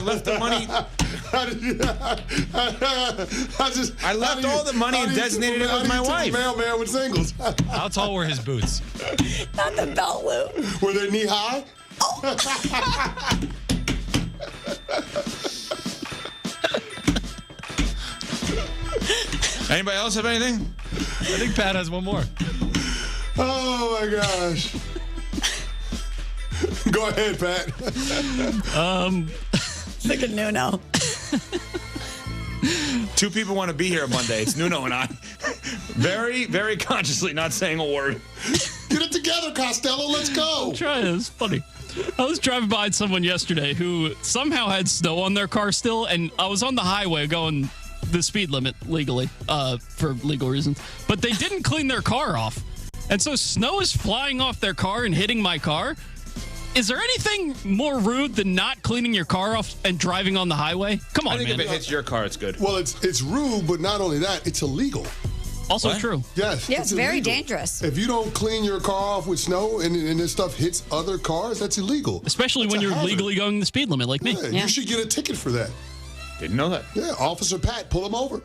left the money. I left all the money and designated it with my wife. Mailman with singles. How tall were his boots? Not the belt loop. Were they knee high? Anybody else have anything? I think Pat has one more. Oh my gosh. Go ahead, Pat. It's like a no-no. Two people want to be here Monday. It's Nuno and I. Very, very consciously not saying a word. Get it together, Costello. Let's go. Try it. It's funny. I was driving by someone yesterday who somehow had snow on their car still, and I was on the highway going the speed limit legally for legal reasons, but they didn't clean their car off. And so snow is flying off their car and hitting my car. Is there anything more rude than not cleaning your car off and driving on the highway? Come on, I think man. if it hits your car, it's good. Well, it's rude, but not only that, it's illegal. Also What? true. Yes. Yeah, it's very illegal. dangerous. If you don't clean your car off with snow and this stuff hits other cars, that's illegal. Especially That's when a you're hazard. legally going the speed limit like me. Yeah, you should get a ticket for that. Didn't know that. Yeah, Officer Pat, pull him over.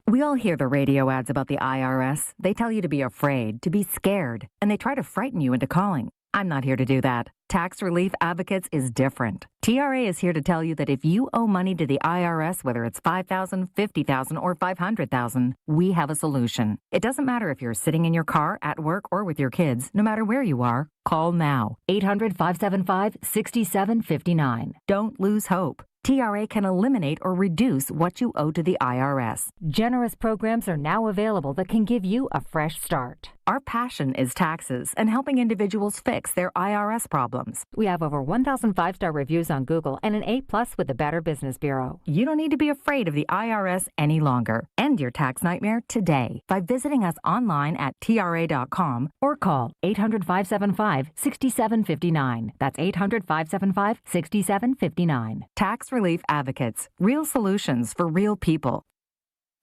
We all hear the radio ads about the IRS. They tell you to be afraid, to be scared, and they try to frighten you into calling. I'm not here to do that. Tax Relief Advocates is different. TRA is here to tell you that if you owe money to the IRS, whether it's $5,000, $50,000, or $500,000, we have a solution. It doesn't matter if you're sitting in your car, at work, or with your kids. No matter where you are, call now. 800-575-6759. Don't lose hope. TRA can eliminate or reduce what you owe to the IRS. Generous programs are now available that can give you a fresh start. Our passion is taxes and helping individuals fix their IRS problems. We have over 1,000 5-star reviews on Google and an A+ with the Better Business Bureau. You don't need to be afraid of the IRS any longer. End your tax nightmare today by visiting us online at TRA.com or call 800-575-6759. That's 800-575-6759. Tax Relief Advocates. Real solutions for real people.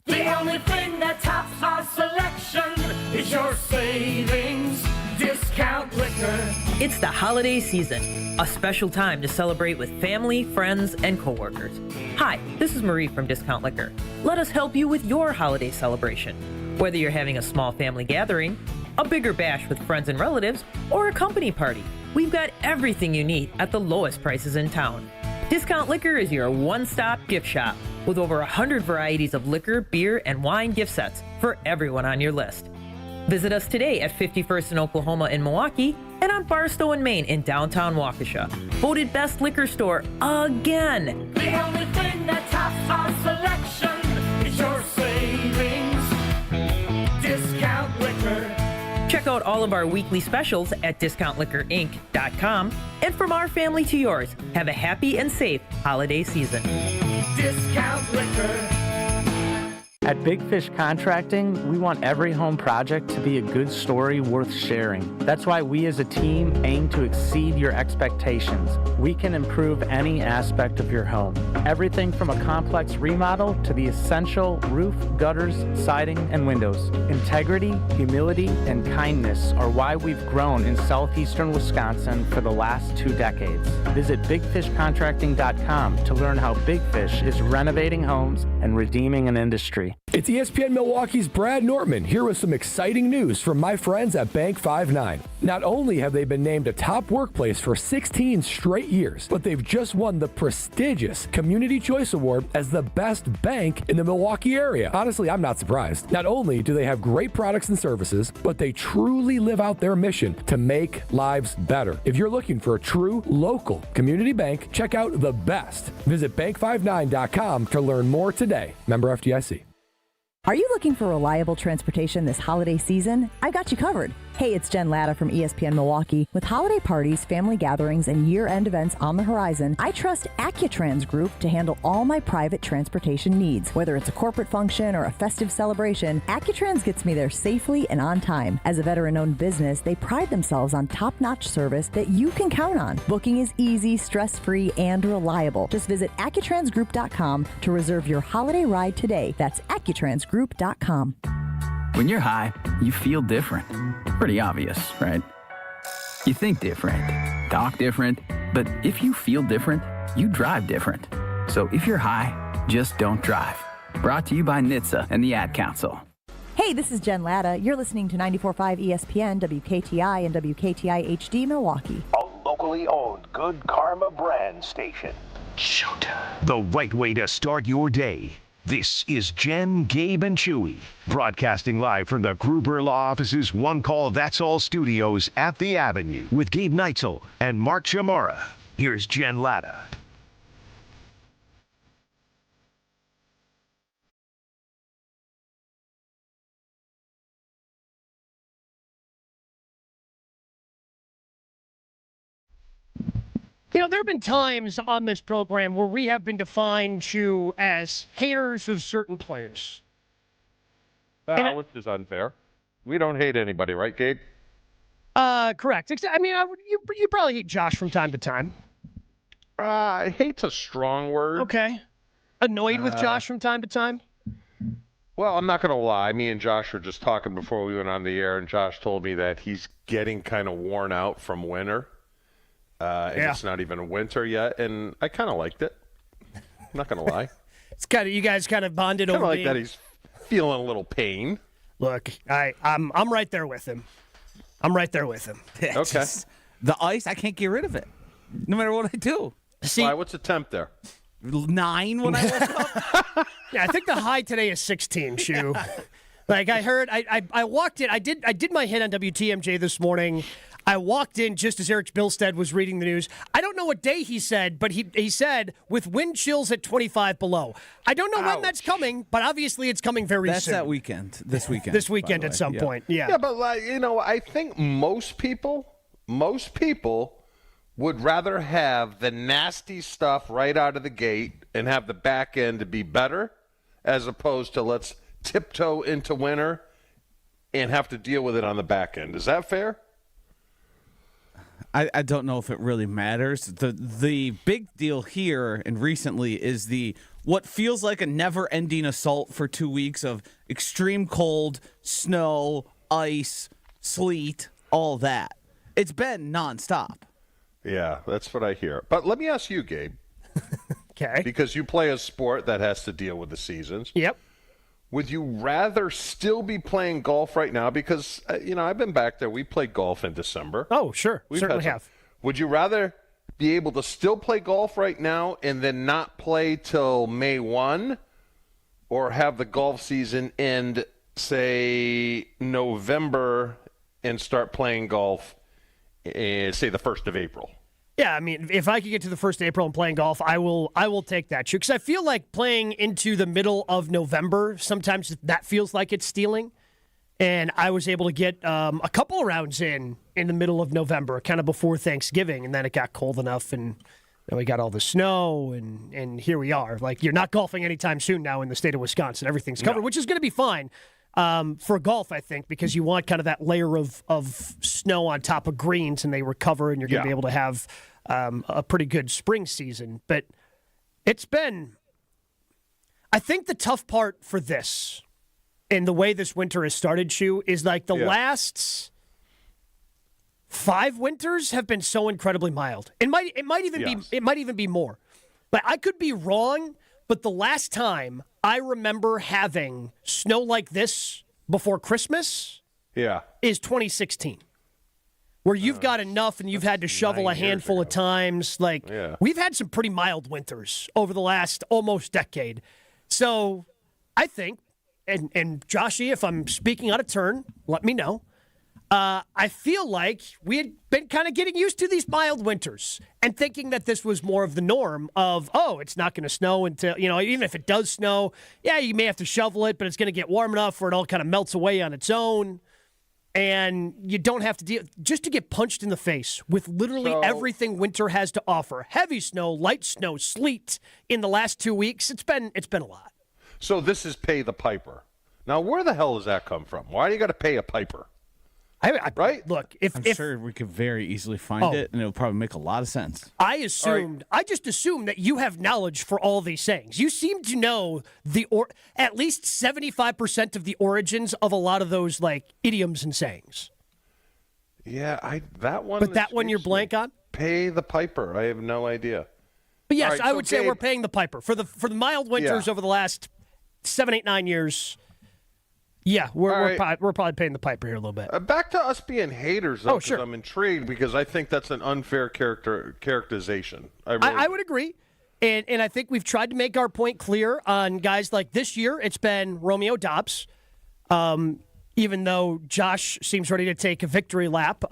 The only thing that tops our selection is your savings discount liquor. It's the holiday season, a special time to celebrate with family, friends, and coworkers. Hi, this is Marie from Discount Liquor. Let us help you with your holiday celebration. Whether you're having a small family gathering, a bigger bash with friends and relatives, or a company party, we've got everything you need at the lowest prices in town. Discount Liquor is your one-stop gift shop with over 100 varieties of liquor, beer, and wine gift sets for everyone on your list. Visit us today at 51st in Oklahoma in Milwaukee and on Barstow in Maine in downtown Waukesha. Voted best liquor store again. The only thing that tops our selection is your savings discount liquor. Check out all of our weekly specials at discountliquorinc.com. And from our family to yours, have a happy and safe holiday season. Discount liquor. At Big Fish Contracting, we want every home project to be a good story worth sharing. That's why we as a team aim to exceed your expectations. We can improve any aspect of your home. Everything from a complex remodel to the essential roof, gutters, siding, and windows. Integrity, humility, and kindness are why we've grown in southeastern Wisconsin for the last 2 decades. Visit BigFishContracting.com to learn how Big Fish is renovating homes and redeeming an industry. It's ESPN Milwaukee's Brad Nortman here with some exciting news from my friends at Bank 5-9. Not only have they been named a top workplace for 16 straight years, but they've just won the prestigious Community Choice Award as the best bank in the Milwaukee area. Honestly, I'm not surprised. Not only do they have great products and services, but they truly live out their mission to make lives better. If you're looking for a true local community bank, check out the best. Visit bank59.com to learn more today. Member FDIC. Are you looking for reliable transportation this holiday season? I've got you covered. Hey, it's Jen Latta from ESPN Milwaukee. With holiday parties, family gatherings, and year-end events on the horizon, I trust Accutrans Group to handle all my private transportation needs. Whether it's a corporate function or a festive celebration, Accutrans gets me there safely and on time. As a veteran-owned business, they pride themselves on top-notch service that you can count on. Booking is easy, stress-free, and reliable. Just visit AccuTransGroup.com to reserve your holiday ride today. That's AccuTransGroup.com. When you're high, you feel different. Pretty obvious, right? You think different, talk different, but if you feel different, you drive different. So if you're high, just don't drive. Brought to you by NHTSA and the Ad Council. Hey, this is Jen Latta. You're listening to 94.5 ESPN, WKTI, and WKTI HD Milwaukee. A locally owned Good Karma brand station. Showtime. The right way to start your day. This is Jen, Gabe, and Chewy, broadcasting live from the Gruber Law Office's One Call That's All studios at the Avenue with Gabe Neitzel and Mark Chamara. Here's Jen Latta. You know, there have been times on this program where we have been defined to as haters of certain players. Which is unfair. We don't hate anybody, right, Gabe? Correct. I mean, you probably hate Josh from time to time. Hate's a strong word. Okay. Annoyed with Josh from time to time? Well, I'm not going to lie. Me and Josh were just talking before we went on the air, and Josh told me that he's getting kind of worn out from winter. And it's not even winter yet, and I kind of liked it. I'm not going to lie. It's kind of, you guys kind of bonded over like that he's feeling a little pain. Look, I'm right there with him. I'm right there with him. Okay. The ice, I can't get rid of it, no matter what I do. See, why? What's the temp there? 9 when I woke up. Yeah, I think the high today is 16, Shu. Like I heard, I walked in. I did my hit on WTMJ this morning. I walked in just as Eric Bilstead was reading the news. I don't know what day he said, but he said with wind chills at 25 below. I don't know when that's coming, but obviously it's coming very soon. That's that weekend. This weekend. This weekend at some point. Yeah. Yeah, but I think most people would rather have the nasty stuff right out of the gate and have the back end to be better, as opposed to let's tiptoe into winter and have to deal with it on the back end. Is that fair? I don't know if it really matters. The big deal here and recently is what feels like a never-ending assault for 2 weeks of extreme cold, snow, ice, sleet, all that. It's been nonstop. Yeah, that's what I hear. But let me ask you, Gabe. Okay. Because you play a sport that has to deal with the seasons. Yep. Would you rather still be playing golf right now? Because, I've been back there. We played golf in December. Oh, sure. Certainly have. Would you rather be able to still play golf right now and then not play till May 1? Or have the golf season end, say, November and start playing golf, say, the 1st of April? Yeah, I mean, if I could get to the 1st of April and playing golf, I will take that, because I feel like playing into the middle of November, sometimes that feels like it's stealing. And I was able to get a couple of rounds in the middle of November, kind of before Thanksgiving, and then it got cold enough, and then we got all the snow, and here we are. Like, you're not golfing anytime soon now in the state of Wisconsin. Everything's covered, which is going to be fine. For golf, I think, because you want kind of that layer of snow on top of greens, and they recover, and you're going to be able to have a pretty good spring season. But it's been, I think the tough part for this, and the way this winter has started, Shu, is like the last 5 winters have been so incredibly mild. It might even be more. But I could be wrong. But the last time I remember having snow like this before Christmas is 2016, where you've got enough and you've had to shovel a handful of times. Like, we've had some pretty mild winters over the last almost decade. So I think, and Joshy, if I'm speaking out of turn, let me know. I feel like we had been kind of getting used to these mild winters and thinking that this was more of the norm of, it's not going to snow until, even if it does snow, you may have to shovel it, but it's going to get warm enough where it all kind of melts away on its own. And you don't have to deal just to get punched in the face with literally everything winter has to offer. Heavy snow, light snow, sleet in the last 2 weeks. It's been a lot. So this is pay the piper. Now, where the hell does that come from? Why do you got to pay a piper? Right? Look, I'm sure we could very easily find it, and it would probably make a lot of sense. I just assumed that you have knowledge for all these sayings. You seem to know at least 75% of the origins of a lot of those like idioms and sayings. Yeah, that one. But that one you're blank on? Pay the piper. I have no idea. But yes, All right, I so would say Gabe- we're paying the piper for the mild winters over the last 7, 8, 9 years. Yeah, we're probably paying the piper here a little bit. Back to us being haters, though, Oh, sure. I'm intrigued because I think that's an unfair characterization. I would agree. And I think we've tried to make our point clear on guys like this year. It's been Romeo Doubs, even though Josh seems ready to take a victory lap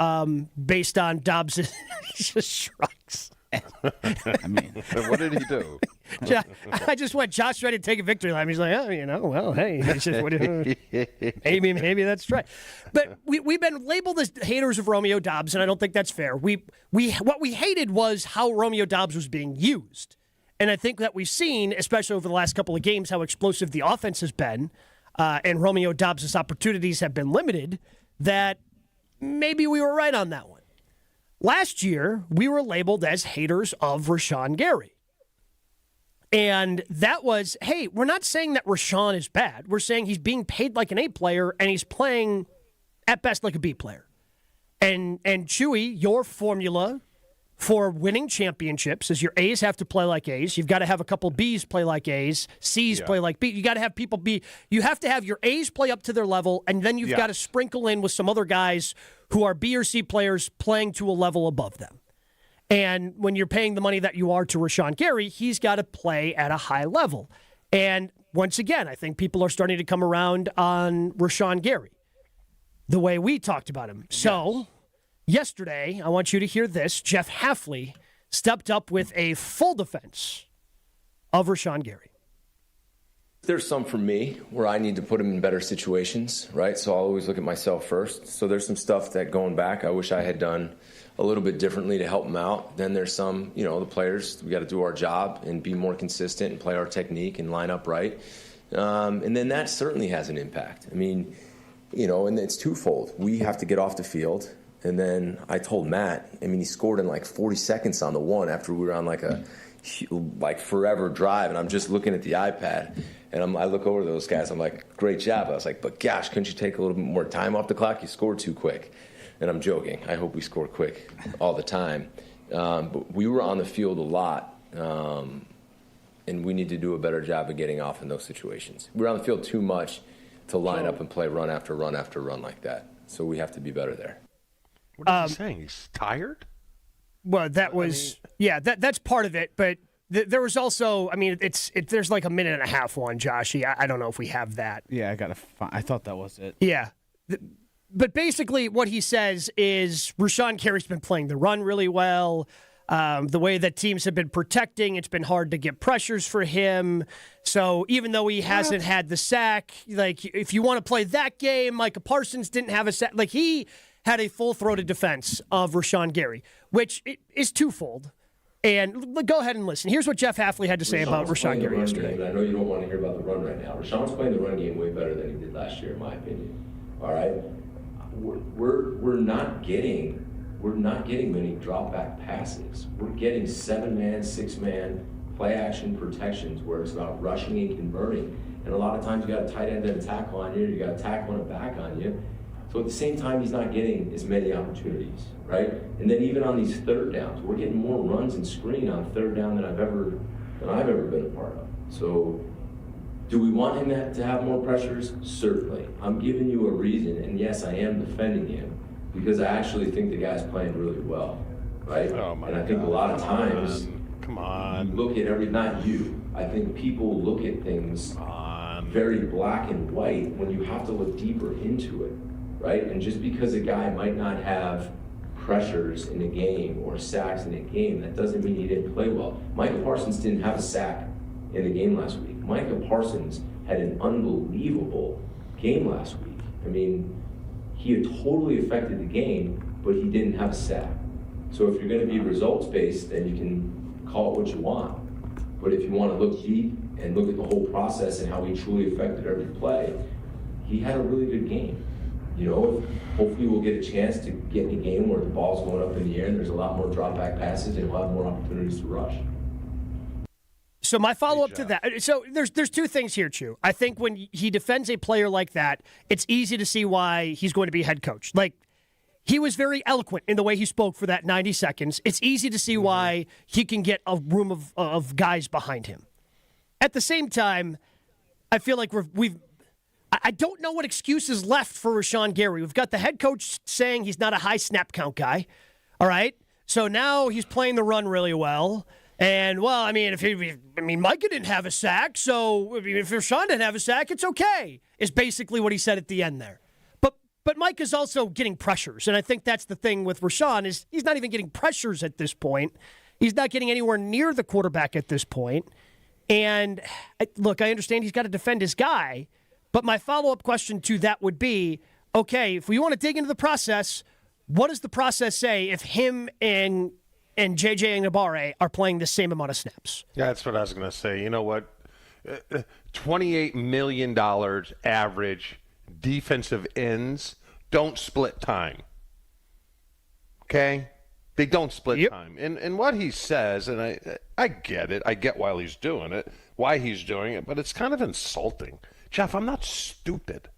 based on Dobbs' strikes. I mean, what did he do? I just went, Josh ready to take a victory lap. He's like, well, hey. It's just, maybe that's right. But we've been labeled as haters of Romeo Doubs, and I don't think that's fair. What we hated was how Romeo Doubs was being used. And I think that we've seen, especially over the last couple of games, how explosive the offense has been, and Romeo Doubs' opportunities have been limited, that maybe we were right on that one. Last year, we were labeled as haters of Rashawn Gary. And that was, hey, we're not saying that Rashawn is bad. We're saying he's being paid like an A player, and he's playing, at best, like a B player. And Chewy, your formula for winning championships is your A's have to play like A's. You've got to have a couple B's play like A's, C's play like B. You got to have people be. You have to have your A's play up to their level, and then you've got to sprinkle in with some other guys who are B or C players playing to a level above them. And when you're paying the money that you are to Rashawn Gary, he's got to play at a high level. And once again, I think people are starting to come around on Rashawn Gary the way we talked about him. So yesterday, I want you to hear this. Jeff Hafley stepped up with a full defense of Rashawn Gary. There's some for me where I need to put him in better situations, right? So I'll always look at myself first. So there's some stuff that going back, I wish I had done a little bit differently to help him out. Then there's some, the players, we got to do our job and be more consistent and play our technique and line up right. And then that certainly has an impact. I mean, and it's twofold. We have to get off the field. And then I told Matt, he scored in like 40 seconds on the one after we were on like a forever drive. And I'm just looking at the iPad. And I look over to those guys. I'm like, great job. I was like, but gosh, couldn't you take a little bit more time off the clock? You scored too quick. And I'm joking. I hope we score quick all the time. But we were on the field a lot. And we need to do a better job of getting off in those situations. We were on the field too much to line up and play run after run after run like that. So we have to be better there. What is he saying? He's tired? Well, that was, that's part of it. But there was also, there's like a minute and a half one, Joshy. I don't know if we have that. Yeah, I thought that was it. Yeah. But basically what he says is Rashawn Gary's been playing the run really well. The way that teams have been protecting, it's been hard to get pressures for him. So even though he hasn't had the sack, like if you want to play that game, Micah Parsons didn't have a sack. Like he had a full-throated defense of Rashawn Gary, which is twofold. And go ahead and listen. Here's what Jeff Hafley had to say about Rashawn Gary yesterday. Game, I know you don't want to hear about the run right now. Rashawn's playing the run game way better than he did last year, in my opinion. All right, we're not getting many drop back passes. We're getting 7-man, 6-man play action protections where it's about rushing and converting. And a lot of times you got a tight end and a tackle on you, you got a tackle and a back on you. So at the same time, he's not getting as many opportunities, right? And then even on these third downs, we're getting more runs and screen on third down than I've ever been a part of. So do we want him to have more pressures? Certainly. I'm giving you a reason, and yes, I am defending him because I actually think the guy's playing really well, right? And I think a lot of times, look at not you. I think people look at things very black and white when you have to look deeper into it. Right? And just because a guy might not have pressures in a game or sacks in a game, that doesn't mean he didn't play well. Micah Parsons didn't have a sack in the game last week. Micah Parsons had an unbelievable game last week. He had totally affected the game, but he didn't have a sack. So if you're going to be results-based, then you can call it what you want. But if you want to look deep and look at the whole process and how he truly affected every play, he had a really good game. Hopefully we'll get a chance to get in a game where the ball's going up in the air and there's a lot more drop back passes and we'll have more opportunities to rush. So my follow-up to that, so there's two things here, Chew. I think when he defends a player like that, it's easy to see why he's going to be head coach. Like, he was very eloquent in the way he spoke for that 90 seconds. It's easy to see why he can get a room of guys behind him. At the same time, I feel like I don't know what excuse is left for Rashawn Gary. We've got the head coach saying he's not a high snap count guy. All right? So now he's playing the run really well. And, well, I mean, Micah didn't have a sack, so if Rashawn didn't have a sack, it's okay, is basically what he said at the end there. But Mike is also getting pressures, and I think that's the thing with Rashawn is he's not even getting pressures at this point. He's not getting anywhere near the quarterback at this point. And, look, I understand he's got to defend his guy, but my follow-up question to that would be, okay, if we want to dig into the process, what does the process say if him and JJ Enagbare are playing the same amount of snaps? Yeah, that's what I was going to say. You know what? $28 million average defensive ends don't split time. Okay? They don't split time. And what he says, and I get it. I get why he's doing it, but it's kind of insulting. Jeff, I'm not stupid.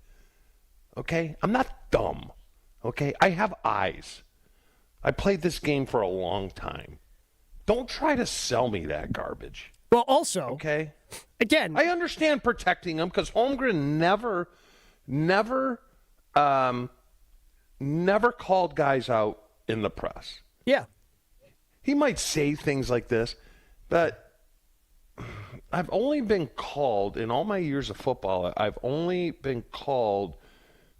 Okay? I'm not dumb. Okay? I have eyes. I played this game for a long time. Don't try to sell me that garbage. Well, also, okay, again, I understand protecting him because Holmgren never called guys out in the press. Yeah. He might say things like this, but I've only been called, in all my years of football, I've only been called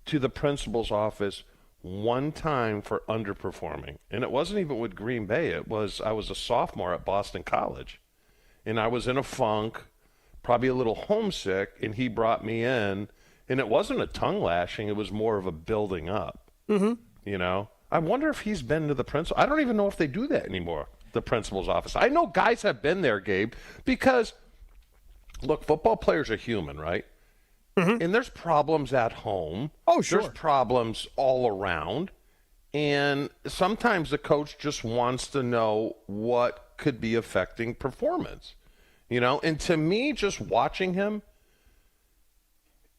to the principal's office one time for underperforming. And it wasn't even with Green Bay. I was a sophomore at Boston College. And I was in a funk, probably a little homesick, and he brought me in. And it wasn't a tongue lashing. It was more of a building up. Mm-hmm. You know? I wonder if he's been to the principal. I don't even know if they do that anymore, the principal's office. I know guys have been there, Gabe, because, look, football players are human, right? Mm-hmm. And there's problems at home. Oh, sure. There's problems all around. And sometimes the coach just wants to know what could be affecting performance. You know, and to me, just watching him,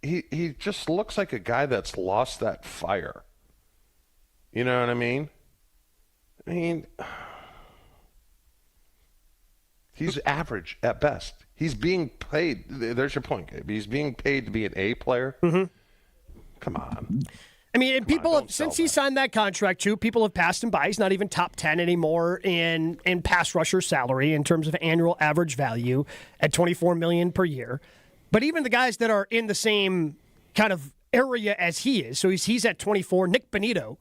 he just looks like a guy that's lost that fire. You know what I mean? He's average at best. He's being paid. There's your point, Gabe. He's being paid to be an A player. Mm-hmm. Come on. I mean, and people have, since he signed that contract, too, people have passed him by. He's not even top 10 anymore in pass rusher salary in terms of annual average value at $24 million per year. But even the guys that are in the same kind of area as he is, so he's at 24. Nick Bonito,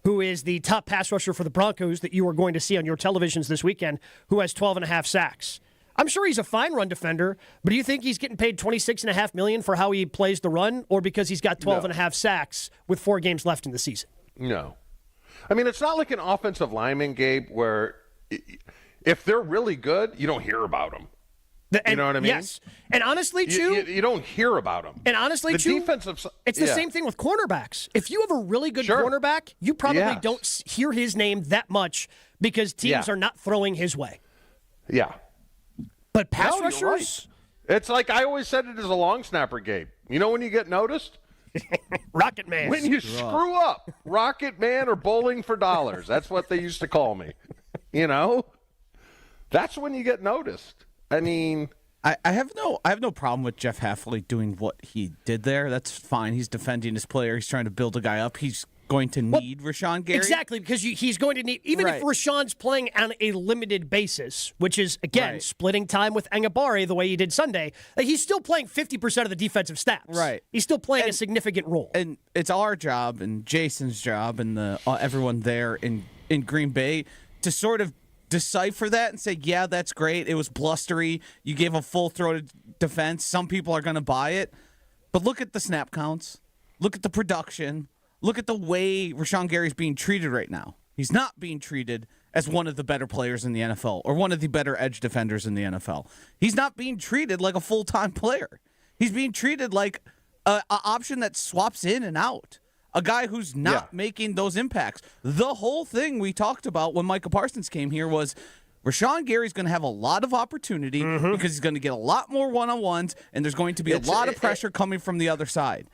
who is the top pass rusher for the Broncos that you are going to see on your televisions this weekend, who has 12.5 sacks. I'm sure he's a fine run defender, but do you think he's getting paid $26.5 million for how he plays the run, or because he's got 12.5 sacks with 4 games left in the season? No. I mean, it's not like an offensive lineman, Gabe, where if they're really good, you don't hear about them. You know what I mean? Yes. And honestly, Chew, you don't hear about them. And honestly, the Chew, defensive, it's the same thing with cornerbacks. If you have a really good cornerback, you probably don't hear his name that much because teams are not throwing his way. Yeah. But pass No, rushers? you're right. It's like I always said it as a long snapper, Gabe. You know when you get noticed? Rocket Man. When you screw up. Rocket Man or bowling for dollars. That's what they used to call me. You know? That's when you get noticed. I mean, I have no problem with Jeff Hafley doing what he did there. That's fine. He's defending his player. He's trying to build a guy up. He's going to need Rashawn Gary. Exactly, because he's going to need, even if Rashawn's playing on a limited basis, which is, again, splitting time with Enagbare the way he did Sunday, he's still playing 50% of the defensive snaps. Right. He's still playing a significant role. And it's our job and Jason's job and everyone there in Green Bay to sort of decipher that and say, yeah, that's great. It was blustery. You gave a full-throated defense. Some people are going to buy it. But look at the snap counts. Look at the production. Look at the way Rashawn Gary's being treated right now. He's not being treated as one of the better players in the NFL or one of the better edge defenders in the NFL. He's not being treated like a full-time player. He's being treated like an option that swaps in and out. A guy who's not making those impacts. The whole thing we talked about when Micah Parsons came here was Rashawn Gary's going to have a lot of opportunity because he's going to get a lot more one-on-ones, and there's going to be a lot of pressure coming from the other side.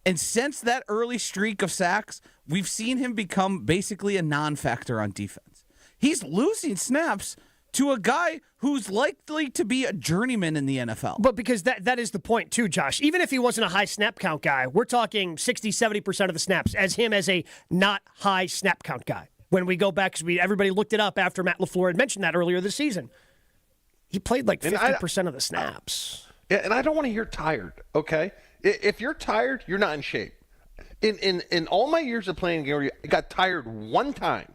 And since that early streak of sacks, we've seen him become basically a non-factor on defense. He's losing snaps to a guy who's likely to be a journeyman in the NFL. But because that is the point, too, Josh. Even if he wasn't a high snap count guy, we're talking 60, 70% of the snaps as him as a not high snap count guy. When we go back, because everybody looked it up after Matt LaFleur had mentioned that earlier this season. He played like 50% of the snaps. Yeah, and I don't want to hear tired, okay? If you're tired, you're not in shape. In all my years of playing the game, I got tired one time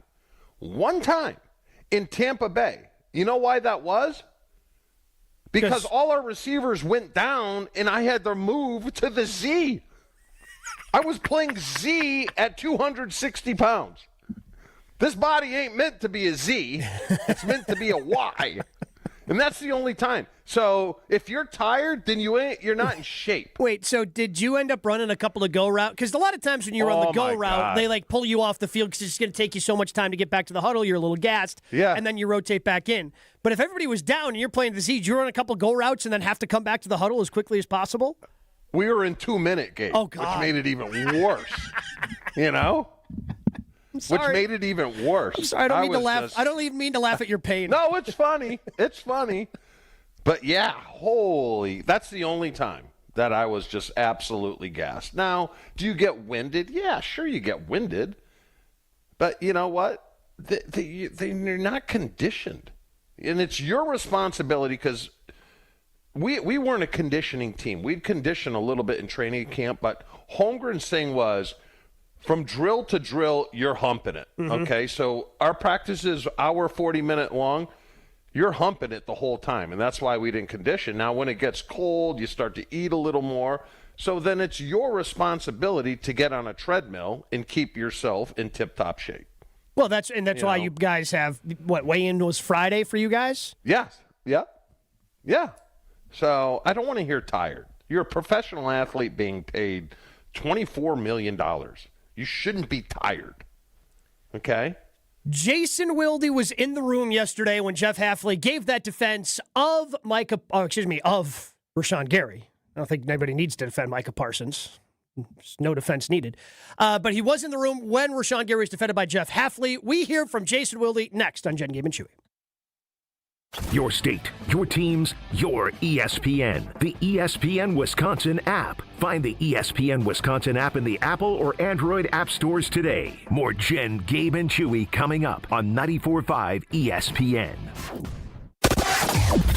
in Tampa Bay. You know why that was? Because all our receivers went down, and I had to move to the Z. I was playing Z at 260 pounds. This body ain't meant to be a Z. It's meant to be a Y. And that's the only time. So if you're tired, then you're not in shape. Wait, so did you end up running a couple of go routes? Because a lot of times when you run the go route, they like pull you off the field because it's just going to take you so much time to get back to the huddle. You're a little gassed. Yeah. And then you rotate back in. But if everybody was down and you're playing the Z, did you run a couple of go routes and then have to come back to the huddle as quickly as possible? We were in 2-minute game, which made it even worse. You know? Which made it even worse. I'm sorry, I don't mean to laugh. I don't even mean to laugh at your pain. No, it's funny. It's funny. But yeah, that's the only time that I was just absolutely gassed. Now, do you get winded? Yeah, sure you get winded. But you know what? They're not conditioned. And it's your responsibility because we weren't a conditioning team. We'd condition a little bit in training camp, but Holmgren's thing was, from drill to drill, you're humping it, okay? So our practice is 40-minute long. You're humping it the whole time, and that's why we didn't condition. Now, when it gets cold, you start to eat a little more. So then it's your responsibility to get on a treadmill and keep yourself in tip-top shape. Well, that's why you guys have, weigh-in was Friday for you guys? Yes. Yep. Yeah. So I don't want to hear tired. You're a professional athlete being paid $24 million. You shouldn't be tired, okay? Jason Wilde was in the room yesterday when Jeff Hafley gave that defense of of Rashawn Gary. I don't think anybody needs to defend Micah Parsons. There's no defense needed. But he was in the room when Rashawn Gary was defended by Jeff Hafley. We hear from Jason Wilde next on Jen, Gabe, and Chewy. Your state, your teams, your ESPN. The ESPN Wisconsin app. Find the ESPN Wisconsin app in the Apple or Android app stores today. More Jen, Gabe, and Chewy coming up on 94.5 ESPN.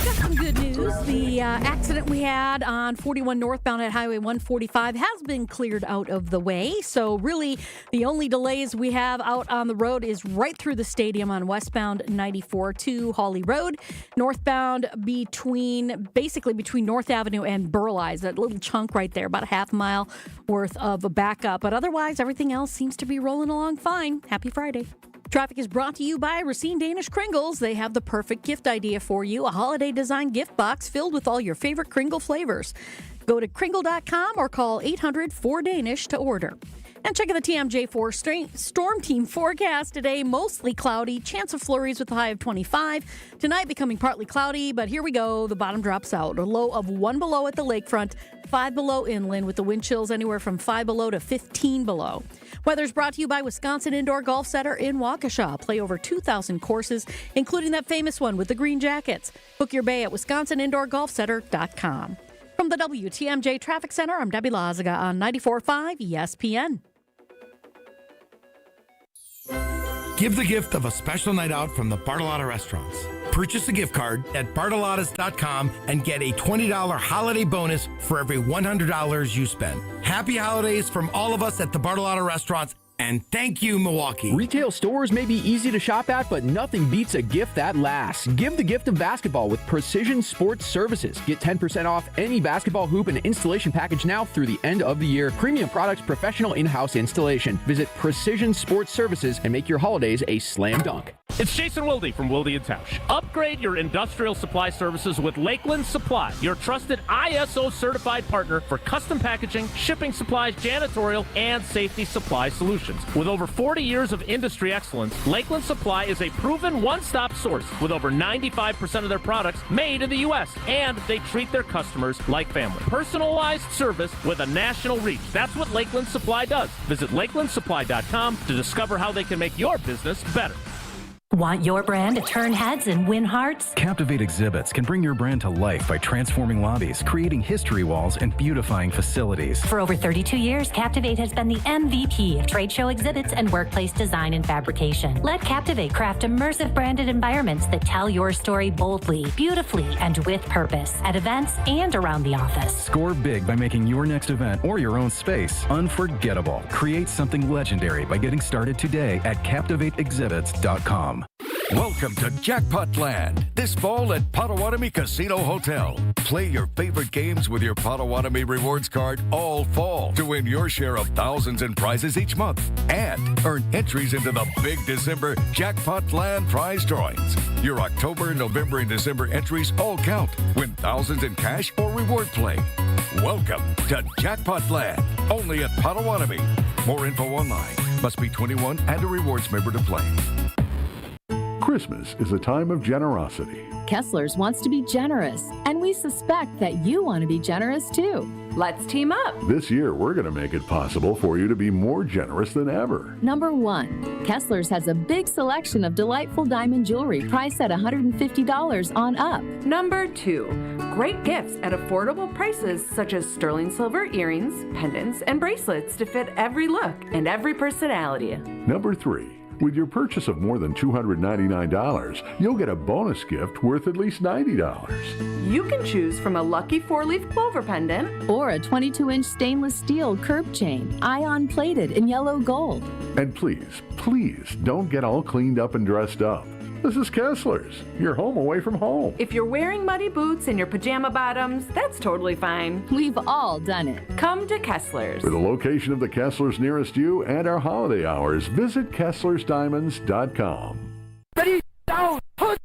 Got some good news. The accident we had on 41 northbound at Highway 145 has been cleared out of the way. So really, the only delays we have out on the road is right through the stadium on westbound 94 to Hawley Road. Northbound between North Avenue and Burleigh, that little chunk right there, about a half mile worth of a backup. But otherwise, everything else seems to be rolling along fine. Happy Friday. Traffic is brought to you by Racine Danish Kringles. They have the perfect gift idea for you, a holiday design gift box filled with all your favorite Kringle flavors. Go to kringle.com or call 800-4DANISH to order. And check out the TMJ4 Storm Team forecast today. Mostly cloudy, chance of flurries with a high of 25. Tonight becoming partly cloudy, but here we go. The bottom drops out. A low of 1 below at the lakefront, 5 below inland with the wind chills anywhere from 5 below to 15 below. Weather's brought to you by Wisconsin Indoor Golf Center in Waukesha. Play over 2,000 courses, including that famous one with the green jackets. Book your bay at wisconsinindoorgolfcenter.com. From the WTMJ Traffic Center, I'm Debbie Lazaga on 94.5 ESPN. Give the gift of a special night out from the Bartolotta Restaurants. Purchase a gift card at bartolottas.com and get a $20 holiday bonus for every $100 you spend. Happy holidays from all of us at the Bartolotta Restaurants, and thank you, Milwaukee. Retail stores may be easy to shop at, but nothing beats a gift that lasts. Give the gift of basketball with Precision Sports Services. Get 10% off any basketball hoop and installation package now through the end of the year. Premium products, professional in-house installation. Visit Precision Sports Services and make your holidays a slam dunk. It's Jason Wilde from Wilde & Tausch. Upgrade your industrial supply services with Lakeland Supply, your trusted ISO-certified partner for custom packaging, shipping supplies, janitorial, and safety supply solutions. With over 40 years of industry excellence, Lakeland Supply is a proven one-stop source with over 95% of their products made in the U.S., and they treat their customers like family. Personalized service with a national reach. That's what Lakeland Supply does. Visit lakelandsupply.com to discover how they can make your business better. Want your brand to turn heads and win hearts? Captivate Exhibits can bring your brand to life by transforming lobbies, creating history walls, and beautifying facilities. For over 32 years, Captivate has been the MVP of trade show exhibits and workplace design and fabrication. Let Captivate craft immersive branded environments that tell your story boldly, beautifully, and with purpose at events and around the office. Score big by making your next event or your own space unforgettable. Create something legendary by getting started today at CaptivateExhibits.com. Welcome to Jackpot Land this fall at Potawatomi Casino Hotel. Play your favorite games with your Potawatomi Rewards card all fall to win your share of thousands in prizes each month and earn entries into the big December Jackpot Land prize drawings. Your October, November, and December entries all count. Win thousands in cash or reward play. Welcome to Jackpot Land, only at Potawatomi. More info online. Must be 21 and a rewards member to play. Christmas is a time of generosity. Kessler's wants to be generous, and we suspect that you want to be generous too. Let's team up. This year, we're going to make it possible for you to be more generous than ever. Number 1, Kessler's has a big selection of delightful diamond jewelry priced at $150 on up. Number 2, great gifts at affordable prices such as sterling silver earrings, pendants, and bracelets to fit every look and every personality. Number 3, with your purchase of more than $299, you'll get a bonus gift worth at least $90. You can choose from a lucky 4-leaf clover pendant or a 22-inch stainless steel curb chain, ion plated in yellow gold. And please, please don't get all cleaned up and dressed up. This is Kessler's, your home away from home. If you're wearing muddy boots and your pajama bottoms, that's totally fine. We've all done it. Come to Kessler's. For the location of the Kessler's nearest you and our holiday hours, visit KesslersDiamonds.com. Ready, down, put.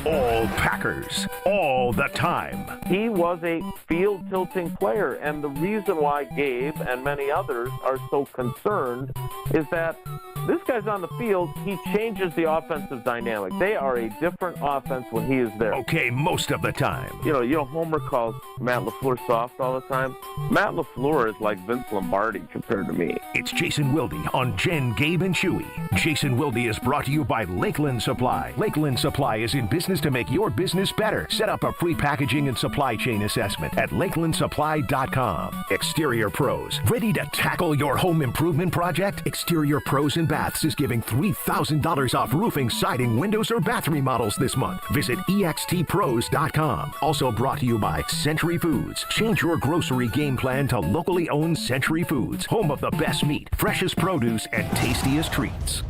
All Packers, all the time. He was a field-tilting player, and the reason why Gabe and many others are so concerned is that this guy's on the field, he changes the offensive dynamic. They are a different offense when he is there. Okay, most of the time. You know, Homer calls Matt LaFleur soft all the time. Matt LaFleur is like Vince Lombardi compared to me. It's Jason Wilde on Jen, Gabe, and Chewy. Jason Wilde is brought to you by Lakeland Supply. Lakeland Supply is in business to make your business better. Set up a free packaging and supply chain assessment at lakelandsupply.com. Exterior Pros. Ready to tackle your home improvement project? Exterior Pros and Baths is giving $3,000 off roofing, siding, windows, or bath remodels this month. Visit extpros.com. Also brought to you by Century Foods. Change your grocery game plan to locally owned Century Foods, home of the best meat, freshest produce, and tastiest treats.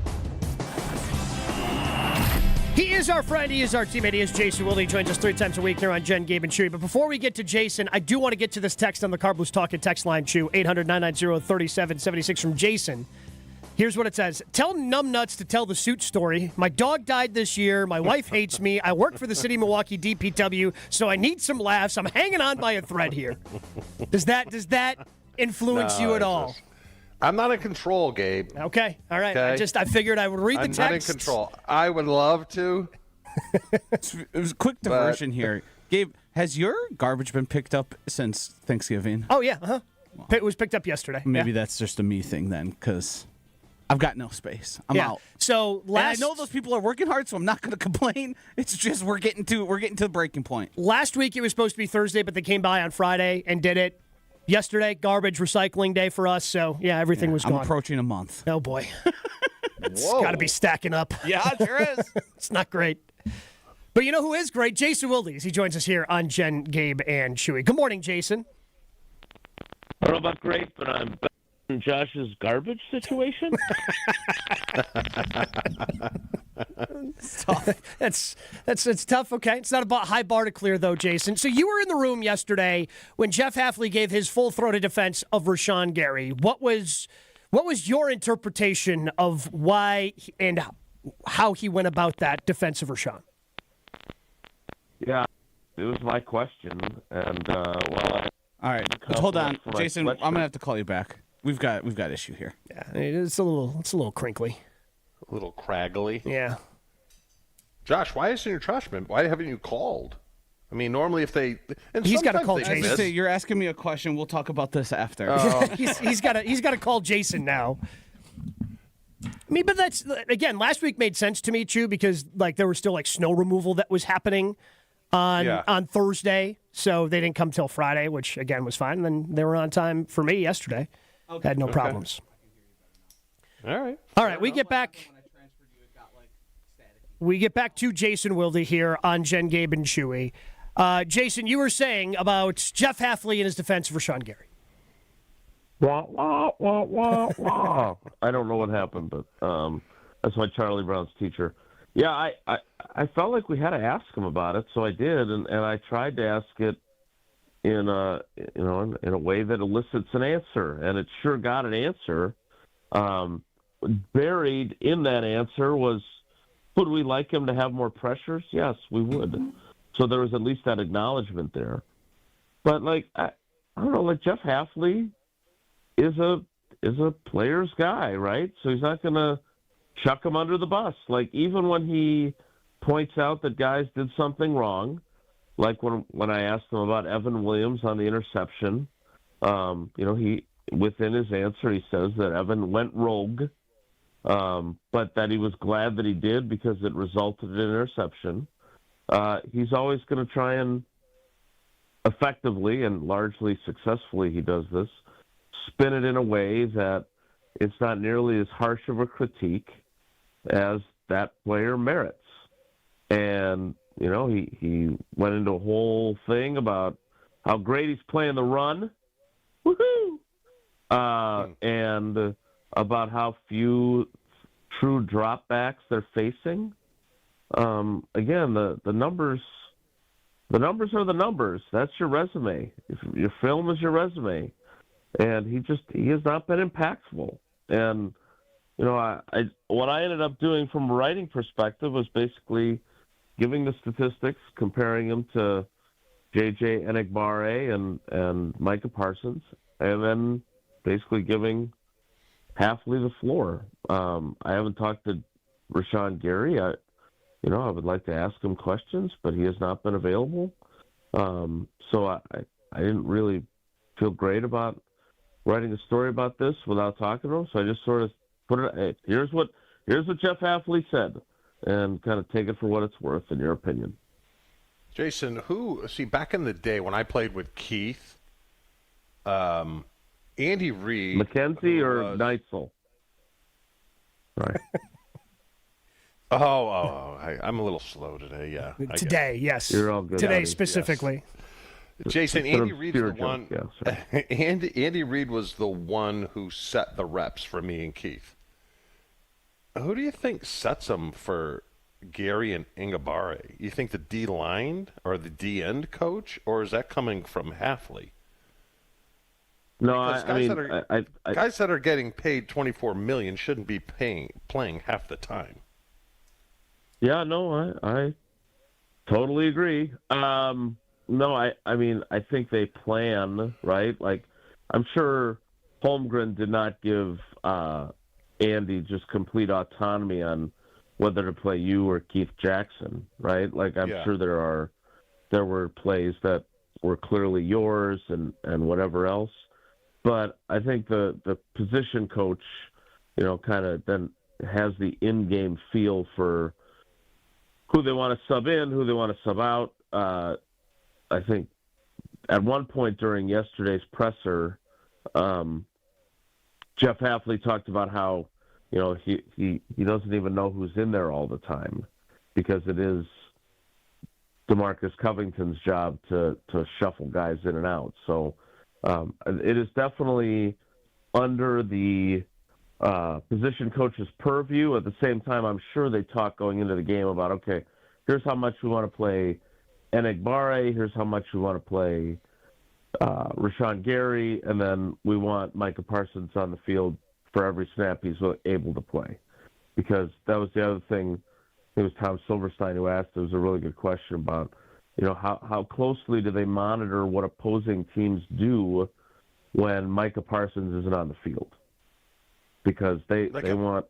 He is our friend. He is our teammate. He is Jason Wilde. He joins us 3 times a week here on Jen, Gabe, and Chewy. But before we get to Jason, I do want to get to this text on the Carblues Talking text line, Chew, 800-990-3776 from Jason. Here's what it says. Tell numbnuts to tell the suit story. My dog died this year. My wife hates me. I work for the city of Milwaukee DPW, so I need some laughs. I'm hanging on by a thread here. Does that influence you at all? I'm not in control, Gabe. Okay. All right. Okay? I figured I would read the text. I'm not in control. I would love to. It was a quick diversion here. Gabe, has your garbage been picked up since Thanksgiving? Oh, yeah. Uh-huh. It was picked up yesterday. Maybe that's just a me thing then, because I've got no space. I'm out. So and I know those people are working hard, so I'm not going to complain. It's just we're getting to the breaking point. Last week it was supposed to be Thursday, but they came by on Friday and did it. Yesterday, garbage recycling day for us, so everything was gone. I'm approaching a month. Oh boy, it's got to be stacking up. Yeah, it sure is. It's not great, but you know who is great? Jason Wilde. He joins us here on Jen, Gabe, and Chewy. Good morning, Jason. I don't know about great, but I'm better than Josh's garbage situation. It's tough. It's tough. Okay, it's not a high bar to clear though, Jason. So you were in the room yesterday when Jeff Hafley gave his full-throated defense of Rashawn Gary. What was your interpretation of why and how he went about that defensive Rashawn. Yeah, it was my question, and all right, hold on, Jason. I'm gonna have to call you back. We've got issue here. Yeah, it's a little crinkly, a little craggly. Yeah. Josh, why isn't your trash man? Why haven't you called? I mean, normally if they he's got to call Jason. You're asking me a question. We'll talk about this after. he's got to call Jason now. I mean, but that's again. Last week made sense to me, Chew, because like there was still like snow removal that was happening on Thursday, so they didn't come till Friday, which again was fine. And then they were on time for me yesterday. Had no problems. All right. We get back. We get back to Jason Wilde here on Jen, Gabe, and Chewy. Jason, you were saying about Jeff Hafley and his defense of Rashawn Gary. Wah, wah, wah, wah, wah. I don't know what happened, but that's my Charlie Brown's teacher. Yeah, I felt like we had to ask him about it, so I did, and I tried to ask it in a way that elicits an answer, and it sure got an answer. Buried in that answer was, would we like him to have more pressures? Yes, we would. So there was at least that acknowledgement there. But like I don't know, like Jeff Hafley is a player's guy, right? So he's not gonna chuck him under the bus. Like even when he points out that guys did something wrong, like when I asked him about Evan Williams on the interception, he within his answer he says that Evan went rogue. But that he was glad that he did because it resulted in an interception. He's always going to try and effectively and largely successfully he does this, spin it in a way that it's not nearly as harsh of a critique as that player merits. And, he went into a whole thing about how great he's playing the run. Woohoo! And about how few true dropbacks they're facing. Again, the numbers are the numbers. That's your resume. Your film is your resume, and he has not been impactful. And what I ended up doing from a writing perspective was basically giving the statistics, comparing them to J.J. Enagbare and Micah Parsons, and then basically giving Hafley the floor. I haven't talked to Rashawn Gary. I would like to ask him questions, but he has not been available. So I didn't really feel great about writing a story about this without talking to him. So I just sort of put it. Hey, here's what Jeff Hafley said, and kind of take it for what it's worth in your opinion. Jason, back in the day when I played with Keith, Andy Reid. McKenzie or Neitzel? Right. I'm a little slow today, yeah. Today, yes. You're all good. Today specifically. Yes. Jason, Andy Reid's the one. Yeah, Andy Reid was the one who set the reps for me and Keith. Who do you think sets them for Gary and Enagbare? You think the D-line or the D-end coach, or is that coming from Hafley? No, guys that are getting paid $24 million shouldn't be playing half the time. Yeah, no, I totally agree. No, I think they plan, right? Like, I'm sure Holmgren did not give Andy just complete autonomy on whether to play you or Keith Jackson, right? Like, I'm sure there were plays that were clearly yours and whatever else. But I think the position coach, kind of then has the in-game feel for who they want to sub in, who they want to sub out. I think at one point during yesterday's presser, Jeff Hafley talked about how, he doesn't even know who's in there all the time because it is DeMarcus Covington's job to shuffle guys in and out. So it is definitely under the position coach's purview. At the same time, I'm sure they talk going into the game about, okay, here's how much we want to play Enagbare, here's how much we want to play Rashawn Gary, and then we want Micah Parsons on the field for every snap he's able to play. because that was the other thing. It was Tom Silverstein who asked. It was a really good question about, how closely do they monitor what opposing teams do when Micah Parsons isn't on the field? Because they want,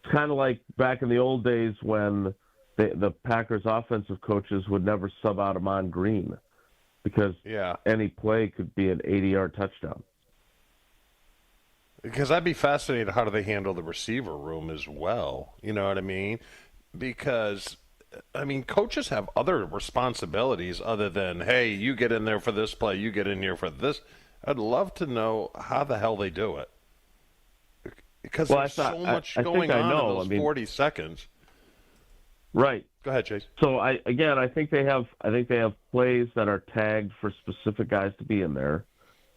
it's kind of like back in the old days when the Packers offensive coaches would never sub out Amon Green because any play could be an 80-yard touchdown. Because I'd be fascinated, how do they handle the receiver room as well? You know what I mean? Because, coaches have other responsibilities other than, hey, you get in there for this play, you get in here for this. I'd love to know how the hell they do it. Because there's so much going on in those 40 seconds. Right. Go ahead, Chase. So I think they have plays that are tagged for specific guys to be in there,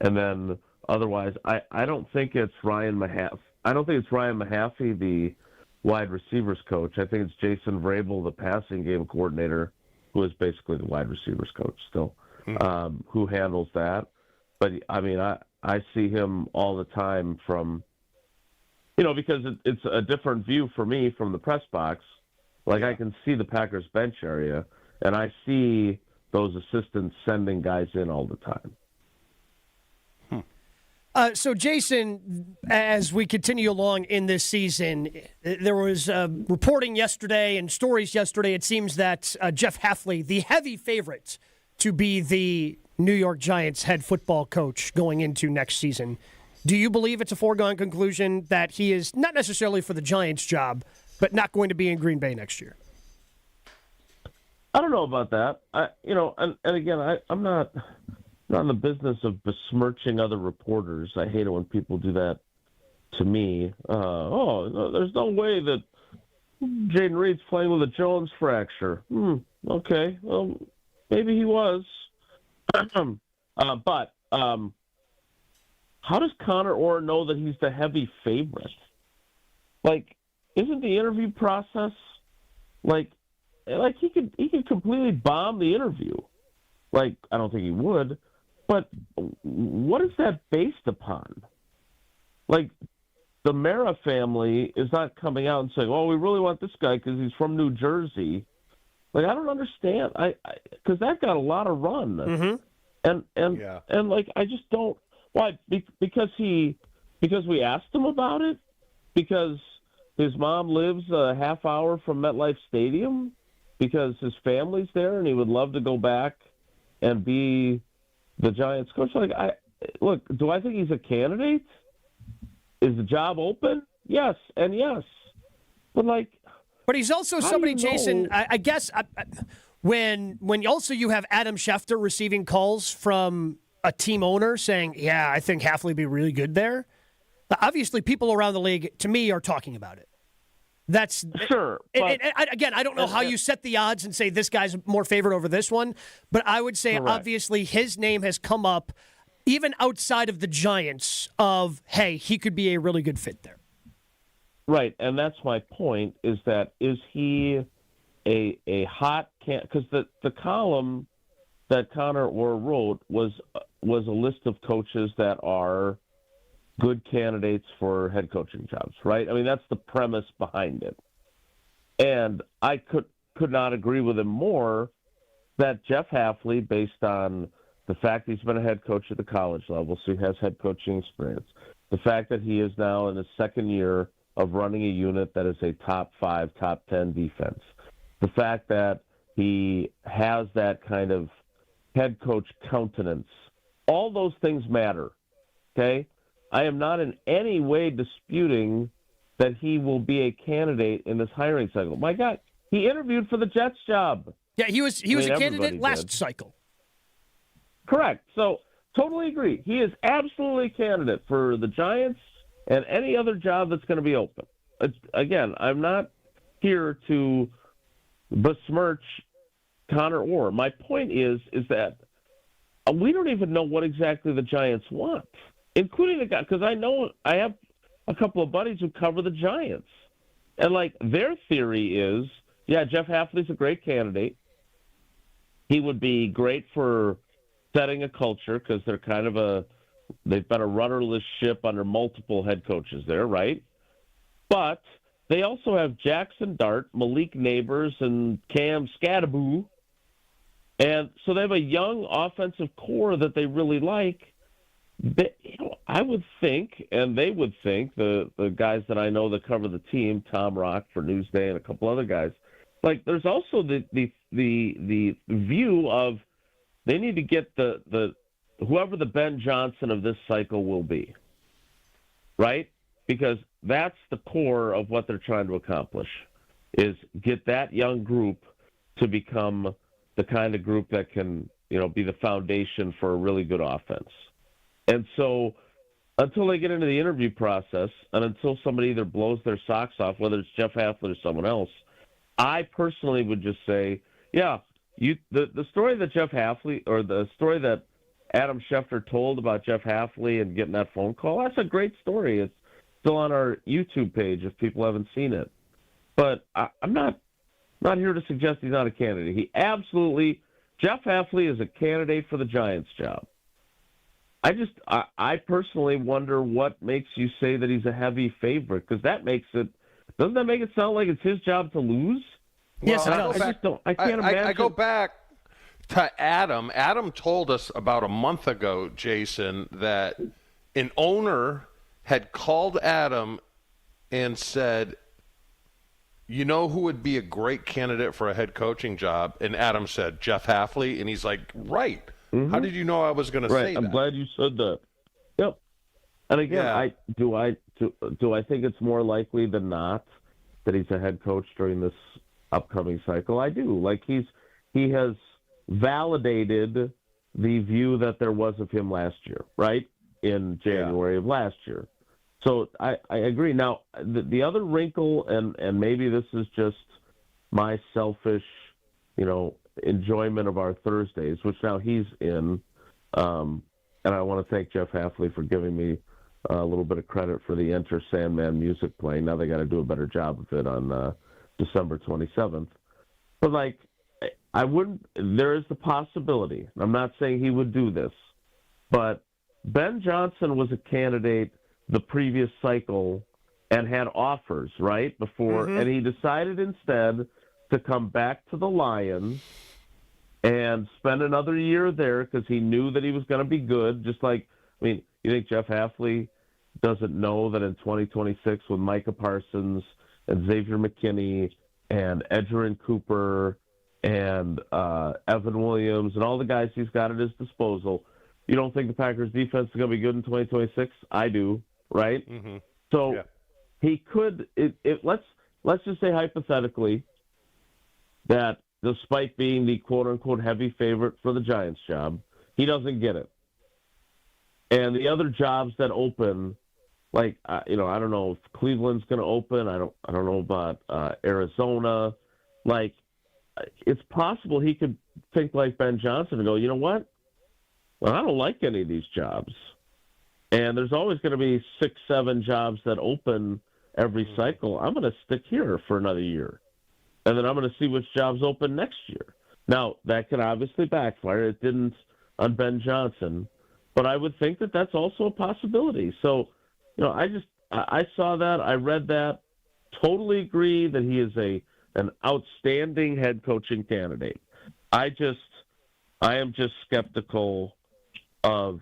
and then otherwise, I don't think it's Ryan Mahaffey. I don't think it's Ryan Mahaffey, the wide receivers coach. I think it's Jason Vrabel, the passing game coordinator, who is basically the wide receivers coach still, who handles that. But I see him all the time from, because it's a different view for me from the press box. Like I can see the Packers bench area, and I see those assistants sending guys in all the time. So, Jason, as we continue along in this season, there was reporting yesterday and stories yesterday. It seems that Jeff Hafley, the heavy favorite to be the New York Giants head football coach going into next season, do you believe it's a foregone conclusion that he is not necessarily for the Giants job, but not going to be in Green Bay next year? I don't know about that. I'm not in the business of besmirching other reporters. I hate it when people do that to me. There's no way that Jaden Reed's playing with a Jones fracture. Okay, well, maybe he was. But how does Connor Orr know that he's the heavy favorite? Like, isn't the interview process like he could completely bomb the interview? Like, I don't think he would. But what is that based upon? Like, the Mara family is not coming out and saying, "Oh, we really want this guy because he's from New Jersey." Like, I don't understand. Because that got a lot of run, and like I just don't. Why? Because we asked him about it. Because his mom lives a half hour from MetLife Stadium. Because his family's there, and he would love to go back and be the Giants coach. Like, look, do I think he's a candidate? Is the job open? Yes, and yes. But he's also somebody, Jason, I guess, when also you have Adam Schefter receiving calls from a team owner saying, yeah, I think Hafley would be really good there. Obviously, people around the league, to me, are talking about it. That's sure. Again, I don't know how you set the odds and say this guy's more favored over this one, but I would say obviously his name has come up even outside of the Giants of, hey, he could be a really good fit there. Right, and that's my point, is he a hot can? Because the column that Connor Orr wrote was a list of coaches that are good candidates for head coaching jobs, right? I mean, that's the premise behind it. And I could not agree with him more that Jeff Hafley, based on the fact he's been a head coach at the college level, so he has head coaching experience, the fact that he is now in his second year of running a unit that is a top 5, top 10 defense, the fact that he has that kind of head coach countenance, all those things matter, okay? I am not in any way disputing that he will be a candidate in this hiring cycle. My God, he interviewed for the Jets job. Yeah, he was a candidate last cycle. Correct. So totally agree. He is absolutely a candidate for the Giants and any other job that's going to be open. Again, I'm not here to besmirch Connor Orr. My point is that we don't even know what exactly the Giants want, including the guy, because I know I have a couple of buddies who cover the Giants. And, like, their theory is, yeah, Jeff Hafley's a great candidate. He would be great for setting a culture because they're kind of they've been a rudderless ship under multiple head coaches there, right? But they also have Jackson Dart, Malik Neighbors, and Cam Scadaboo. And so they have a young offensive core that they really like. I would think, and they would think, the guys that I know that cover the team, Tom Rock for Newsday and a couple other guys, like there's also the view of they need to get the whoever the Ben Johnson of this cycle will be, right? Because that's the core of what they're trying to accomplish, is get that young group to become the kind of group that can, be the foundation for a really good offense. And so until they get into the interview process and until somebody either blows their socks off, whether it's Jeff Hafley or someone else, I personally would just say, the story that Jeff Hafley, or the story that Adam Schefter told about Jeff Hafley and getting that phone call, that's a great story. It's still on our YouTube page if people haven't seen it. But I'm not here to suggest he's not a candidate. Jeff Hafley is a candidate for the Giants job. I personally wonder what makes you say that he's a heavy favorite, because doesn't that make it sound like it's his job to lose? Yes, well, I can't imagine. I go back to Adam. Adam told us about a month ago, Jason, that an owner had called Adam and said, you know who would be a great candidate for a head coaching job? And Adam said, Jeff Hafley. And he's like, right. Mm-hmm. How did you know I was going to say that? I'm glad you said that. Yep. And again, do I think it's more likely than not that he's a head coach during this upcoming cycle? I do. Like he has validated the view that there was of him last year, right? In January of last year. So I agree. Now, the other wrinkle, and maybe this is just my selfish, enjoyment of our Thursdays, which now he's in, and I want to thank Jeff Hafley for giving me a little bit of credit for the Enter Sandman music playing. Now they got to do a better job of it on December 27th. But there is the possibility. I'm not saying he would do this, but Ben Johnson was a candidate the previous cycle and had offers right before, and he decided instead to come back to the Lions and spend another year there because he knew that he was going to be good. You think Jeff Hafley doesn't know that in 2026 with Micah Parsons and Xavier McKinney and Edgerrin Cooper and Evan Williams and all the guys he's got at his disposal, you don't think the Packers defense is going to be good in 2026? I do, right? Mm-hmm. So he could. Let's just say hypothetically that despite being the quote-unquote heavy favorite for the Giants job, he doesn't get it. And the other jobs that open, I don't know if Cleveland's going to open. I don't know about Arizona. It's possible he could think like Ben Johnson and go, you know what? Well, I don't like any of these jobs. And there's always going to be 6-7 jobs that open every cycle. I'm going to stick here for another year. And then I'm going to see which jobs open next year. Now, that can obviously backfire. It didn't on Ben Johnson. But I would think that that's also a possibility. So, I saw that. I read that. Totally agree that he is an outstanding head coaching candidate. I am just skeptical of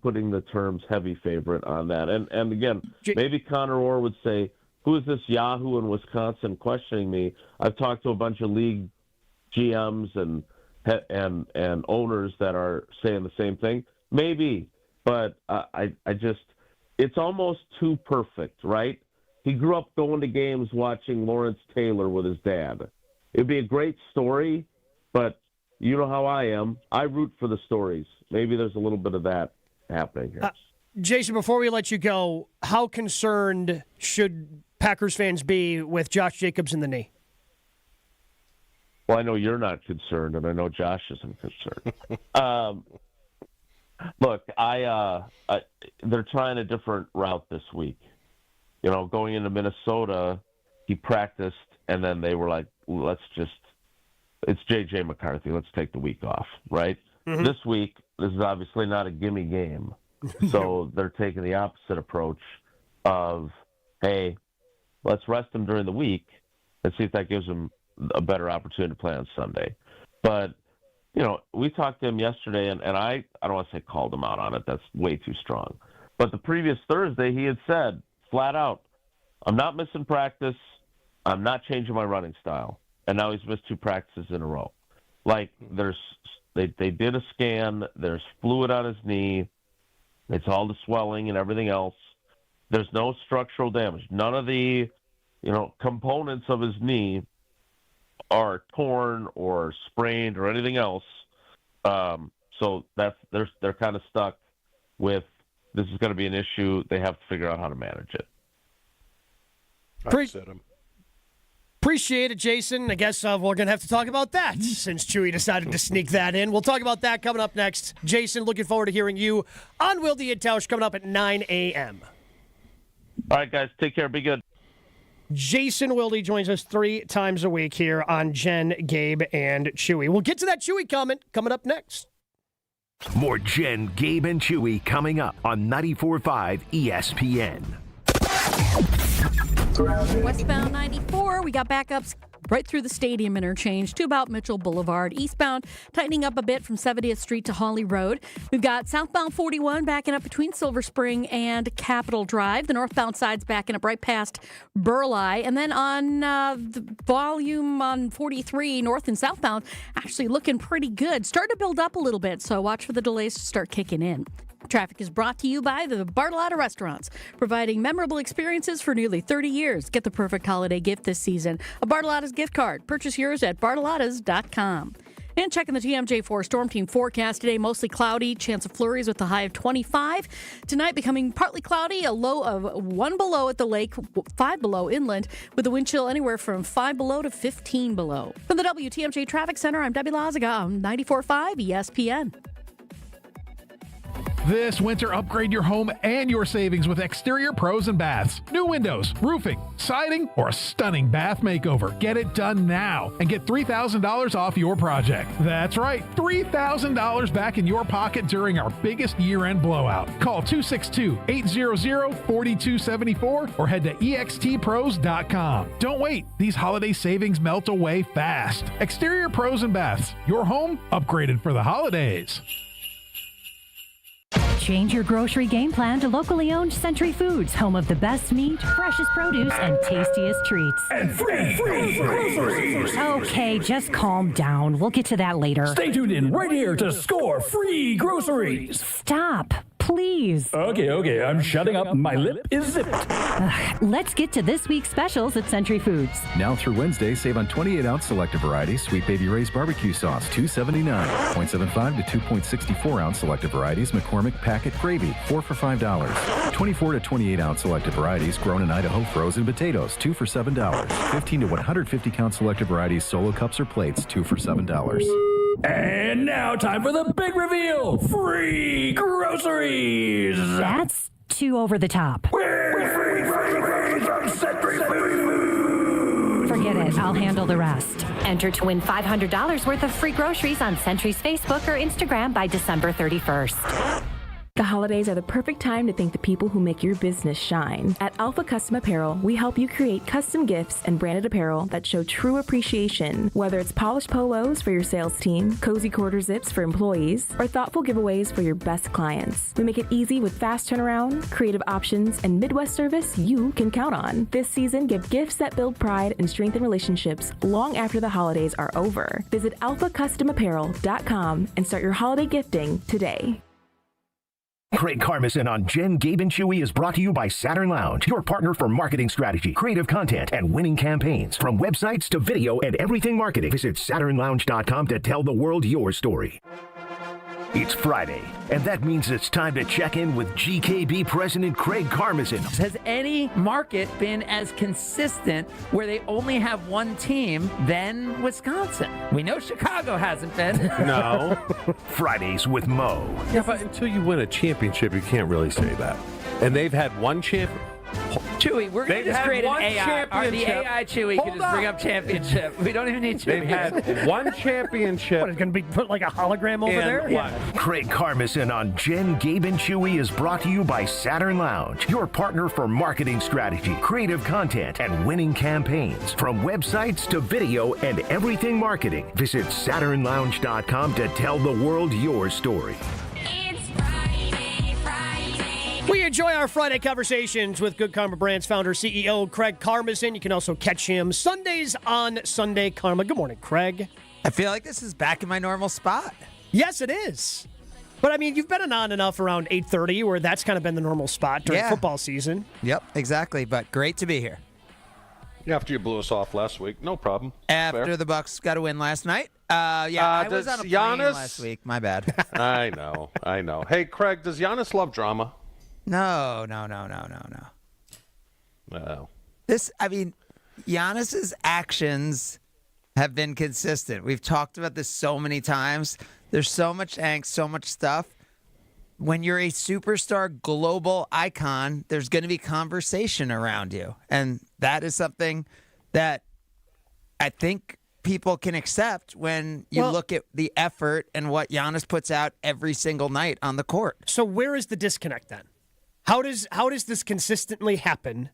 putting the terms heavy favorite on that. And again, maybe Connor Orr would say, who is this Yahoo in Wisconsin questioning me? I've talked to a bunch of league GMs and owners that are saying the same thing. Maybe, but it's almost too perfect, right? He grew up going to games watching Lawrence Taylor with his dad. It'd be a great story, but you know how I am. I root for the stories. Maybe there's a little bit of that happening here. Jason, before we let you go, how concerned should Packers fans be with Josh Jacobs in the knee? Well, I know you're not concerned, and I know Josh isn't concerned. Look, they're trying a different route this week. Going into Minnesota, he practiced, and then they were like, it's J.J. McCarthy. Let's take the week off, right? Mm-hmm. This week, this is obviously not a gimme game. So they're taking the opposite approach of, hey, let's rest him during the week and see if that gives him a better opportunity to play on Sunday. But, we talked to him yesterday, and I don't want to say called him out on it. That's way too strong. But the previous Thursday, he had said flat out, I'm not missing practice. I'm not changing my running style. And now he's missed 2 practices in a row. Like, they did a scan. There's fluid on his knee. It's all the swelling and everything else. There's no structural damage. None of the, components of his knee are torn or sprained or anything else. So they're kind of stuck with this is going to be an issue. They have to figure out how to manage it. Appreciate it, Jason. I guess we're going to have to talk about that since Chewy decided to sneak that in. We'll talk about that coming up next. Jason, looking forward to hearing you on Wilde and Tausch coming up at 9 a.m. All right, guys. Take care. Be good. Jason Wilde joins us 3 times a week here on Jen, Gabe, and Chewy. We'll get to that Chewy comment coming up next. More Jen, Gabe, and Chewy coming up on 94.5 ESPN. Westbound 94, we got backups right through the stadium interchange to about Mitchell Boulevard. Eastbound, tightening up a bit from 70th Street to Hawley Road. We've got southbound 41 backing up between Silver Spring and Capitol Drive. The northbound side's backing up right past Burleigh. And then on the volume on 43, north and southbound, actually looking pretty good. Starting to build up a little bit, so watch for the delays to start kicking in. Traffic is brought to you by the Bartolotta Restaurants, providing memorable experiences for nearly 30 years. Get the perfect holiday gift this season. A Bartolotta's gift card. Purchase yours at bartolottas.com. And checking the TMJ4 Storm Team forecast today, mostly cloudy, chance of flurries with a high of 25. Tonight becoming partly cloudy, a low of 1 below at the lake, 5 below inland, with a wind chill anywhere from 5 below to 15 below. From the WTMJ Traffic Center, I'm Debbie Lazaga on 94.5 ESPN. This winter, upgrade your home and your savings with Exterior Pros and Baths. New windows, roofing, siding, or a stunning bath makeover. Get it done now and get $3,000 off your project. That's right, $3,000 back in your pocket during our biggest year-end blowout. Call 262-800-4274 or head to extpros.com. Don't wait. These holiday savings melt away fast. Exterior Pros and Baths. Your home upgraded for the holidays. Change your grocery game plan to locally owned Century Foods, home of the best meat, freshest produce, and tastiest treats. And free groceries. Okay, just calm down. We'll get to that later. Stay tuned in right here to score free groceries. Stop, please. Okay, I'm shutting up. My lip is zipped. Let's get to this week's specials at Century Foods. Now through Wednesday, save on 28-ounce selective varieties, Sweet Baby Ray's barbecue sauce, $2.79. 0.75 to 2.64-ounce selective varieties, McCormick packet gravy, 4 for $5. 24 to 28-ounce selective varieties, grown in Idaho frozen potatoes, 2 for $7. 15 to 150-count selective varieties, solo cups or plates, 2 for $7. And now time for the big reveal. Free groceries. That's too over the top. Free groceries from Century Foods. Forget it. I'll handle the rest. Enter to win $500 worth of free groceries on Century's Facebook or Instagram by December 31st. The holidays are the perfect time to thank the people who make your business shine. At Alpha Custom Apparel, we help you create custom gifts and branded apparel that show true appreciation. Whether it's polished polos for your sales team, cozy quarter zips for employees, or thoughtful giveaways for your best clients. We make it easy with fast turnaround, creative options, and Midwest service you can count on. This season, give gifts that build pride and strengthen relationships long after the holidays are over. Visit alphacustomapparel.com and start your holiday gifting today. Craig Karmazin on Jen, Gabe, and Chewy is brought to you by Saturn Lounge, your partner for marketing strategy, creative content, and winning campaigns. From websites to video and everything marketing, visit SaturnLounge.com to tell the world your story. It's Friday, and that means it's time to check in with GKB President Craig Karmazin. Has any market been as consistent where they only have one team than Wisconsin? We know Chicago hasn't been. No. Fridays with Mo. Yeah, but until you win a championship, you can't really say that. And they've had one champion. Chewy, we're going to just create an AI. Or the AI Chewy can just bring up championship. We don't even need Chewy. They've had one championship. What, it's going to be put like a hologram over there? Yeah. Craig Karmazin on Jen, Gabe, and Chewy is brought to you by Saturn Lounge, your partner for marketing strategy, creative content, and winning campaigns. From websites to video and everything marketing, visit SaturnLounge.com to tell the world your story. We enjoy our Friday conversations with Good Karma Brands founder, CEO Craig Karmazin. You can also catch him Sundays on Sunday Karma. Good morning, Craig. I feel like this is back in my normal spot. Yes, it is. But, I mean, you've been on enough around 8:30 where that's kind of been the normal spot during football season. Yep, exactly. But great to be here. After you blew us off last week, no problem. After the Bucks got a win last night. I was on a plane last week. My bad. I know. Hey, Craig, does Giannis love drama? No. Giannis's actions have been consistent. We've talked about this so many times. There's so much angst, so much stuff. When you're a superstar global icon, there's going to be conversation around you. And that is something that I think people can accept when you look at the effort and what Giannis puts out every single night on the court. So where is the disconnect then? How does this consistently happen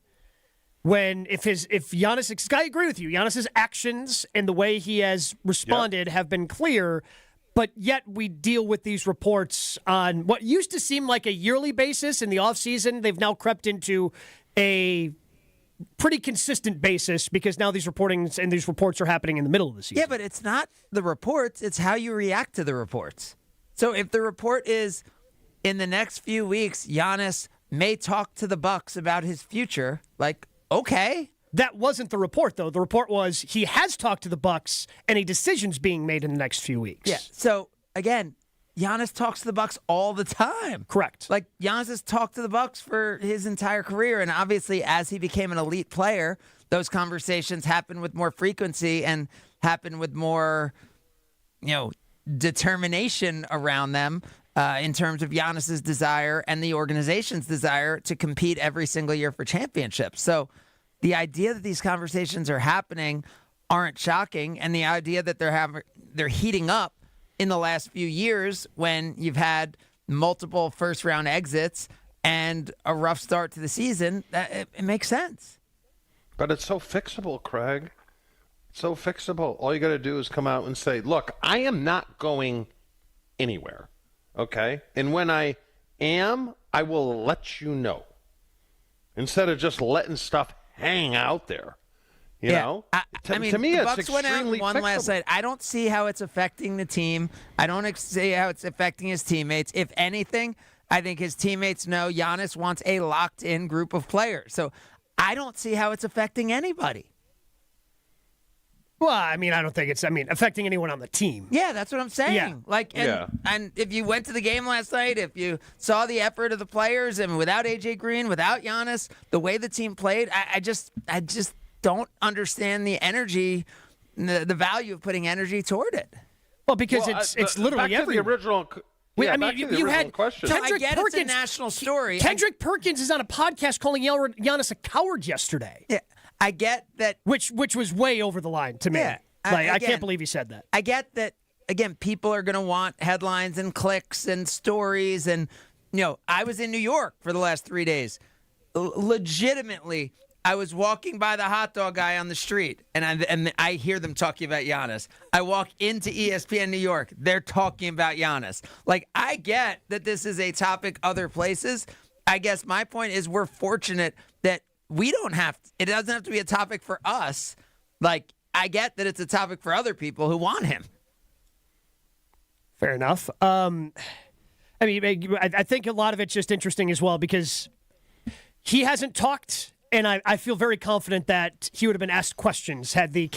when if Giannis, I agree with you, Giannis's actions and the way he has responded have been clear, but yet we deal with these reports on what used to seem like a yearly basis in the offseason. They've now crept into a pretty consistent basis because now these reports are happening in the middle of the season. Yeah, but it's not the reports, it's how you react to the reports. So if the report is in the next few weeks, Giannis may talk to the Bucks about his future, like, okay. That wasn't the report, though. The report was he has talked to the Bucks, and a decision's being made in the next few weeks. Yeah. So again, Giannis talks to the Bucks all the time. Correct. Like Giannis has talked to the Bucks for his entire career, and obviously, as he became an elite player, those conversations happen with more frequency and happen with more, determination around them. In terms of Giannis's desire and the organization's desire to compete every single year for championships. So the idea that these conversations are happening aren't shocking, and the idea that they're heating up in the last few years when you've had multiple first-round exits and a rough start to the season, it makes sense. But it's so fixable, Craig. So fixable. All you got to do is come out and say, look, I am not going anywhere. Okay? And when I am, I will let you know. Instead of just letting stuff hang out there. You know? To me, the Bucks it's went out and extremely won last fixable. night. I don't see how it's affecting the team. I don't see how it's affecting his teammates. If anything, I think his teammates know Giannis wants a locked-in group of players. So I don't see how it's affecting anybody. Well, I don't think it's affecting anyone on the team. Yeah, that's what I'm saying. Yeah. And if you went to the game last night, if you saw the effort of the players, and without AJ Green, without Giannis, the way the team played, I just don't understand the energy, the value of putting energy toward it. Well, because it's literally back to everywhere. the original. You had question. I get it's a national story. Kendrick Perkins is on a podcast calling Giannis a coward yesterday. Yeah. I get that. Which was way over the line to me. Yeah, I can't believe he said that. I get that, again, people are going to want headlines and clicks and stories. And, I was in New York for the last 3 days. Legitimately, I was walking by the hot dog guy on the street, and I hear them talking about Giannis. I walk into ESPN New York. They're talking about Giannis. Like, I get that this is a topic other places. I guess my point is we're fortunate that it doesn't have to be a topic for us. Like, I get that it's a topic for other people who want him. Fair enough. I think a lot of it's just interesting as well because he hasn't talked, and I feel very confident that he would have been asked questions had the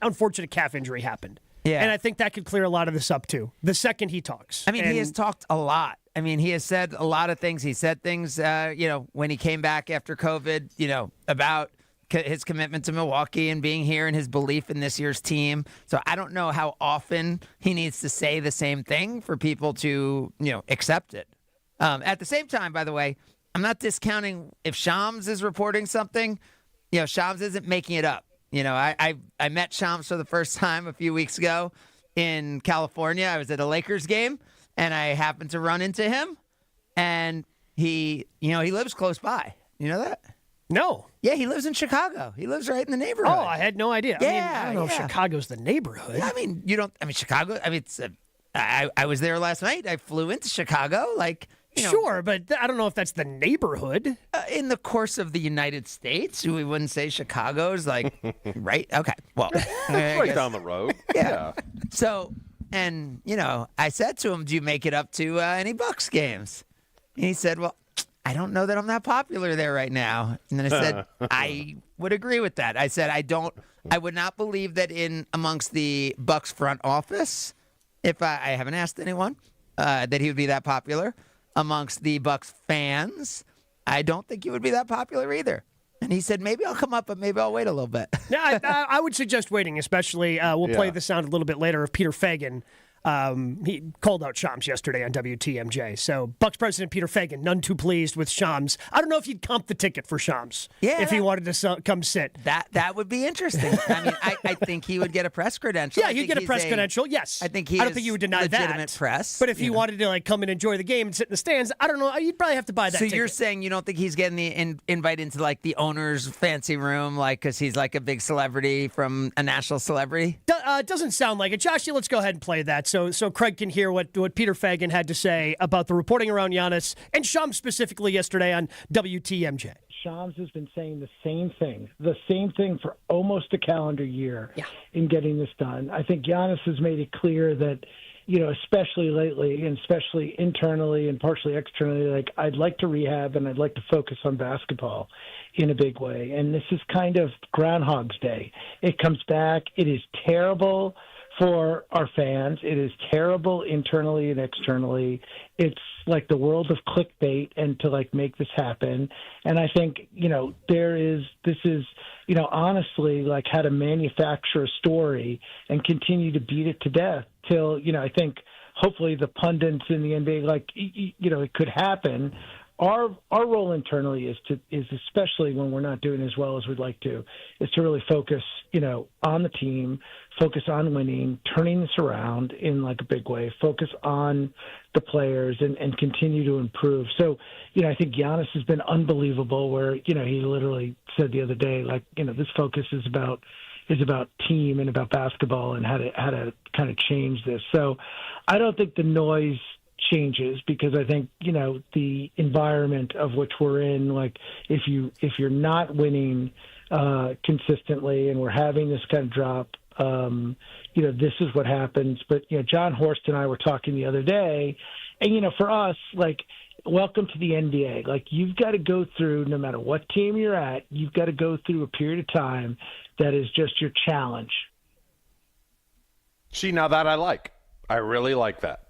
unfortunate calf injury happened. Yeah. And I think that could clear a lot of this up, too, the second he talks. He has talked a lot. He has said a lot of things. He said things, when he came back after COVID, about his commitment to Milwaukee and being here and his belief in this year's team. So I don't know how often he needs to say the same thing for people to, accept it. At the same time, by the way, I'm not discounting if Shams is reporting something. Shams isn't making it up. I met Shams for the first time a few weeks ago in California. I was at a Lakers game, and I happened to run into him, and he lives close by. You know that? No. Yeah, he lives in Chicago. He lives right in the neighborhood. Oh, I had no idea. I don't know if Chicago's the neighborhood. Chicago. I was there last night. I flew into Chicago. Sure, but I don't know if that's the neighborhood. In the course of the United States, we wouldn't say Chicago's right? Okay. Well, right down the road. Yeah. So, and I said to him, "Do you make it up to any Bucks games?" And he said, "Well, I don't know that I'm that popular there right now." And then I said, "I would agree with that." I said, I would not believe that in amongst the Bucks front office, if I haven't asked anyone, that he would be that popular. Amongst the Bucks fans, I don't think he would be that popular either. And he said, maybe I'll come up, but maybe I'll wait a little bit. Yeah, I would suggest waiting, especially we'll play the sound a little bit later of Peter Feigin. He called out Shams yesterday on WTMJ. So Bucks president Peter Feigin, none too pleased with Shams. I don't know if he'd comp the ticket for Shams if he wanted to come sit. That would be interesting. I think he would get a press credential. Yeah, he'd get a press credential. Yes, I don't think you would deny legitimate that. Press. But if he wanted to come and enjoy the game and sit in the stands, I don't know. You'd probably have to buy that. So ticket. you're saying you don't think he's getting the invite into the owner's fancy room, because he's a big celebrity from a national celebrity? Doesn't sound like it. Josh, let's go ahead and play that so Craig can hear what Peter Feigin had to say about the reporting around Giannis and Shams specifically yesterday on WTMJ. Shams has been saying the same thing for almost a calendar year in getting this done. I think Giannis has made it clear that, especially lately and especially internally and partially externally, I'd like to rehab and I'd like to focus on basketball in a big way. And this is kind of Groundhog's Day. It comes back. It is terrible for our fans. It is terrible internally and externally. It's like the world of clickbait and to make this happen. And I think, this is honestly how to manufacture a story and continue to beat it to death till, I think hopefully the pundits in the NBA, it could happen. Our role internally is especially when we're not doing as well as we'd like to, is to really focus, on the team, focus on winning, turning this around in a big way, focus on the players and continue to improve. So, I think Giannis has been unbelievable where, he literally said the other day, this focus is about team and about basketball and how to kind of change this. So I don't think the noise changes because I think, the environment of which we're in, if you're not winning consistently and we're having this kind of drop, this is what happens. But, John Horst and I were talking the other day and, for us, welcome to the NBA. You've got to go through, no matter what team you're at, you've got to go through a period of time that is just your challenge. See, now that I really like that.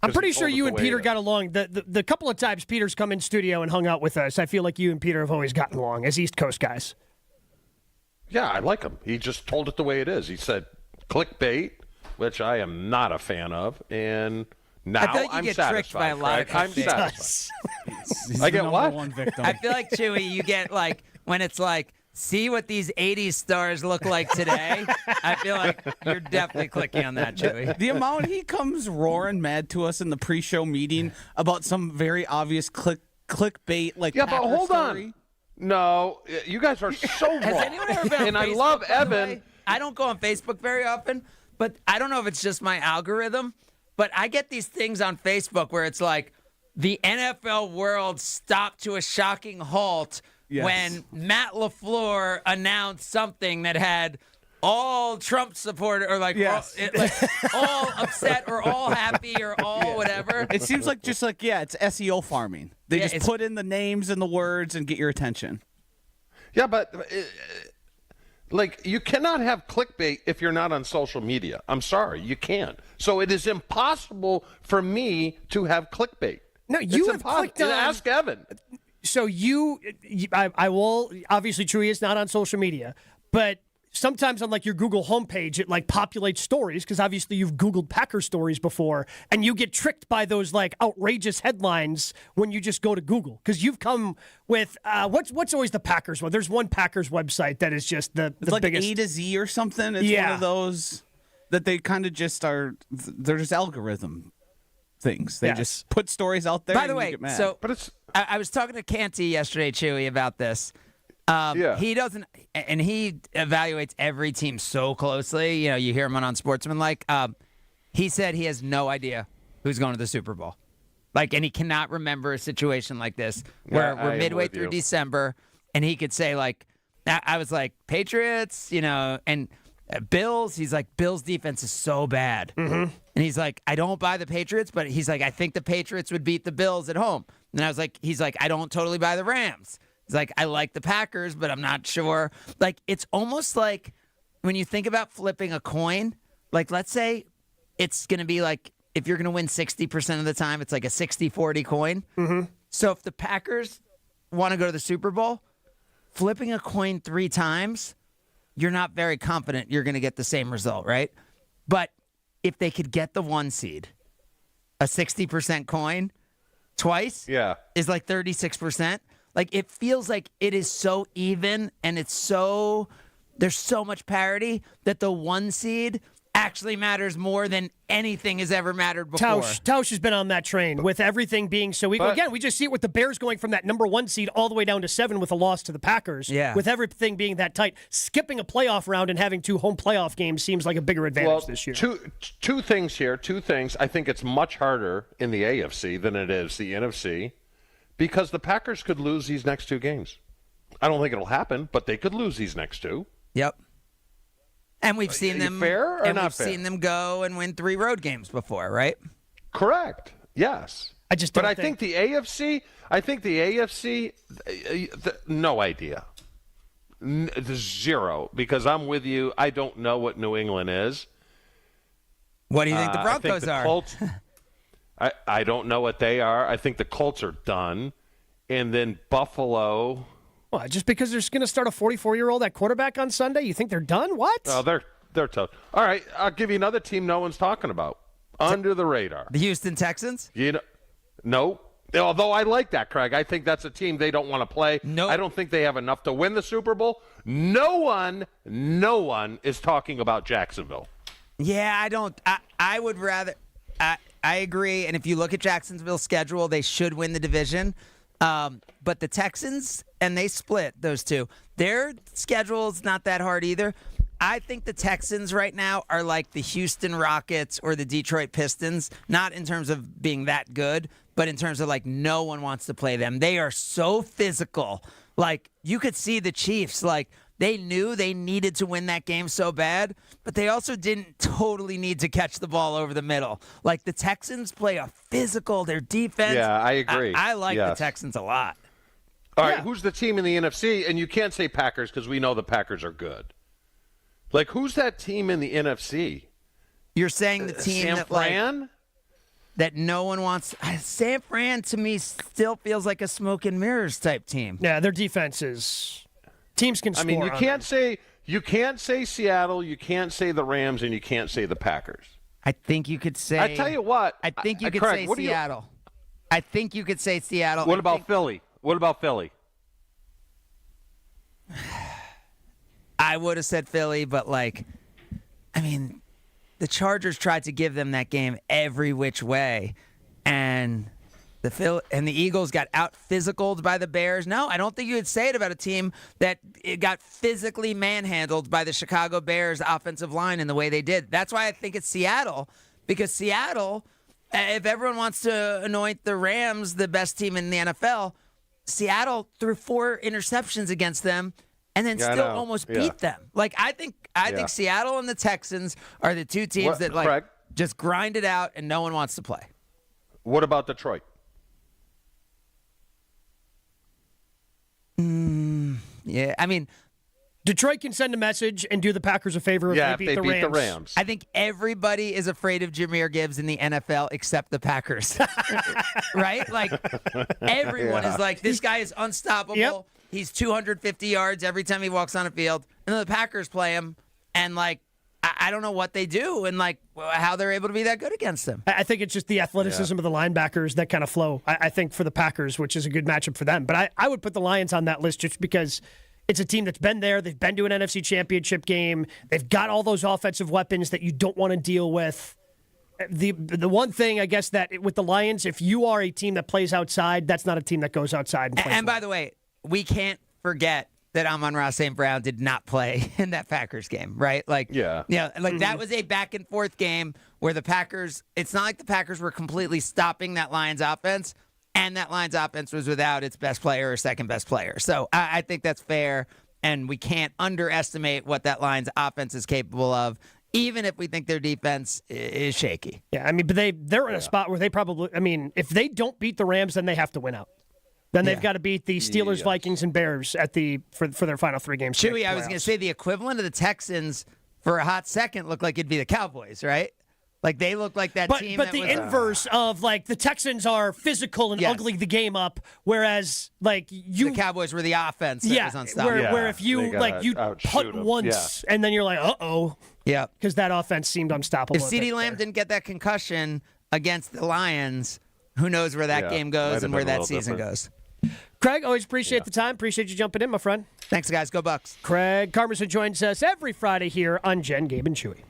I'm pretty sure you and Peter got along. The couple of times Peter's come in studio and hung out with us, I feel like you and Peter have always gotten along as East Coast guys. Yeah, I like him. He just told it the way it is. He said clickbait, which I am not a fan of, and now I'm get satisfied. Tricked by a lot of I'm satisfied. I get what? One victim. I feel like, Chewy, you get when it's see what these 80s stars look like today. I feel like you're definitely clicking on that, Chewy. The amount he comes roaring mad to us in the pre-show meeting about some very obvious clickbait but Packer hold story. on. No, you guys are so wrong. Has anyone ever been on and Facebook, I love by the Evan. way? I don't go on Facebook very often, but I don't know if it's just my algorithm, but I get these things on Facebook where it's the NFL world stopped to a shocking halt when Matt LaFleur announced something that had all Trump supporters or all upset or all happy or all whatever. It seems it's SEO farming. They just put in the names and the words and get your attention. Yeah, but you cannot have clickbait if you're not on social media. I'm sorry, you can't. So it is impossible for me to have clickbait. No, you have clicked on. Ask Evan. So I will obviously Chewy is not on social media, but sometimes on like your Google homepage, it like populates stories because obviously you've Googled Packer stories before, and you get tricked by those like outrageous headlines when you just go to Google because you've come with what's always the Packers one. There's one Packers website that is just the like biggest A to Z or something. It's one of those that they kind of just are. They're just algorithm things. They just put stories out there. By the and way, you get mad. so I was talking to Canty yesterday, Chewy, about this. He doesn't, and he evaluates every team so closely. You know, you hear him on Sportsmanlike. He said he has no idea who's going to the Super Bowl. Like, and he cannot remember a situation like this where we're midway through December, and he could say, like, I was like, Patriots, you know, and Bills. He's like, Bills defense is so bad. And he's like, I don't buy the Patriots, but he's like, I think the Patriots would beat the Bills at home. And I was like, he's like, I don't totally buy the Rams. He's like, I like the Packers, but I'm not sure. Like, it's almost like when you think about flipping a coin, like, let's say it's going to be like, if you're going to win 60% of the time, it's like a 60-40 coin. So if the Packers want to go to the Super Bowl, flipping a coin 3 times, you're not very confident you're going to get the same result, right? But if they could get the 1 seed, a 60% coin twice is like 36%. Like, it feels like it is so even, and there's so much parity that the 1 seed actually matters more than anything has ever mattered before. Tausch has been on that train with everything being so equal. Again, we just see it with the Bears going from that number 1 seed all the way down to 7 with a loss to the Packers. Yeah. With everything being that tight, skipping a playoff round and having 2 home playoff games seems like a bigger advantage this year. Two things here. 2 things. I think it's much harder in the AFC than it is the NFC because the Packers could lose these next 2 games. I don't think it'll happen, but they could lose these next 2. Yep. And we've seen them fair or and not we've fair? seen them go and win 3 road games before, right? Correct. Yes. I just don't think the AFC, no idea. 0, because I'm with you. I don't know what New England is. What do you think the Broncos are? Colts, I don't know what they are. I think the Colts are done. And then Buffalo. Well, just because they're going to start a 44-year-old at quarterback on Sunday, you think they're done? What? Oh, they're tough. All right, I'll give you another team no one's talking about. Under the radar. The Houston Texans? No. Although I like that, Craig. I think that's a team they don't want to play. No. I don't think they have enough to win the Super Bowl. No one is talking about Jacksonville. Yeah, I don't. I would rather. I agree. And if you look at Jacksonville's schedule, they should win the division. But the Texans, and they split those 2. Their schedule is not that hard either. I think the Texans right now are like the Houston Rockets or the Detroit Pistons, not in terms of being that good, but in terms of like no one wants to play them. They are so physical. Like, you could see the Chiefs, like, they knew they needed to win that game so bad, but they also didn't totally need to catch the ball over the middle. Like, the Texans play a physical, their defense. Yeah, I agree. I like the Texans a lot. All right, who's the team in the NFC? And you can't say Packers because we know the Packers are good. Like, who's that team in the NFC? You're saying the team San that, Fran? That no one wants. San Fran, to me, still feels like a smoke and mirrors type team. Yeah, their defense is. Teams can score. I mean, you can't say Seattle, you can't say the Rams, and you can't say the Packers. I think you could say. I tell you what. I think you could Craig, say Seattle. I think you could say Seattle. What about Philly? What about Philly? I would have said Philly, but like, I mean, the Chargers tried to give them that game every which way, and the Eagles got out physicaled by the Bears. No, I don't think you would say it about a team that it got physically manhandled by the Chicago Bears offensive line in the way they did. That's why I think it's Seattle, because Seattle, if everyone wants to anoint the Rams the best team in the NFL, Seattle threw 4 interceptions against them and then still almost beat them. Like, I think Seattle and the Texans are the 2 teams that Craig? just grind it out and no one wants to play. What about Detroit? Yeah, I mean, Detroit can send a message and do the Packers a favor if they beat the Rams. I think everybody is afraid of Jahmyr Gibbs in the NFL except the Packers. Right? Like, everyone is like, this guy is unstoppable. Yep. He's 250 yards every time he walks on a field. And then the Packers play him, and, like, I don't know what they do and, like, how they're able to be that good against them. I think it's just the athleticism of the linebackers that kind of flow, I think, for the Packers, which is a good matchup for them. But I would put the Lions on that list just because it's a team that's been there. They've been to an NFC championship game. They've got all those offensive weapons that you don't want to deal with. The one thing, I guess, that with the Lions, if you are a team that plays outside, that's not a team that goes outside and plays. And by the way, we can't forget that Amon-Ra St. Brown did not play in that Packers game, right? Like, that was a back and forth game where the Packers, it's not like the Packers were completely stopping that Lions offense, and that Lions offense was without its best player or second best player. So I think that's fair, and we can't underestimate what that Lions offense is capable of, even if we think their defense is shaky. Yeah, I mean, but they're in a spot where they probably, I mean, if they don't beat the Rams, then they have to win out. Then they've got to beat the Steelers, Vikings, and Bears for their final 3 games. Chewy, I was going to say the equivalent of the Texans for a hot second looked like it'd be the Cowboys, right? Like, they look like that team. But the inverse of, like, the Texans are physical and ugly the game up, whereas, like, the Cowboys were the offense that was unstoppable. Where if you punt once and then you're like, uh-oh. Yeah. Because that offense seemed unstoppable. If CeeDee Lamb didn't get that concussion against the Lions, who knows where that game goes and where that season goes. Craig, always appreciate the time. Appreciate you jumping in, my friend. Thanks, guys. Go Bucks. Craig Karmazin joins us every Friday here on Jen, Gabe, and Chewy.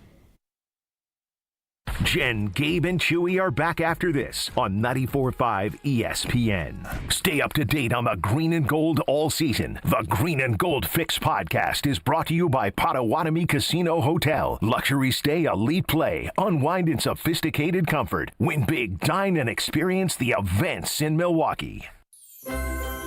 Jen, Gabe, and Chewy are back after this on 94.5 ESPN. Stay up to date on the green and gold all season. The Green and Gold Fix podcast is brought to you by Potawatomi Casino Hotel. Luxury stay, elite play, unwind in sophisticated comfort. Win big, dine, and experience the events in Milwaukee.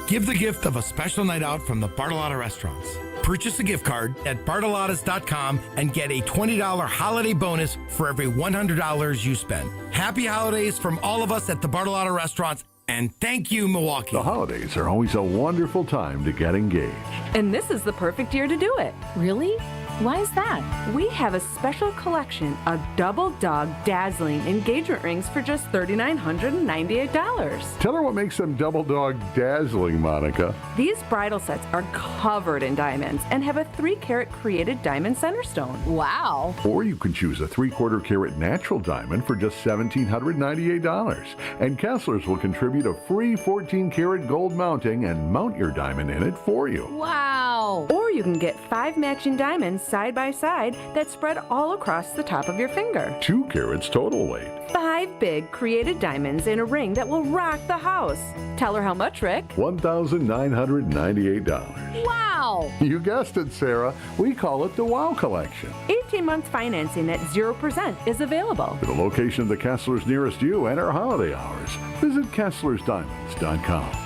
Give the gift of a special night out from the Bartolotta Restaurants. Purchase a gift card at bartolottas.com and get a $20 holiday bonus for every $100 you spend. Happy holidays from all of us at the Bartolotta Restaurants, and thank you, Milwaukee. The holidays are always a wonderful time to get engaged. And this is the perfect year to do it. Really? Why is that? We have a special collection of double dog dazzling engagement rings for just $3,998. Tell her what makes them double dog dazzling, Monica. These bridal sets are covered in diamonds and have a 3-carat created diamond center stone. Wow. Or you can choose a 3/4 carat natural diamond for just $1,798. And Kessler's will contribute a free 14-carat gold mounting and mount your diamond in it for you. Wow. Or you can get 5 matching diamonds side by side that spread all across the top of your finger. 2 carats total weight. 5 big created diamonds in a ring that will rock the house. Tell her how much, Rick. $1,998. Wow. You guessed it, Sarah. We call it the Wow Collection. 18 months financing at 0% is available. For the location of the Kessler's nearest you and our holiday hours, visit KesslersDiamonds.com.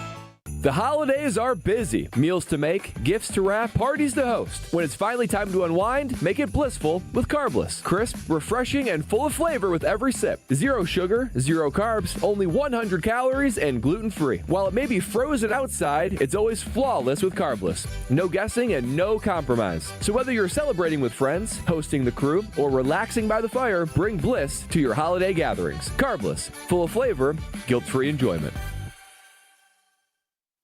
The holidays are busy. Meals to make, gifts to wrap, parties to host. When it's finally time to unwind, make it blissful with Carbless. Crisp, refreshing, and full of flavor with every sip. 0 sugar, 0 carbs, only 100 calories, and gluten-free. While it may be frozen outside, it's always flawless with Carbless. No guessing and no compromise. So whether you're celebrating with friends, hosting the crew, or relaxing by the fire, bring bliss to your holiday gatherings. Carbless, full of flavor, guilt-free enjoyment.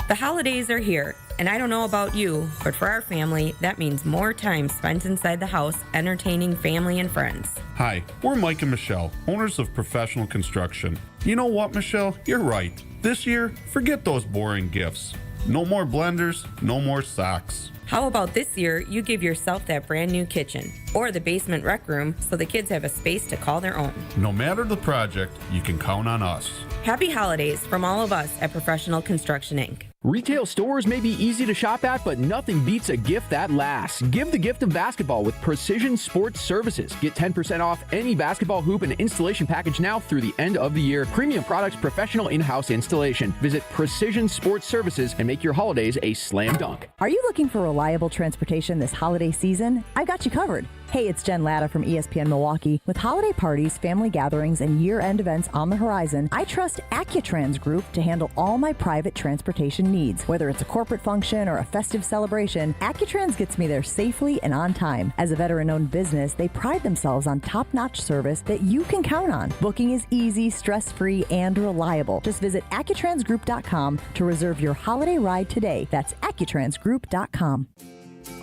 The holidays are here, and I don't know about you, but for our family, that means more time spent inside the house entertaining family and friends. Hi, we're Mike and Michelle, owners of Professional Construction. You know what, Michelle? You're right. This year, forget those boring gifts. No more blenders, no more socks. How about this year, you give yourself that brand new kitchen or the basement rec room so the kids have a space to call their own. No matter the project, you can count on us. Happy holidays from all of us at Professional Construction, Inc. Retail stores may be easy to shop at, but nothing beats a gift that lasts. Give the gift of basketball with Precision Sports Services. Get 10% off any basketball hoop and installation package now through the end of the year. Premium products, professional in-house installation. Visit Precision Sports Services and make your holidays a slam dunk. Are you looking for reliable transportation this holiday season? I got you covered. Hey, it's Jen Latta from ESPN Milwaukee. With holiday parties, family gatherings, and year-end events on the horizon, I trust Accutrans Group to handle all my private transportation needs. Whether it's a corporate function or a festive celebration, Accutrans gets me there safely and on time. As a veteran-owned business, they pride themselves on top-notch service that you can count on. Booking is easy, stress-free, and reliable. Just visit AccuTransGroup.com to reserve your holiday ride today. That's AccuTransGroup.com.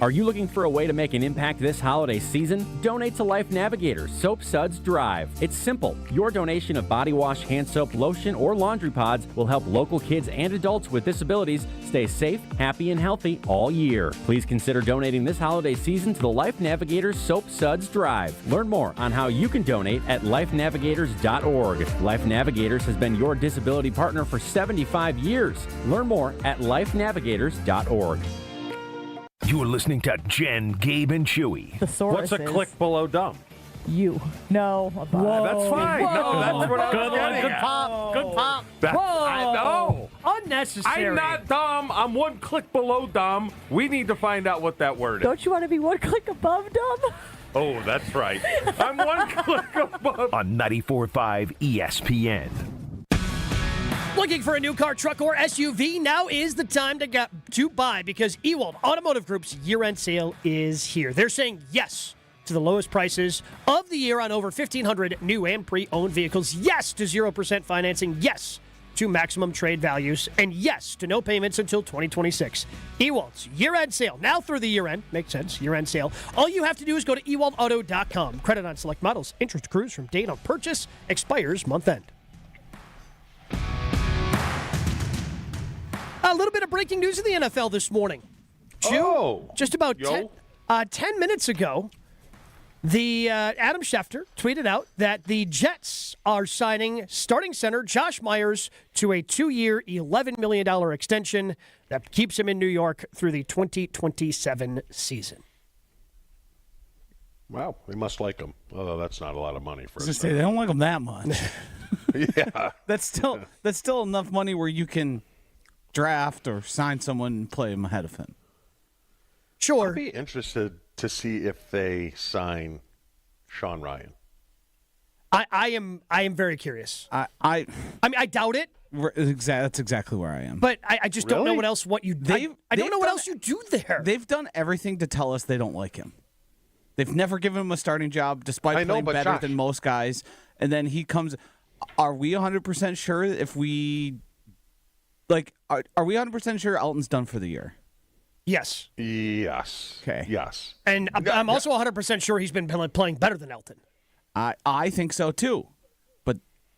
Are you looking for a way to make an impact this holiday season? Donate to Life Navigators Soap Suds Drive. It's simple. Your donation of body wash, hand soap, lotion, or laundry pods will help local kids and adults with disabilities stay safe, happy, and healthy all year. Please consider donating this holiday season to the Life Navigators Soap Suds Drive. Learn more on how you can donate at lifenavigators.org. Life Navigators has been your disability partner for 75 years. Learn more at lifenavigators.org. You're listening to Jen, Gabe, and Chewy. What's a click below dumb? You. No. That's fine. Whoa. No, that's what I was Good one. getting Good at. pop. Good pop. I know. Unnecessary. I'm not dumb. I'm one click below dumb. We need to find out what that word is. Don't you want to be one click above dumb? Oh, that's right. I'm one click above. On 94.5 ESPN. Looking for a new car, truck, or SUV? Now is the time to buy because Ewald Automotive Group's year-end sale is here. They're saying yes to the lowest prices of the year on over 1,500 new and pre-owned vehicles. Yes to 0% financing. Yes to maximum trade values. And yes to no payments until 2026. Ewald's year-end sale. Now through the year-end. Makes sense. Year-end sale. All you have to do is go to ewaldauto.com. Credit on select models. Interest accrues from date on purchase. Expires month end. A little bit of breaking news in the NFL this morning. Just about 10 minutes ago, the Adam Schefter tweeted out that the Jets are signing starting center Josh Myers to a 2-year, $11 million extension that keeps him in New York through the 2027 season. Wow, they must like him. Although that's not a lot of money for I was gonna say, they don't like him that much. Yeah. That's still enough money where you can draft or sign someone and play him ahead of him. Sure. I'd be interested to see if they sign Sean Ryan. I am very curious. I mean, I doubt it. That's exactly where I am. But I just don't know what else you do there. They've done everything to tell us they don't like him. They've never given him a starting job despite playing better than most guys. And then he comes. Are we 100% sure if we are we 100% sure Elton's done for the year? Yes. Yes. Okay. Yes. And I'm also 100% sure he's been playing better than Elton. I think so too. But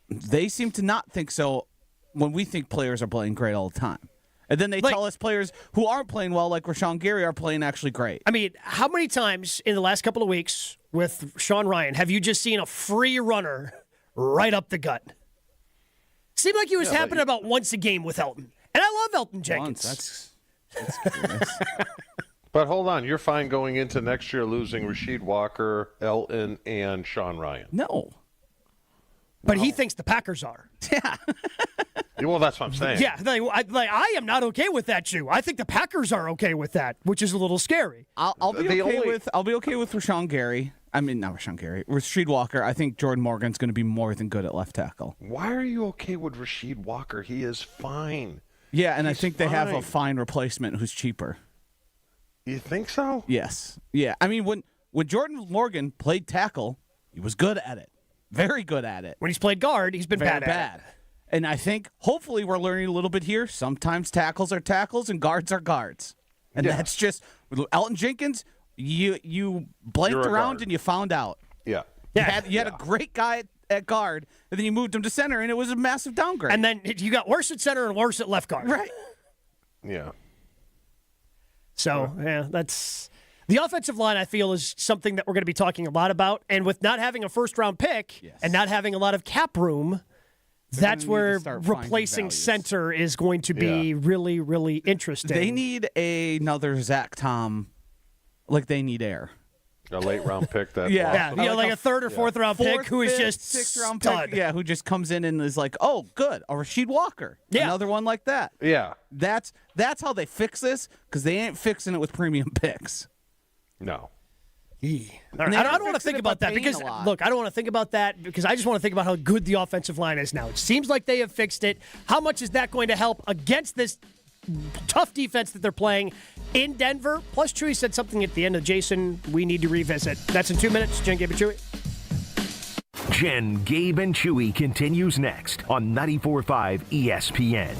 they seem to not think so when we think players are playing great all the time. And then they tell us players who aren't playing well, like Rashawn Gary, are playing actually great. I mean, how many times in the last couple of weeks with Sean Ryan have you just seen a free runner right up the gut? Seemed like it was happening about once a game with Elton. And I love Elton Jenkins. That's curious. But hold on, you're fine going into next year losing Rasheed Walker, Elton, and Sean Ryan. No. But he thinks the Packers are. Yeah. Well, that's what I'm saying. Yeah, I am not okay with that, Chew. I think the Packers are okay with that, which is a little scary. I'll be okay with Rashawn Gary. I mean, not Rashawn Gary. Rasheed Walker. I think Jordan Morgan's going to be more than good at left tackle. Why are you okay with Rasheed Walker? He is fine. Yeah, and I think they have a fine replacement who's cheaper. You think so? Yes. Yeah. I mean, when Jordan Morgan played tackle, he was good at it. Very good at it. When he's played guard, he's been bad at it. And I think, hopefully, we're learning a little bit here. Sometimes tackles are tackles and guards are guards. And that's just, with Elton Jenkins, you blanked around and you found out. Yeah. You had a great guy at guard, and then you moved him to center, and it was a massive downgrade. And then you got worse at center and worse at left guard. Right. Yeah. So, that's... The offensive line, I feel, is something that we're going to be talking a lot about. And with not having a first-round pick and not having a lot of cap room, that's where replacing center is going to be really, really interesting. They need another Zach Tom, like they need air. A late-round pick. That like a third or fourth-round pick who is just sixth-round stud. pick. Yeah, who just comes in and is like, oh, good, a Rasheed Walker. Yeah. Another one like that. Yeah. That's how they fix this, because they ain't fixing it with premium picks. No. All right. I don't want to think about that because, look, I don't want to think about that because I just want to think about how good the offensive line is now. It seems like they have fixed it. How much is that going to help against this tough defense that they're playing in Denver? Plus, Chewy said something at the end of Jason we need to revisit. That's in 2 minutes. Jen, Gabe, and Chewy. Jen, Gabe, and Chewy continues next on 94.5 ESPN.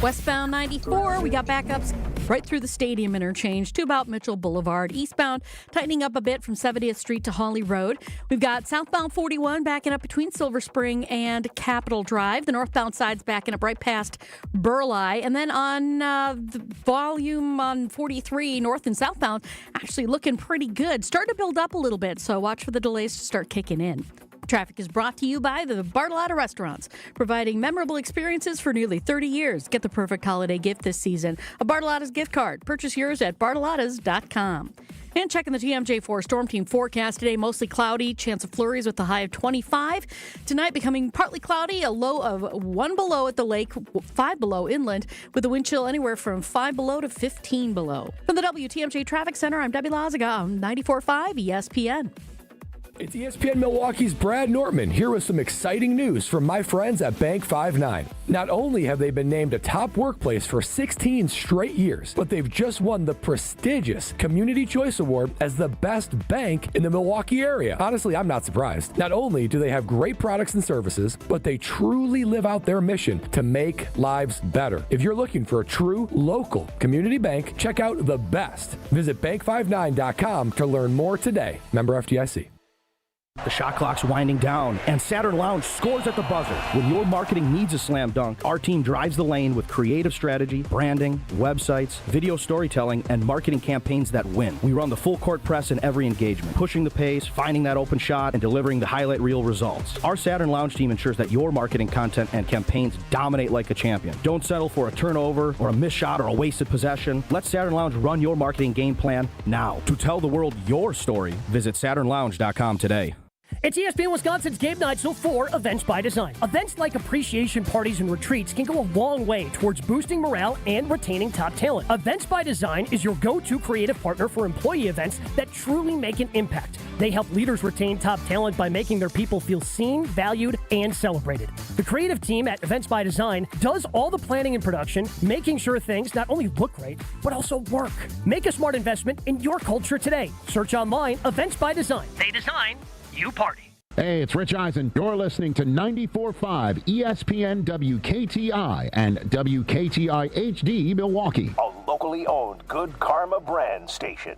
Westbound 94, we got backups right through the stadium interchange to about Mitchell Boulevard. Eastbound, tightening up a bit from 70th Street to Holly Road. We've got southbound 41 backing up between Silver Spring and Capitol Drive. The northbound side's backing up right past Burleigh. And then on the volume on 43, north and southbound, actually looking pretty good. Starting to build up a little bit, so watch for the delays to start kicking in. Traffic is brought to you by the Bartolotta Restaurants, providing memorable experiences for nearly 30 years. Get the perfect holiday gift this season. A Bartolotta's gift card. Purchase yours at bartolottas.com. And checking the TMJ4 Storm Team forecast today, mostly cloudy, chance of flurries with a high of 25. Tonight becoming partly cloudy, a low of 1 below at the lake, 5 below inland, with a wind chill anywhere from 5 below to 15 below. From the WTMJ Traffic Center, I'm Debbie Lazaga on 94.5 ESPN. It's ESPN Milwaukee's Brad Nortman here with some exciting news from my friends at Bank 5-9. Not only have they been named a top workplace for 16 straight years, but they've just won the prestigious Community Choice Award as the best bank in the Milwaukee area. Honestly, I'm not surprised. Not only do they have great products and services, but they truly live out their mission to make lives better. If you're looking for a true local community bank, check out The Best. Visit bank59.com to learn more today. Member FDIC. The shot clock's winding down, and Saturn Lounge scores at the buzzer. When your marketing needs a slam dunk, our team drives the lane with creative strategy, branding, websites, video storytelling, and marketing campaigns that win. We run the full court press in every engagement, pushing the pace, finding that open shot, and delivering the highlight reel results. Our Saturn Lounge team ensures that your marketing content and campaigns dominate like a champion. Don't settle for a turnover or a missed shot or a wasted possession. Let Saturn Lounge run your marketing game plan now. To tell the world your story, visit SaturnLounge.com today. It's ESPN Wisconsin's Game Night, so for Events by Design. Events like appreciation parties and retreats can go a long way towards boosting morale and retaining top talent. Events by Design is your go-to creative partner for employee events that truly make an impact. They help leaders retain top talent by making their people feel seen, valued, and celebrated. The creative team at Events by Design does all the planning and production, making sure things not only look great, but also work. Make a smart investment in your culture today. Search online, Events by Design. They design, you party. Hey, it's Rich Eisen. You're listening to 94.5 ESPN WKTI and WKTI HD Milwaukee. A locally owned Good Karma brand station.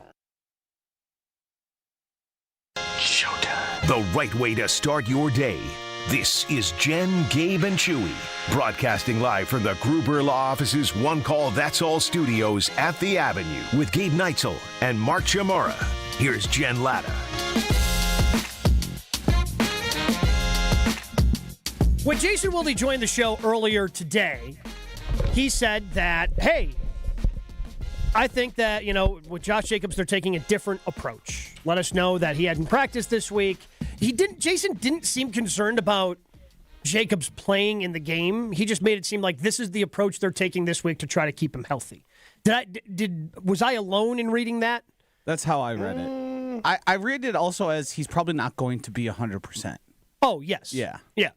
Showtime. The right way to start your day. This is Jen, Gabe, and Chewy, broadcasting live from the Gruber Law Office's One Call That's All studios at the Avenue with Gabe Neitzel and Mark Chamara. Here's Jen Latta. When Jason Wilde joined the show earlier today, he said that, hey, I think that, with Josh Jacobs, they're taking a different approach. Let us know that he hadn't practiced this week. Jason didn't seem concerned about Jacobs playing in the game. He just made it seem like this is the approach they're taking this week to try to keep him healthy. Was I alone in reading that? That's how I read it. I read it also as he's probably not going to be 100%. Oh, yes. Yeah. Yeah.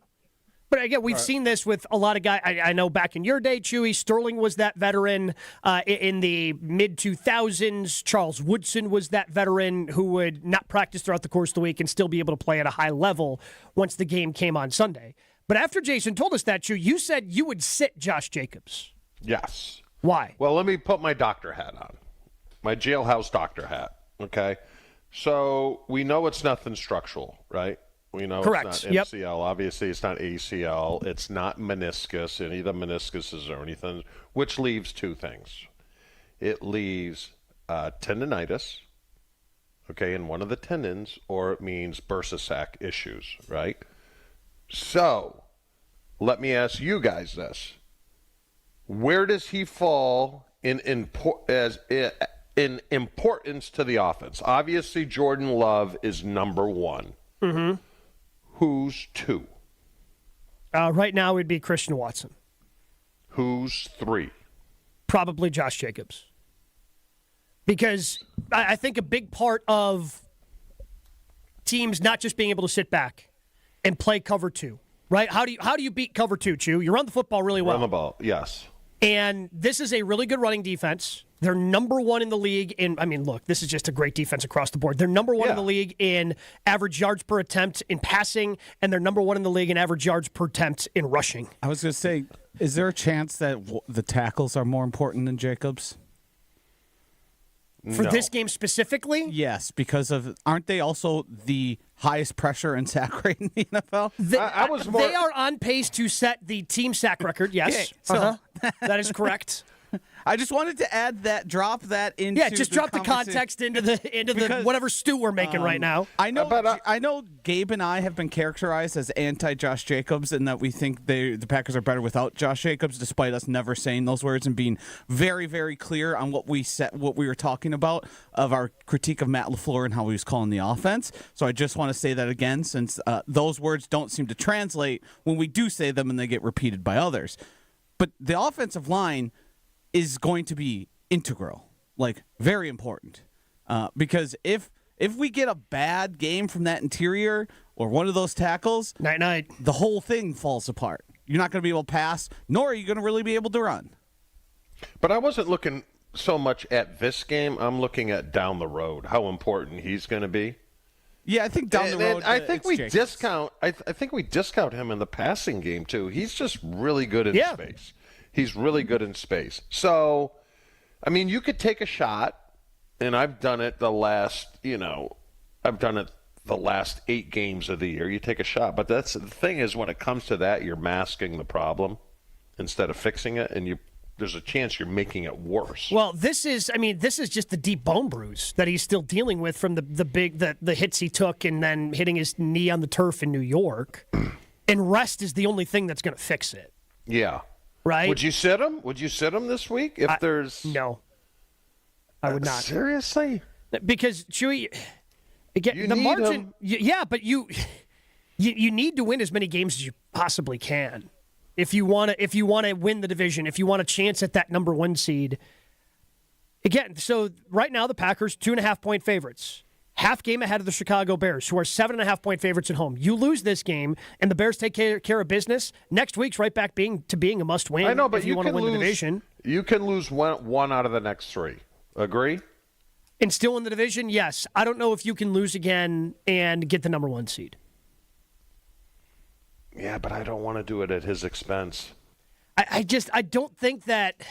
But again, we've seen this with a lot of guys. I know back in your day, Chewy, Sterling was that veteran in the mid-2000s. Charles Woodson was that veteran who would not practice throughout the course of the week and still be able to play at a high level once the game came on Sunday. But after Jason told us that, Chewy, you said you would sit Josh Jacobs. Yes. Why? Well, let me put my doctor hat on, my jailhouse doctor hat, okay? So we know it's nothing structural, right? We know correct. It's not MCL. Yep. Obviously, it's not ACL. It's not meniscus, any of the meniscuses or anything, which leaves two things. It leaves tendinitis, okay, in one of the tendons, or it means bursa-sac issues, right? So let me ask you guys this. Where does he fall in importance to the offense? Obviously, Jordan Love is number one. Mm-hmm. Who's two? Right now, it would be Christian Watson. Who's three? Probably Josh Jacobs. Because I think a big part of teams not just being able to sit back and play cover 2, right? How do you beat cover 2, Chew? You run the football really well. Run the ball, yes. And this is a really good running defense. They're number 1 in the league in, look, this is just a great defense across the board. They're number 1 in the league in average yards per attempt in passing, and they're number 1 in the league in average yards per attempt in rushing. I was going to say, is there a chance that the tackles are more important than Jacobs? For this game specifically? Yes, because aren't they also the highest pressure and sack rate in the NFL? They are on pace to set the team sack record, yes. Okay, that is correct. I just wanted to drop that into drop the context into the whatever stew we're making right now. I know Gabe and I have been characterized as anti-Josh Jacobs and that we think the Packers are better without Josh Jacobs, despite us never saying those words and being very, very clear on what we were talking about of our critique of Matt LaFleur and how he was calling the offense. So I just want to say that again, since those words don't seem to translate when we do say them and they get repeated by others. But the offensive line is going to be integral, like very important, because if we get a bad game from that interior or one of those tackles, night, the whole thing falls apart. You're not going to be able to pass, nor are you going to really be able to run. But I wasn't looking so much at this game. I'm looking at down the road, how important he's going to be. Yeah, I think down the road. I think we discount. I think we discount him in the passing game too. He's just really good in space. He's really good in space. So, you could take a shot, and I've done it the last 8 games of the year. You take a shot, but the thing is, when it comes to that, you're masking the problem instead of fixing it, and there's a chance you're making it worse. Well, this is just the deep bone bruise that he's still dealing with from the hits he took and then hitting his knee on the turf in New York. And rest is the only thing that's going to fix it. Yeah. Right? Would you sit him? Would you sit him this week if there's... No. I would not. Seriously? Because, Chewy, again, the margin... But you need to win as many games as you possibly can. If you want to win the division, if you want a chance at that number 1 seed. Again, so right now the Packers, 2.5-point favorites. Half game ahead of the Chicago Bears, who are 7.5-point favorites at home. You lose this game, and the Bears take care of business. Next week's right back being a must-win. I know, but if you want to win the division. You can lose one out of the next 3. Agree? And still win the division? Yes. I don't know if you can lose again and get the number 1 seed. Yeah, but I don't want to do it at his expense. I don't think that...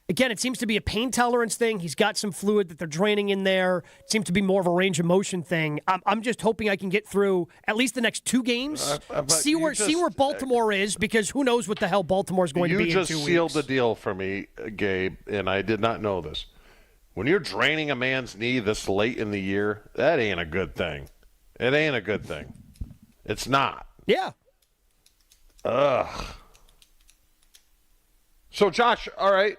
Again, it seems to be a pain tolerance thing. He's got some fluid that they're draining in there. It seems to be more of a range of motion thing. I'm just hoping I can get through at least the next 2 games, see where Baltimore is, because who knows what the hell Baltimore's going to be in 2 weeks. You just sealed the deal for me, Gabe, and I did not know this. When you're draining a man's knee this late in the year, that ain't a good thing. It ain't a good thing. It's not. Yeah. Ugh. So, Josh, all right.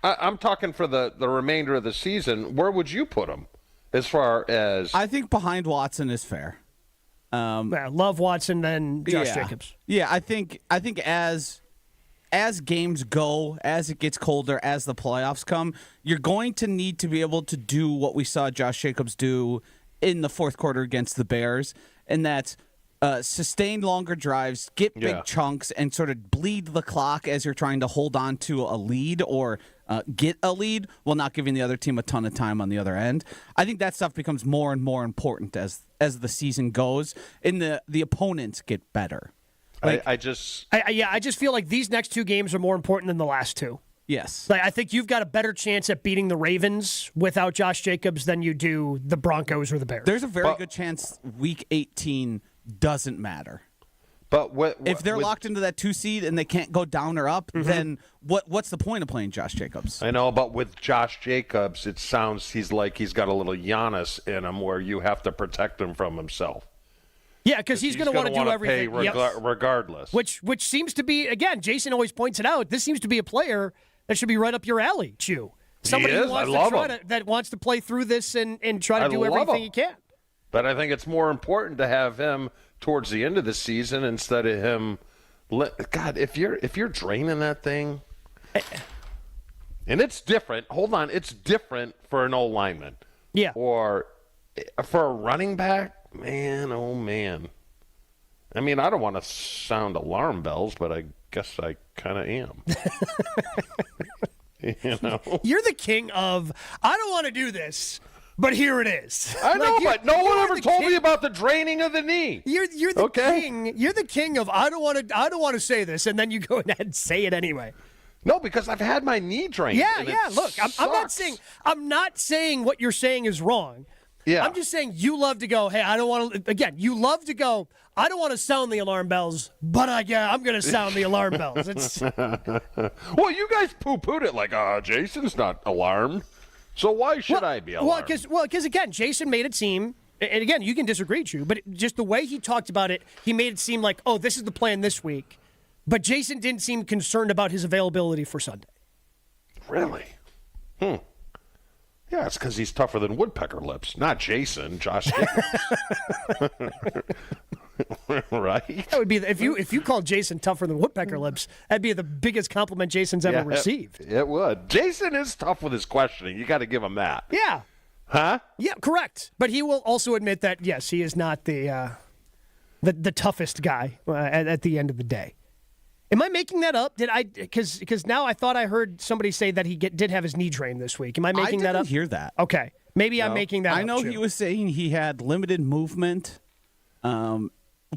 I'm talking for the remainder of the season. Where would you put him as far as... I think behind Watson is fair. Love Watson, then Josh Jacobs. Yeah, I think as games go, as it gets colder, as the playoffs come, you're going to need to be able to do what we saw Josh Jacobs do in the fourth quarter against the Bears, and that's sustain longer drives, get big chunks, and sort of bleed the clock as you're trying to hold on to a lead or get a lead while not giving the other team a ton of time on the other end. I think that stuff becomes more and more important as the season goes and the opponents get better. I just feel like these next 2 games are more important than the last 2. Yes. I think you've got a better chance at beating the Ravens without Josh Jacobs than you do the Broncos or the Bears. There's a very good chance Week 18 doesn't matter. But if they're locked into that 2 seed and they can't go down or up, then what's the point of playing Josh Jacobs? I know, but with Josh Jacobs, it sounds he's got a little Giannis in him where you have to protect him from himself. Yeah, because he's going to want to do everything. Regardless. Which seems to be, again, Jason always points it out, this seems to be a player that should be right up your alley, Chew. Somebody who wants that wants to play through this and try to do everything he can. But I think it's more important to have him towards the end of the season instead of him. God, if you're draining that thing, And it's different. Hold on. It's different for an old lineman. Yeah. Or for a running back, man, oh, man. I mean, I don't want to sound alarm bells, but I guess I kind of am. You know? You're the king of, I don't want to do this, but here it is. I know, but no one ever told me about the draining of the knee. You're the king. You're the king of, I don't want to say this, and then you go ahead and say it anyway. No, because I've had my knee drained. Yeah. Look, I'm not saying what you're saying is wrong. Yeah. I'm just saying you love to go, hey, I don't want to, again, you love to go, I don't want to sound the alarm bells, but I'm going to sound the alarm bells. Well, you guys poo-pooed it like, Jason's not alarmed. So why should I be alarmed? Because again, Jason made it seem, and again, you can disagree, Drew, but just the way he talked about it, he made it seem like, oh, this is the plan this week. But Jason didn't seem concerned about his availability for Sunday. Really? Yeah, it's because he's tougher than woodpecker lips. Not Jason, Josh. Right? That would be if you called Jason tougher than woodpecker lips. That'd be the biggest compliment Jason's ever received. It would. Jason is tough with his questioning. You got to give him that. Yeah. Huh? Yeah, correct. But he will also admit that yes, he is not the toughest guy at the end of the day. Am I making that up? Did I? Because now I thought I heard somebody say that he did have his knee drained this week. Am I making that up? I didn't hear that. Okay, maybe I'm making that up. I know he was saying he had limited movement,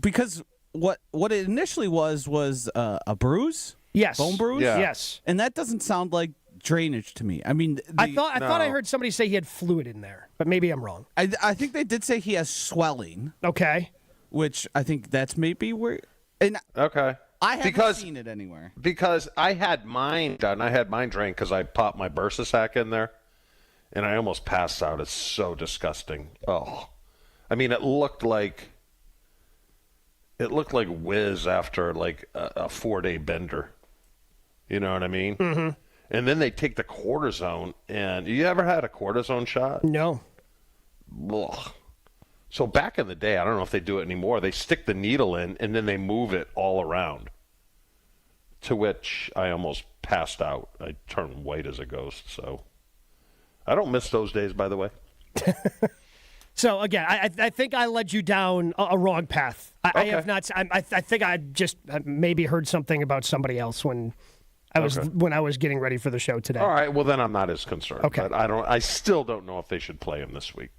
because what it initially was a bruise. Yes, bone bruise. Yeah. Yes, and that doesn't sound like drainage to me. I mean, I thought I heard somebody say he had fluid in there, but maybe I'm wrong. I think they did say he has swelling. Okay, which I think that's maybe where. And okay. I haven't seen it anywhere. Because I had mine done. I had mine drained because I popped my Bursa sac in there, and I almost passed out. It's so disgusting. Oh, I mean, it looked like whiz after like a 4-day bender. You know what I mean? Mm-hmm. And then they take the cortisone, and you ever had a cortisone shot? No. Ugh. So back in the day, I don't know if they do it anymore. They stick the needle in, and then they move it all around. To which I almost passed out. I turned white as a ghost. So I don't miss those days, by the way. So again, I think I led you down a wrong path. I have not. I think I just maybe heard something about somebody else when I was getting ready for the show today. All right. Well, then I'm not as concerned. Okay. But I still don't know if they should play him this week.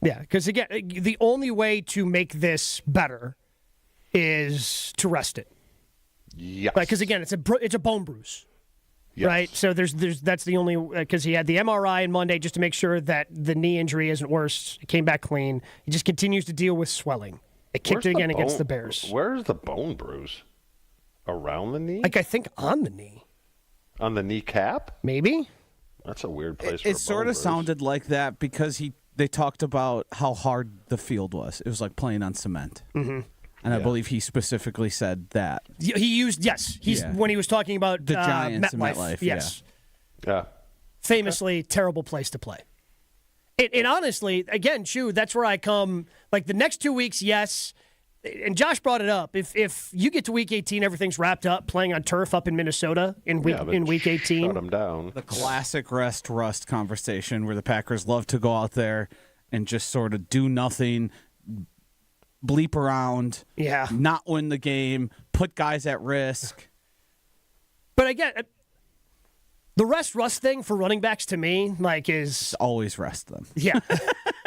Yeah, because again, the only way to make this better is to rest it. Yes. Because again, it's a bone bruise. Yes. Right? So that's the only, because he had the MRI on Monday just to make sure that the knee injury isn't worse. It came back clean. He just continues to deal with swelling. It kicked it again against the Bears. Where's the bone bruise? Around the knee? Like I think on the knee. On the kneecap? Maybe. That's a weird place for a It bone sort of bruise. sounded like that because they talked about how hard the field was. It was like playing on cement. Mm-hmm. And I believe he specifically said that. He used, yes. When he was talking about the Giants MetLife. Yes. Yeah. Famously terrible place to play. And honestly, again, Chew, that's where I come. Like the next 2 weeks, yes. And Josh brought it up. If you get to week 18, everything's wrapped up playing on turf up in Minnesota in week 18. Shut them down. The classic rust conversation where the Packers love to go out there and just sort of do nothing, bleep around, not win the game, put guys at risk. But again, the rust thing for running backs to me, like, is always rest them. Yeah.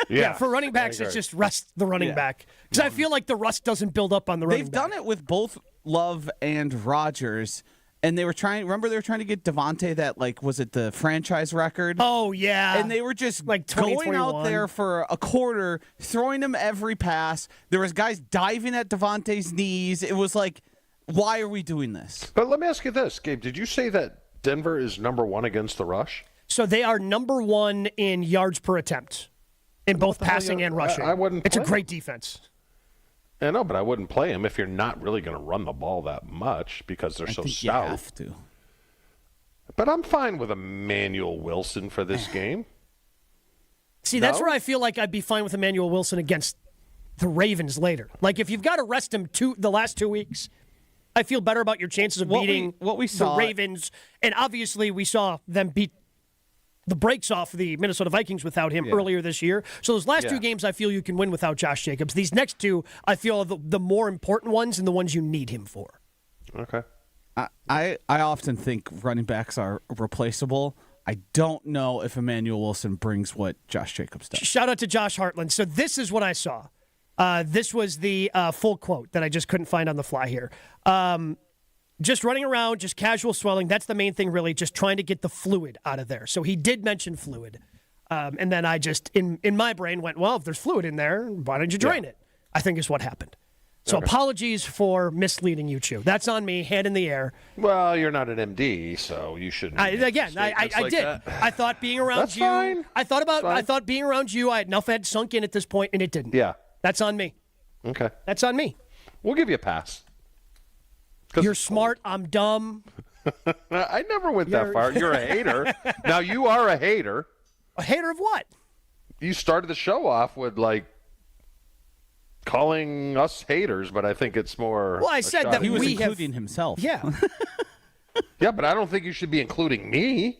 Yeah. For running backs, it's just rest the running back. Because I feel like the rust doesn't build up on the running back. They've done it with both Love and Rodgers. And they were trying to get Devontae that, like, was it the franchise record? Oh, yeah. And they were just like going out there for a quarter, throwing him every pass. There was guys diving at Devontae's knees. It was like, why are we doing this? But let me ask you this, Gabe. Did you say that Denver is number one against the rush? So they are number one in yards per attempt in both passing and rushing. I wouldn't. It's a great defense. I know, but I wouldn't play him if you're not really going to run the ball that much because they're so stout. You have to. But I'm fine with Emmanuel Wilson for this game. See, that's where I feel like I'd be fine with Emmanuel Wilson against the Ravens later. Like, if you've got to rest him the last 2 weeks, I feel better about your chances of beating the Ravens. And obviously, we saw them beat the brakes off the Minnesota Vikings without him earlier this year. So those last two games, I feel you can win without Josh Jacobs. These next two, I feel, are the more important ones and the ones you need him for. Okay. I often think running backs are replaceable. I don't know if Emmanuel Wilson brings what Josh Jacobs does. Shout out to Josh Hartland. So this is what I saw. This was the full quote that I just couldn't find on the fly here. Just running around, just casual swelling. That's the main thing, really, just trying to get the fluid out of there. So he did mention fluid. And then I just, in my brain, went, well, if there's fluid in there, why don't you drain it? I think is what happened. So apologies for misleading you, Chew. That's on me, hand in the air. Well, you're not an MD, so you shouldn't. I did. That. I thought being around That's you. Fine. I thought being around you, I had enough had sunk in at this point, and it didn't. Yeah. That's on me. Okay. That's on me. We'll give you a pass. You're smart. I'm dumb. I never went that far. You're a hater. Now you are a hater. A hater of what? You started the show off with calling us haters, but I think it's more. Well, I said that he was we including himself. Yeah. Yeah, but I don't think you should be including me.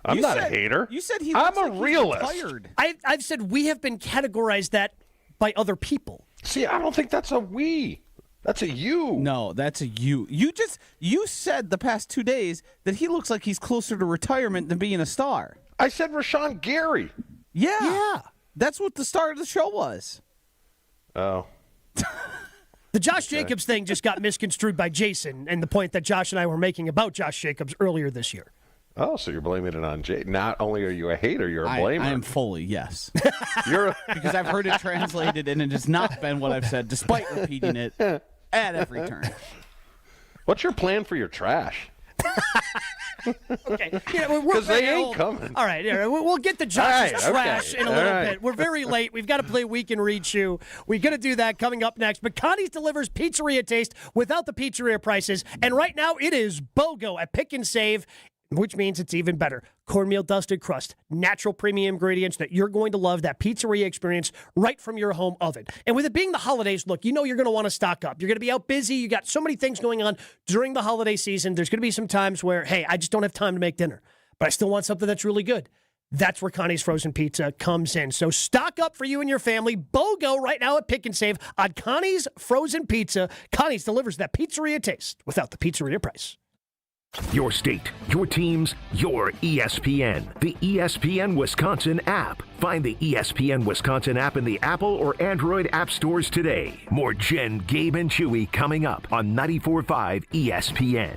I'm not a hater. You said I'm a realist. I've said we have been categorized that by other people. See, I don't think that's a we. That's a you. No, that's a you. You said the past 2 days that he looks like he's closer to retirement than being a star. I said Rashawn Gary. Yeah. That's what the start of the show was. Oh. The Josh Jacobs thing just got misconstrued by Jason and the point that Josh and I were making about Josh Jacobs earlier this year. Oh, so you're blaming it on Jay. Not only are you a hater, you're a blamer. I am fully, yes. You're because I've heard it translated and it has not been what I've said, despite repeating it at every turn. What's your plan for your trash? Okay, because they ain't coming. All right, we'll get to Josh's trash in a little bit. We're very late. We've got to play Week in Read Chew. We're going to do that coming up next. But Connie's delivers pizzeria taste without the pizzeria prices, and right now it is BOGO at Pick and Save, which means it's even better. Cornmeal dusted crust, natural premium ingredients that you're going to love, that pizzeria experience right from your home oven. And with it being the holidays, look, you know you're going to want to stock up. You're going to be out busy. You got so many things going on during the holiday season. There's going to be some times where, hey, I just don't have time to make dinner, but I still want something that's really good. That's where Connie's Frozen Pizza comes in. So stock up for you and your family. BOGO right now at Pick and Save on Connie's Frozen Pizza. Connie's delivers that pizzeria taste without the pizzeria price. Your state, your teams, your ESPN. The ESPN Wisconsin app. Find the ESPN Wisconsin app in the Apple or Android app stores today. More Jen, Gabe, and Chewy coming up on 94.5 ESPN.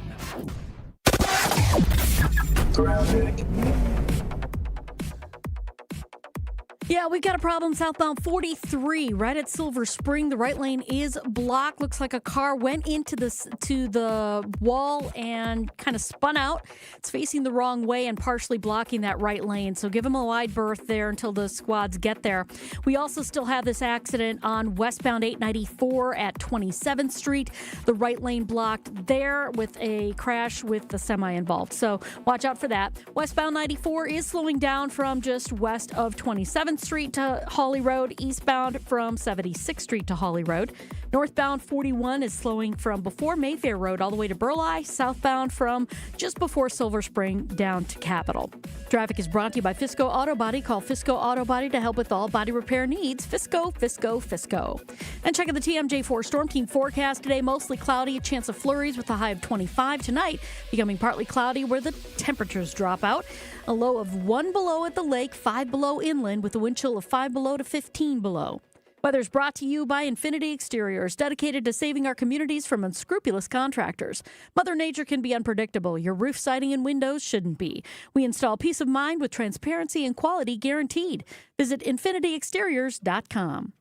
Yeah, we've got a problem southbound 43 right at Silver Spring. The right lane is blocked. Looks like a car went into the wall and kind of spun out. It's facing the wrong way and partially blocking that right lane. So give them a wide berth there until the squads get there. We also still have this accident on westbound 894 at 27th Street. The right lane blocked there with a crash with the semi involved. So watch out for that. Westbound 94 is slowing down from just west of 27th Street to Hawley Road, eastbound from 76th Street to Hawley Road. Northbound 41 is slowing from before Mayfair Road all the way to Burleigh, southbound from just before Silver Spring down to Capitol. Traffic is brought to you by Fisco Auto Body. Call Fisco Auto Body to help with all body repair needs. Fisco, Fisco, Fisco. And check out the TMJ4 Storm Team forecast today. Mostly cloudy, a chance of flurries with a high of 25 tonight. Becoming partly cloudy where the temperatures drop out. A low of 1 below at the lake, 5 below inland with a wind chill of 5 below to 15 below. Weather is brought to you by Infinity Exteriors, dedicated to saving our communities from unscrupulous contractors. Mother Nature can be unpredictable. Your roof siding and windows shouldn't be. We install peace of mind with transparency and quality guaranteed. Visit infinityexteriors.com.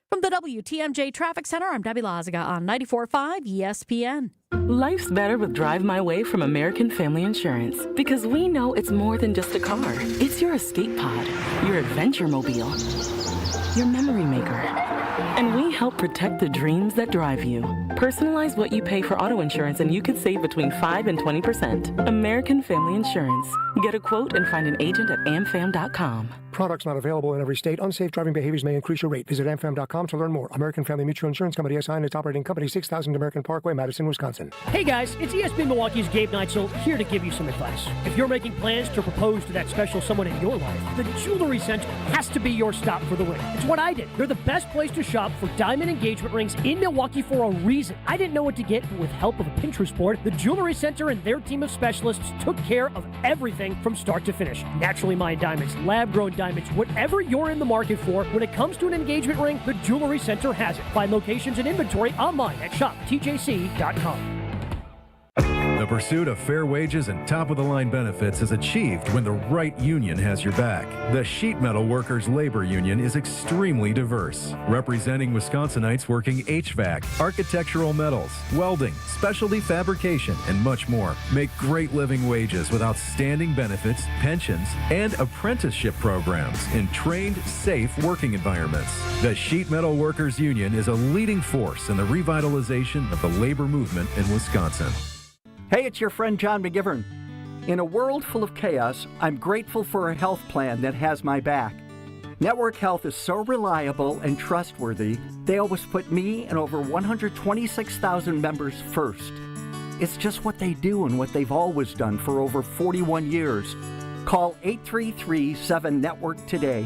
From the WTMJ Traffic Center, I'm Debbie Lazaga on 94.5 ESPN. Life's better with Drive My Way from American Family Insurance, because we know it's more than just a car. It's your escape pod, your adventure mobile, your memory maker. And we help protect the dreams that drive you. Personalize what you pay for auto insurance and you could save between 5 and 20%. American Family Insurance. Get a quote and find an agent at amfam.com. Products not available in every state. Unsafe driving behaviors may increase your rate. Visit amfam.com to learn more. American Family Mutual Insurance Company, SI, and its operating company, 6000 American Parkway, Madison, Wisconsin. Hey guys, it's ESPN Milwaukee's Gabe Neitzel here to give you some advice. If you're making plans to propose to that special someone in your life, the Jewelry Center has to be your stop for the win. It's what I did. They're the best place to shop for diamond engagement rings in Milwaukee for a reason. I didn't know what to get, but with help of a Pinterest board, the Jewelry Center and their team of specialists took care of everything from start to finish. Naturally mined diamonds, lab-grown diamonds, whatever you're in the market for, when it comes to an engagement ring, the Jewelry Center has it. Find locations and inventory online at shoptjc.com. The pursuit of fair wages and top-of-the-line benefits is achieved when the right union has your back. The Sheet Metal Workers Labor Union is extremely diverse, representing Wisconsinites working HVAC, architectural metals, welding, specialty fabrication, and much more. Make great living wages with outstanding benefits, pensions, and apprenticeship programs in trained, safe working environments. The Sheet Metal Workers Union is a leading force in the revitalization of the labor movement in Wisconsin. Hey, it's your friend John McGivern. In a world full of chaos, I'm grateful for a health plan that has my back. Network Health is so reliable and trustworthy, they always put me and over 126,000 members first. It's just what they do and what they've always done for over 41 years. Call 833-7-NETWORK today.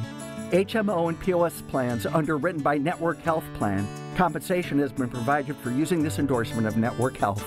HMO and POS plans underwritten by Network Health Plan. Compensation has been provided for using this endorsement of Network Health.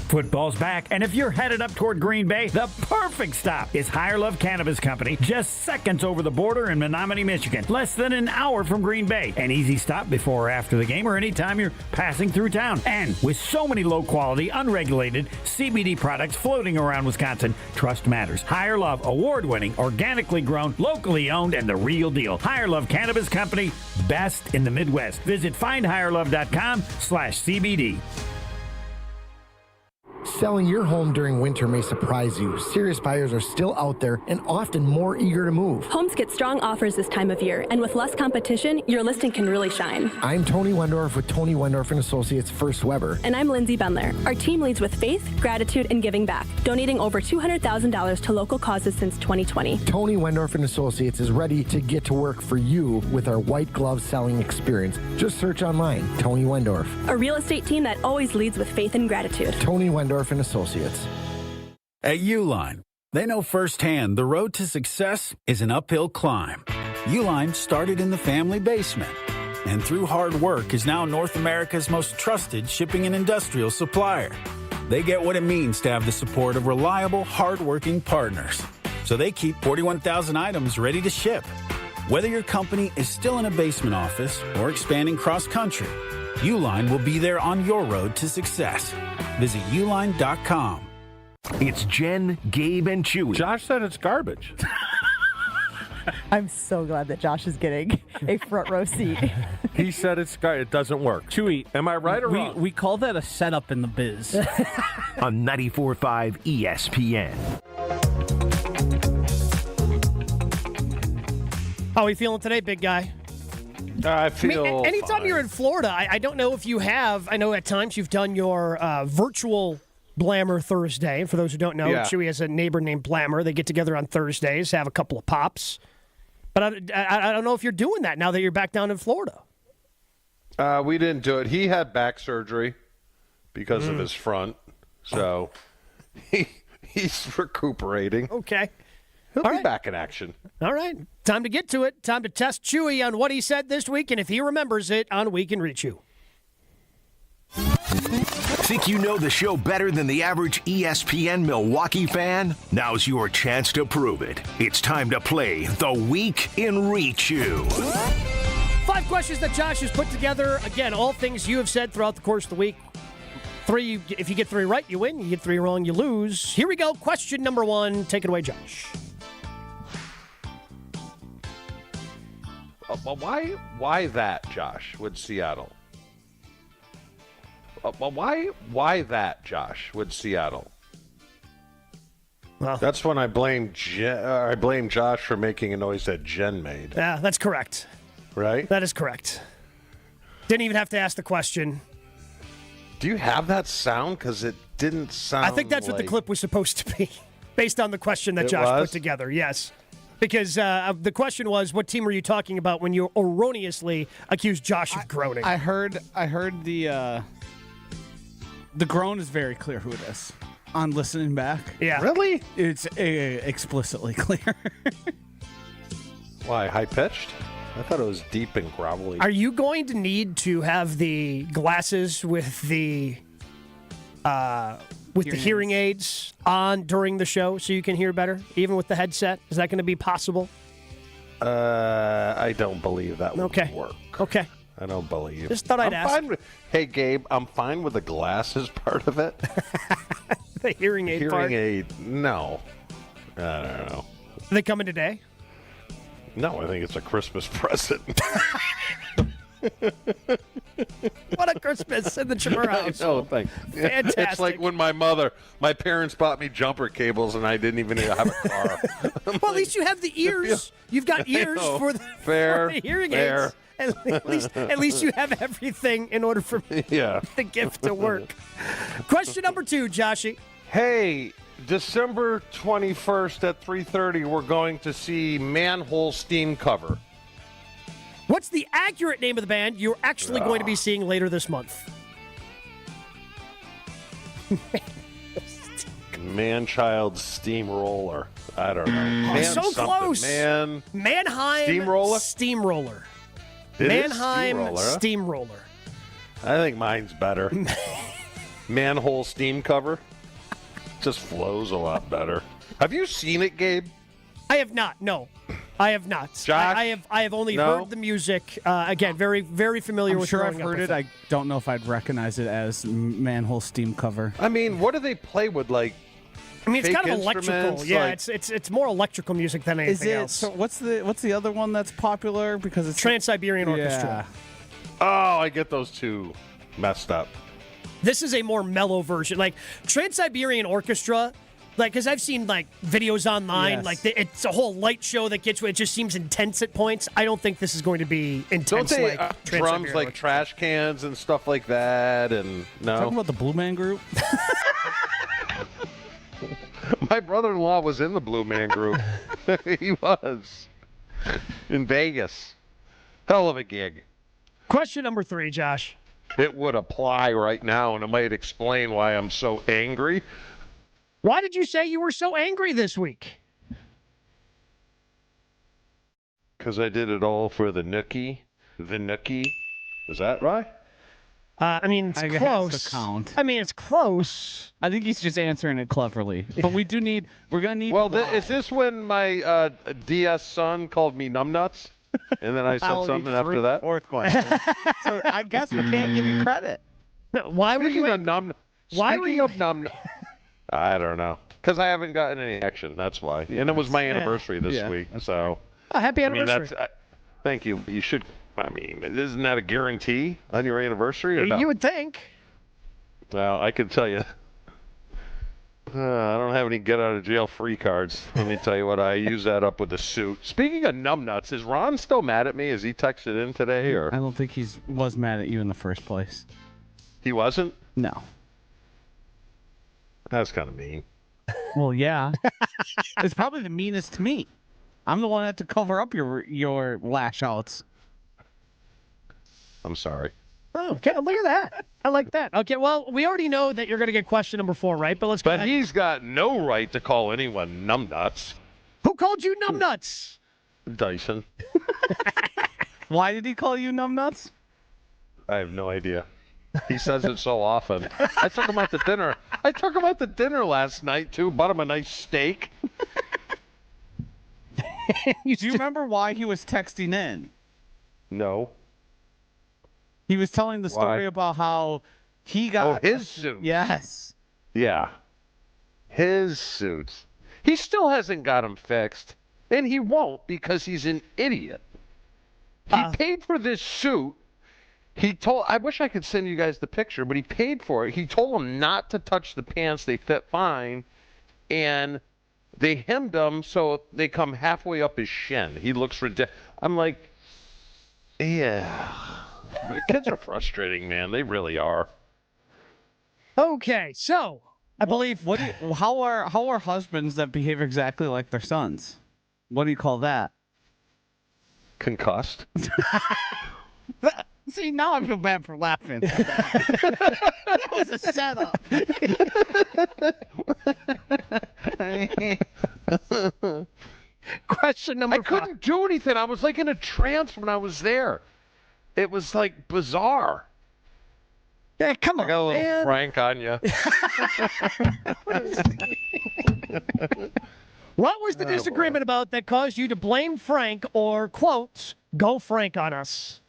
Football's back, and if you're headed up toward Green Bay, the perfect stop is Higher Love Cannabis Company, just seconds over the border in Menominee, Michigan. Less than an hour from Green Bay. An easy stop before or after the game or anytime you're passing through town. And with so many low-quality, unregulated CBD products floating around Wisconsin, trust matters. Higher Love, award-winning, organically grown, locally owned, and the real deal. Higher Love Cannabis Company, best in the Midwest. Visit findhigherlove.com/CBD. Selling your home during winter may surprise you. Serious buyers are still out there and often more eager to move. Homes get strong offers this time of year, and with less competition, your listing can really shine. I'm Tony Wendorf with Tony Wendorf & Associates First Weber. And I'm Lindsay Bendler. Our team leads with faith, gratitude, and giving back, donating over $200,000 to local causes since 2020. Tony Wendorf & Associates is ready to get to work for you with our white glove selling experience. Just search online, Tony Wendorf. A real estate team that always leads with faith and gratitude. Tony Wendorf & Associates. At Uline, they know firsthand the road to success is an uphill climb. Uline started in the family basement, and through hard work is now North America's most trusted shipping and industrial supplier. They get what it means to have the support of reliable, hardworking partners. So they keep 41,000 items ready to ship. Whether your company is still in a basement office or expanding cross-country, Uline will be there on your road to success. Visit uline.com. It's Jen, Gabe, and Chewy. Josh said it's garbage. I'm so glad that Josh is getting a front row seat. He said it doesn't work. Chewy, am I right or wrong? We call that a setup in the biz. On 94.5 ESPN. How are you feeling today, big guy? I feel anytime fine. you're in Florida, I don't know if you have. I know at times you've done your virtual Blammer Thursday. And for those who don't know, Chewy has a neighbor named Blammer. They get together on Thursdays, have a couple of pops. But I don't know if you're doing that now that you're back down in Florida. We didn't do it. He had back surgery because of his front, so he's recuperating. Okay. He'll be back in action. All right. Time to get to it. Time to test Chewy on what he said this week and if he remembers it on We Can Reach You. Think you know the show better than the average ESPN Milwaukee fan? Now's your chance to prove it. It's time to play the Week in Reach You. 5 questions that Josh has put together. Again, all things you have said throughout the course of the week. 3, if you get 3 right, you win. You get 3 wrong, you lose. Here we go. Question number 1. Take it away, Josh. Why that, Josh, with Seattle? Why that, Josh, with Seattle? Well, that's when I blame Josh for making a noise that Jen made. Yeah, that's correct. Right? That is correct. Didn't even have to ask the question. Do you have that sound? Because it didn't sound I think that's what the clip was supposed to be. based on the question that Josh put together. Yes. Because the question was, what team were you talking about when you erroneously accused Josh of groaning? I heard the groan is very clear who it is. On listening back. Yeah. Really? It's explicitly clear. Why, high-pitched? I thought it was deep and grovelly. Are you going to need to have the glasses with the hearing aids on during the show so you can hear better, even with the headset? Is that going to be possible? I don't believe that would work. Okay. I don't believe. Just thought I'd ask. Hey, Gabe, I'm fine with the glasses part of it. The hearing aid part? Hearing aid, no. I don't know. Are they coming today? No, I think it's a Christmas present. What a Christmas in the Chimera house. No, thanks. Fantastic. It's like when my parents bought me jumper cables and I didn't even have a car. Well, at least you have the ears. You've got ears for the hearing aids. At least you have everything in order for the gift to work. Question number 2, Joshy. Hey, December 21st at 3:30, we're going to see Manhole Steam Cover. What's the accurate name of the band you're actually going to be seeing later this month? Man-Child Steamroller. I don't know. So close. Mannheim Steamroller? Steamroller. It is Mannheim Steamroller, huh? Steamroller. I think mine's better. Manhole Steam Cover. Just flows a lot better. Have you seen it, Gabe? I have not. No, I have not. Josh? I have only heard the music. Again, very very familiar I'm with. sure growing I've up heard with it. I don't know if I'd recognize it as Manhole Steam Cover. I mean, what do they play with, like? I mean, it's fake kind of electrical. instruments, Yeah, like- it's more electrical music than anything else. So what's the other one that's popular because it's Trans-Siberian Orchestra. Oh, I get those two messed up. This is a more mellow version. Like Trans-Siberian Orchestra, like because I've seen like videos online, Yes. like it's a whole light show that gets. It just seems intense at points. I don't think this is going to be intense. Don't they like drums Trans-Siberian like Orchestra. trash cans and stuff like that? And no, Talking about the Blue Man Group. my brother-in-law was in the Blue Man Group. He was in Vegas. Hell of a gig. Question number 3, Josh. It would apply right now, and it might explain why I'm so angry. Why did you say you were so angry this week? Because I did it all for the nookie. The nookie. Is that right? I mean, it's I guess close. to count. I mean, it's close. I think he's just answering it cleverly. But we're gonna need. Well, is this when my DS son called me numbnuts? And then I said something after that? Fourth question. So I guess we can't give you credit. Why were you? Why were you numb? I don't know. Because I haven't gotten any action. That's why. And it was my anniversary this week. So. Oh, happy anniversary. Thank you. You should. I mean, isn't that a guarantee on your anniversary? Or no? You would think. Well, I can tell you. I don't have any get out of jail free cards. Let me tell you what, I use that up with the suit. Speaking of numbnuts, is Ron still mad at me? Is he texted in today? Or I don't think he was mad at you in the first place. He wasn't? No. That's kind of mean. Well, yeah. It's probably the meanest to me. I'm the one that had to cover up your lash outs. I'm sorry. Oh, okay, look at that. I like that. Okay, well, we already know that you're going to get question number 4, right? But let's go. But he's got no right to call anyone numbnuts. Who called you numbnuts? Dyson. Why did he call you numbnuts? I have no idea. He says it so often. I took him out to dinner. I took him out to dinner last night, too. Bought him a nice steak. Do you remember why he was texting in? No. He was telling the story about how he got... Oh, his suit. Yes. Yeah. His suits. He still hasn't got them fixed. And he won't because he's an idiot. He paid for this suit. I wish I could send you guys the picture, but he paid for it. He told him not to touch the pants. They fit fine. And they hemmed them so they come halfway up his shin. He looks ridiculous. I'm like, yeah. Kids are frustrating, man. They really are. Okay, so I believe. How are husbands that behave exactly like their sons? What do you call that? Concussed. See, now I feel bad for laughing. That was a setup. Question number 5. I couldn't do anything. I was like in a trance when I was there. It was like bizarre. Yeah, come on, I got a little man. Frank on you. What was the disagreement about that caused you to blame Frank or, quotes, go Frank on us?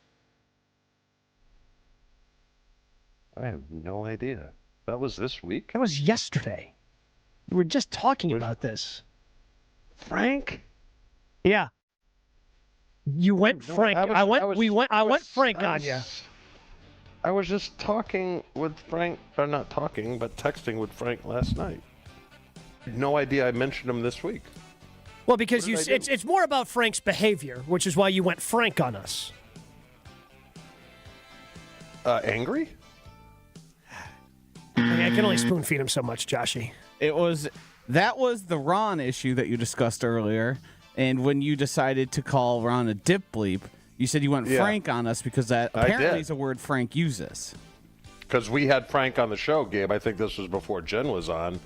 I have no idea. That was this week? That was yesterday. We were just talking about this. Frank? Yeah. You went Frank. I went Frank on you. I was just talking with Frank, or not talking, but texting with Frank last night. No idea I mentioned him this week. Well, because it's more about Frank's behavior, which is why you went Frank on us. Angry? I can only spoon feed him so much, Joshy. That was the Ron issue that you discussed earlier, and when you decided to call Ron a dip bleep, you said you went Frank on us because that apparently is a word Frank uses. Because we had Frank on the show, Gabe. I think this was before Jen was on,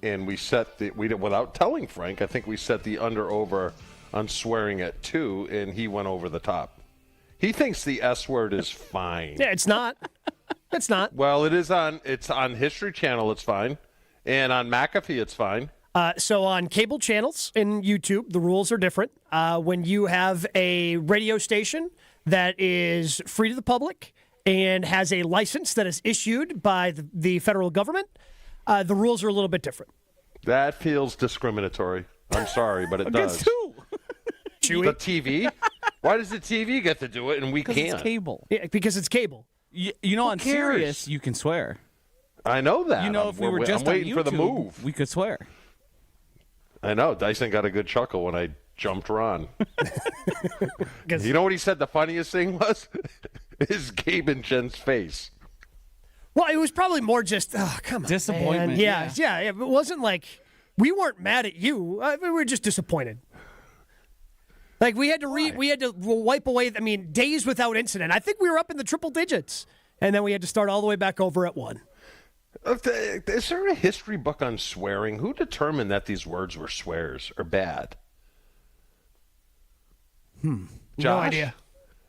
and we without telling Frank, I think we set the under-over on swearing at 2, and he went over the top. He thinks the S word is fine. Yeah, it's not. It's not. Well, it's on History Channel, it's fine. And on McAfee, it's fine. So on cable channels in YouTube, the rules are different. When you have a radio station that is free to the public and has a license that is issued by the federal government, the rules are a little bit different. That feels discriminatory. I'm sorry, but it does. Against who? Chewy? The TV? Why does the TV get to do it and we can't? Because it's cable. Yeah, because it's cable. You know, on Sirius, you can swear. I know that. You know, if we were just I'm waiting on YouTube, for the move. We could swear. I know. Dyson got a good chuckle when I jumped Ron. You know what he said the funniest thing was? Is Gabe and Jen's face. Well, it was probably more just, come on, disappointment. Man. Yeah. It wasn't like we weren't mad at you. We were just disappointed. Like we had to wipe away. I mean, days without incident. I think we were up in the triple digits, and then we had to start all the way back over at 1. Is there a history book on swearing? Who determined that these words were swears or bad? Josh, no idea.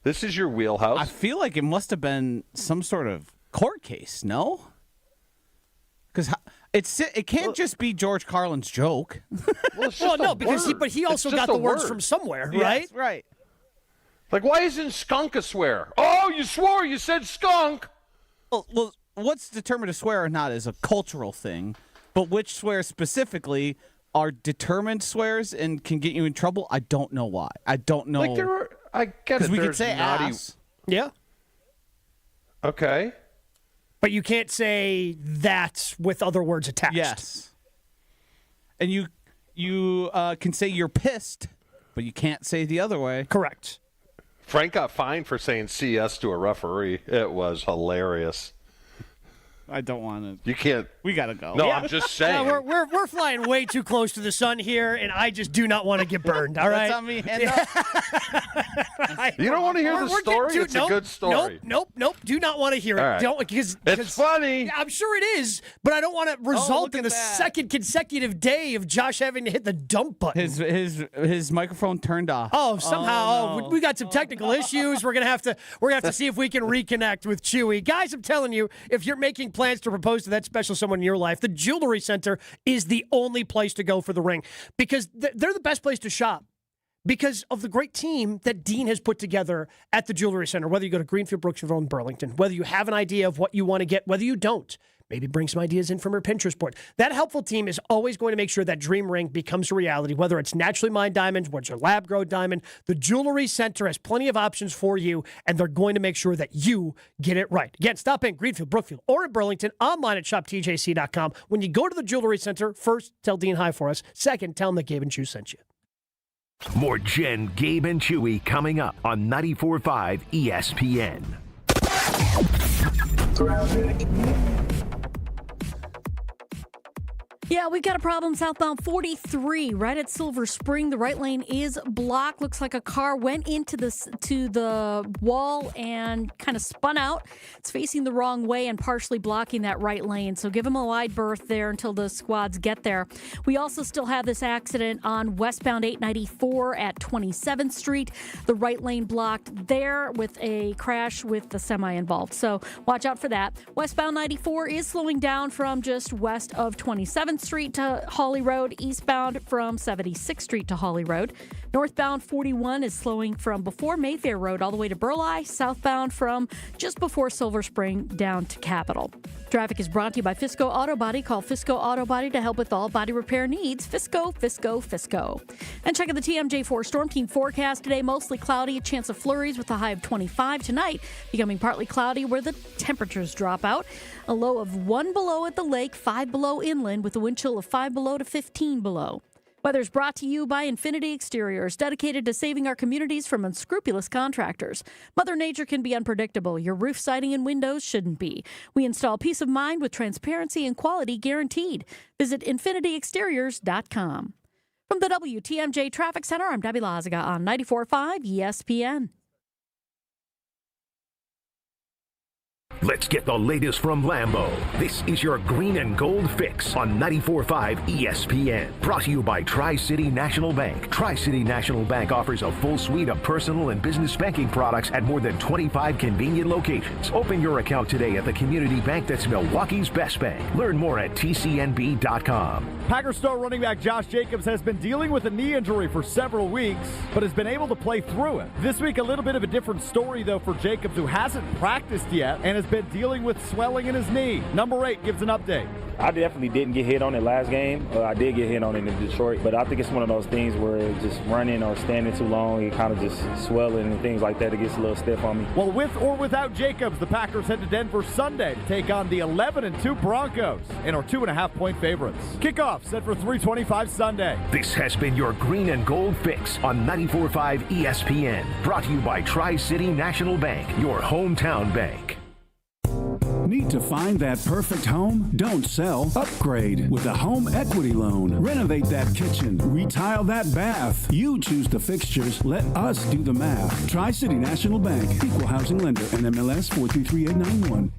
This is your wheelhouse. I feel like it must have been some sort of court case, no? Because it can't just be George Carlin's joke. Well, no, because he also got the words from somewhere, right? Yes, right. Like, why isn't skunk a swear? Oh, you swore. You said skunk. Well, what's determined to swear or not is a cultural thing, but which swears specifically are determined swears and can get you in trouble, I don't know why. I don't know. Like I get it. Because we could There's say naughty... ass. Yeah. Okay. But you can't say that with other words attached. Yes. And you can say you're pissed, but you can't say the other way. Correct. Frank got fined for saying CS to a referee. It was hilarious. I don't want to. You can't. We got to go. No, I'm just saying. No, we're flying way too close to the sun here, and I just do not want to get burned, all right? That's on me. Hand up. You don't want to hear the story? It's a good story. Nope. Do not want to hear it. All right. Don't, because it's funny. I'm sure it is, but I don't want to result in the second consecutive day of Josh having to hit the dump button. His microphone turned off. Oh, somehow no. we got some technical issues. We're gonna have to see if we can reconnect with Chewy. Guys, I'm telling you, if you're making plans to propose to that special someone in your life, the Jewelry Center is the only place to go for the ring, because they're the best place to shop because of the great team that Dean has put together at the Jewelry Center. Whether you go to Greenfield, Brooksville, and Burlington, whether you have an idea of what you want to get, whether you don't, maybe bring some ideas in from your Pinterest board. That helpful team is always going to make sure that dream ring becomes a reality, whether it's naturally mined diamonds, whether it's a lab-grown diamond. The Jewelry Center has plenty of options for you, and they're going to make sure that you get it right. Again, stop in Greenfield, Brookfield, or in Burlington, online at shoptjc.com. When you go to the Jewelry Center, first, tell Dean hi for us. Second, tell him that Gabe and Chew sent you. More Jen, Gabe, and Chewy coming up on 94.5 ESPN. Yeah, we've got a problem southbound 43 right at Silver Spring. The right lane is blocked. Looks like a car went into the wall and kind of spun out. It's facing the wrong way and partially blocking that right lane. So give them a wide berth there until the squads get there. We also still have this accident on westbound 894 at 27th Street. The right lane blocked there with a crash with the semi involved. So watch out for that. Westbound 94 is slowing down from just west of 27th Street to Hawley Road, eastbound from 76th Street to Hawley Road. Northbound 41 is slowing from before Mayfair Road all the way to Burleigh, southbound from just before Silver Spring down to Capitol. Traffic is brought to you by Fisco Auto Body. Call Fisco Auto Body to help with all body repair needs. Fisco, Fisco, Fisco. And check out the TMJ4 Storm Team forecast today. Mostly cloudy, a chance of flurries with a high of 25 tonight. Becoming partly cloudy where the temperatures drop out. A low of 1 below at the lake, 5 below inland with a wind chill of 5 below to 15 below. Weather is brought to you by Infinity Exteriors, dedicated to saving our communities from unscrupulous contractors. Mother Nature can be unpredictable. Your roof siding and windows shouldn't be. We install peace of mind with transparency and quality guaranteed. Visit infinityexteriors.com. From the WTMJ Traffic Center, I'm Debbie Lazaga on 94.5 ESPN. Let's get the latest from Lambeau. This is your green and gold fix on 94.5 ESPN. Brought to you by Tri-City National Bank. Tri-City National Bank offers a full suite of personal and business banking products at more than 25 convenient locations. Open your account today at the community bank that's Milwaukee's best bank. Learn more at tcnb.com. Packers star running back Josh Jacobs has been dealing with a knee injury for several weeks, but has been able to play through it. This week, a little bit of a different story, though, for Jacobs, who hasn't practiced yet and has been dealing with swelling in his knee. Number 8 gives an update. I definitely didn't get hit on it last game. I did get hit on it in Detroit, but I think it's one of those things where just running or standing too long, it kind of just swelling and things like that. It gets a little stiff on me. Well, with or without Jacobs, the Packers head to Denver Sunday to take on the 11-2 Broncos and are 2.5-point favorites. Kickoff set for 3:25 Sunday. This has been your green and gold fix on 94.5 ESPN. Brought to you by Tri-City National Bank, your hometown bank. Need to find that perfect home? Don't sell. Upgrade with a home equity loan. Renovate that kitchen. Retile that bath. You choose the fixtures. Let us do the math. Tri-City National Bank. Equal housing lender. NMLS 433891.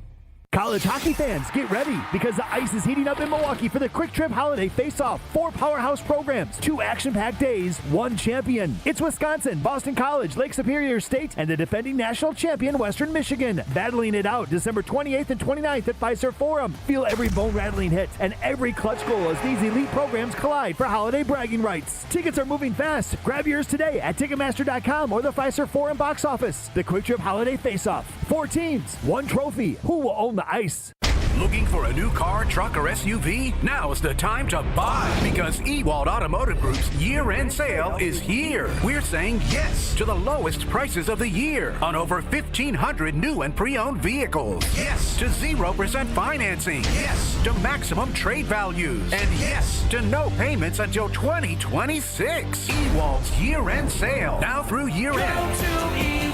College hockey fans, get ready because the ice is heating up in Milwaukee for the Quick Trip Holiday Face-Off. 4 powerhouse programs, 2 action-packed days, 1 champion. It's Wisconsin, Boston College, Lake Superior State, and the defending national champion, Western Michigan. Battling it out December 28th and 29th at Fiserv Forum. Feel every bone-rattling hit and every clutch goal as these elite programs collide for holiday bragging rights. Tickets are moving fast. Grab yours today at Ticketmaster.com or the Fiserv Forum box office. The Quick Trip Holiday Face-Off. 4 teams, 1 trophy. Who will own the ice? Looking for a new car, truck, or SUV? Now's the time to buy because Ewald Automotive Group's year-end sale is here. We're saying yes to the lowest prices of the year on over 1,500 new and pre-owned vehicles. Yes to 0% financing. Yes to maximum trade values. And yes to no payments until 2026. Ewald's year-end sale. Now through year-end. Go to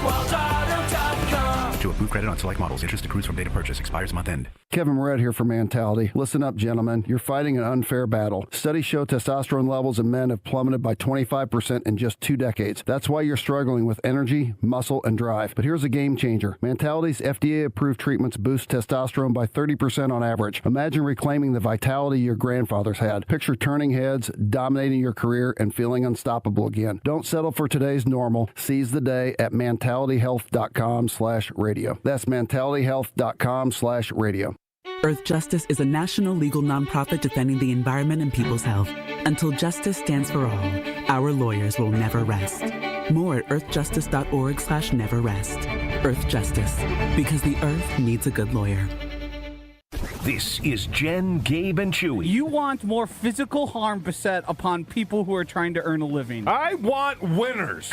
EwaldAuto.com. To approve credit on select models. Interest accrues from date of purchase. Expires month end. Kevin Moret here for Mentality. Listen up, gentlemen. You're fighting an unfair battle. Studies show testosterone levels in men have plummeted by 25% in just 2 decades. That's why you're struggling with energy, muscle, and drive. But here's a game changer. Mentality's FDA-approved treatments boost testosterone by 30% on average. Imagine reclaiming the vitality your grandfathers had. Picture turning heads, dominating your career, and feeling unstoppable again. Don't settle for today's normal. Seize the day at mentalityhealth.com/radio. That's mentalityhealth.com/radio. Earth Justice is a national legal nonprofit defending the environment and people's health. Until justice stands for all, our lawyers will never rest. More at earthjustice.org/neverrest. Earth Justice, because the earth needs a good lawyer. This is Jen, Gabe, and Chewy. You want more physical harm beset upon people who are trying to earn a living. I want winners.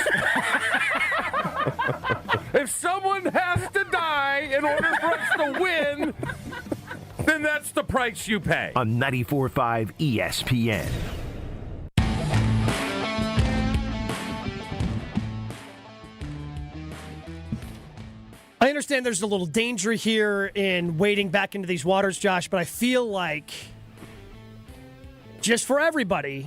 If someone has to die in order for us to win, then that's the price you pay. On 94.5 ESPN. I understand there's a little danger here in wading back into these waters, Josh, but I feel like just for everybody,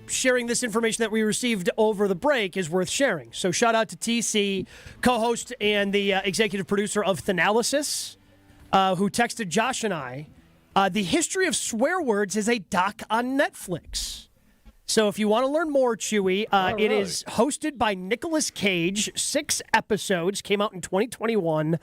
sharing this information that we received over the break is worth sharing. So shout out to TC, co-host and the executive producer of Thanalysis, who texted Josh and I, the history of swear words is a doc on Netflix. So if you want to learn more, Chewy, it is hosted by Nicolas Cage. 6 episodes, came out in 2021.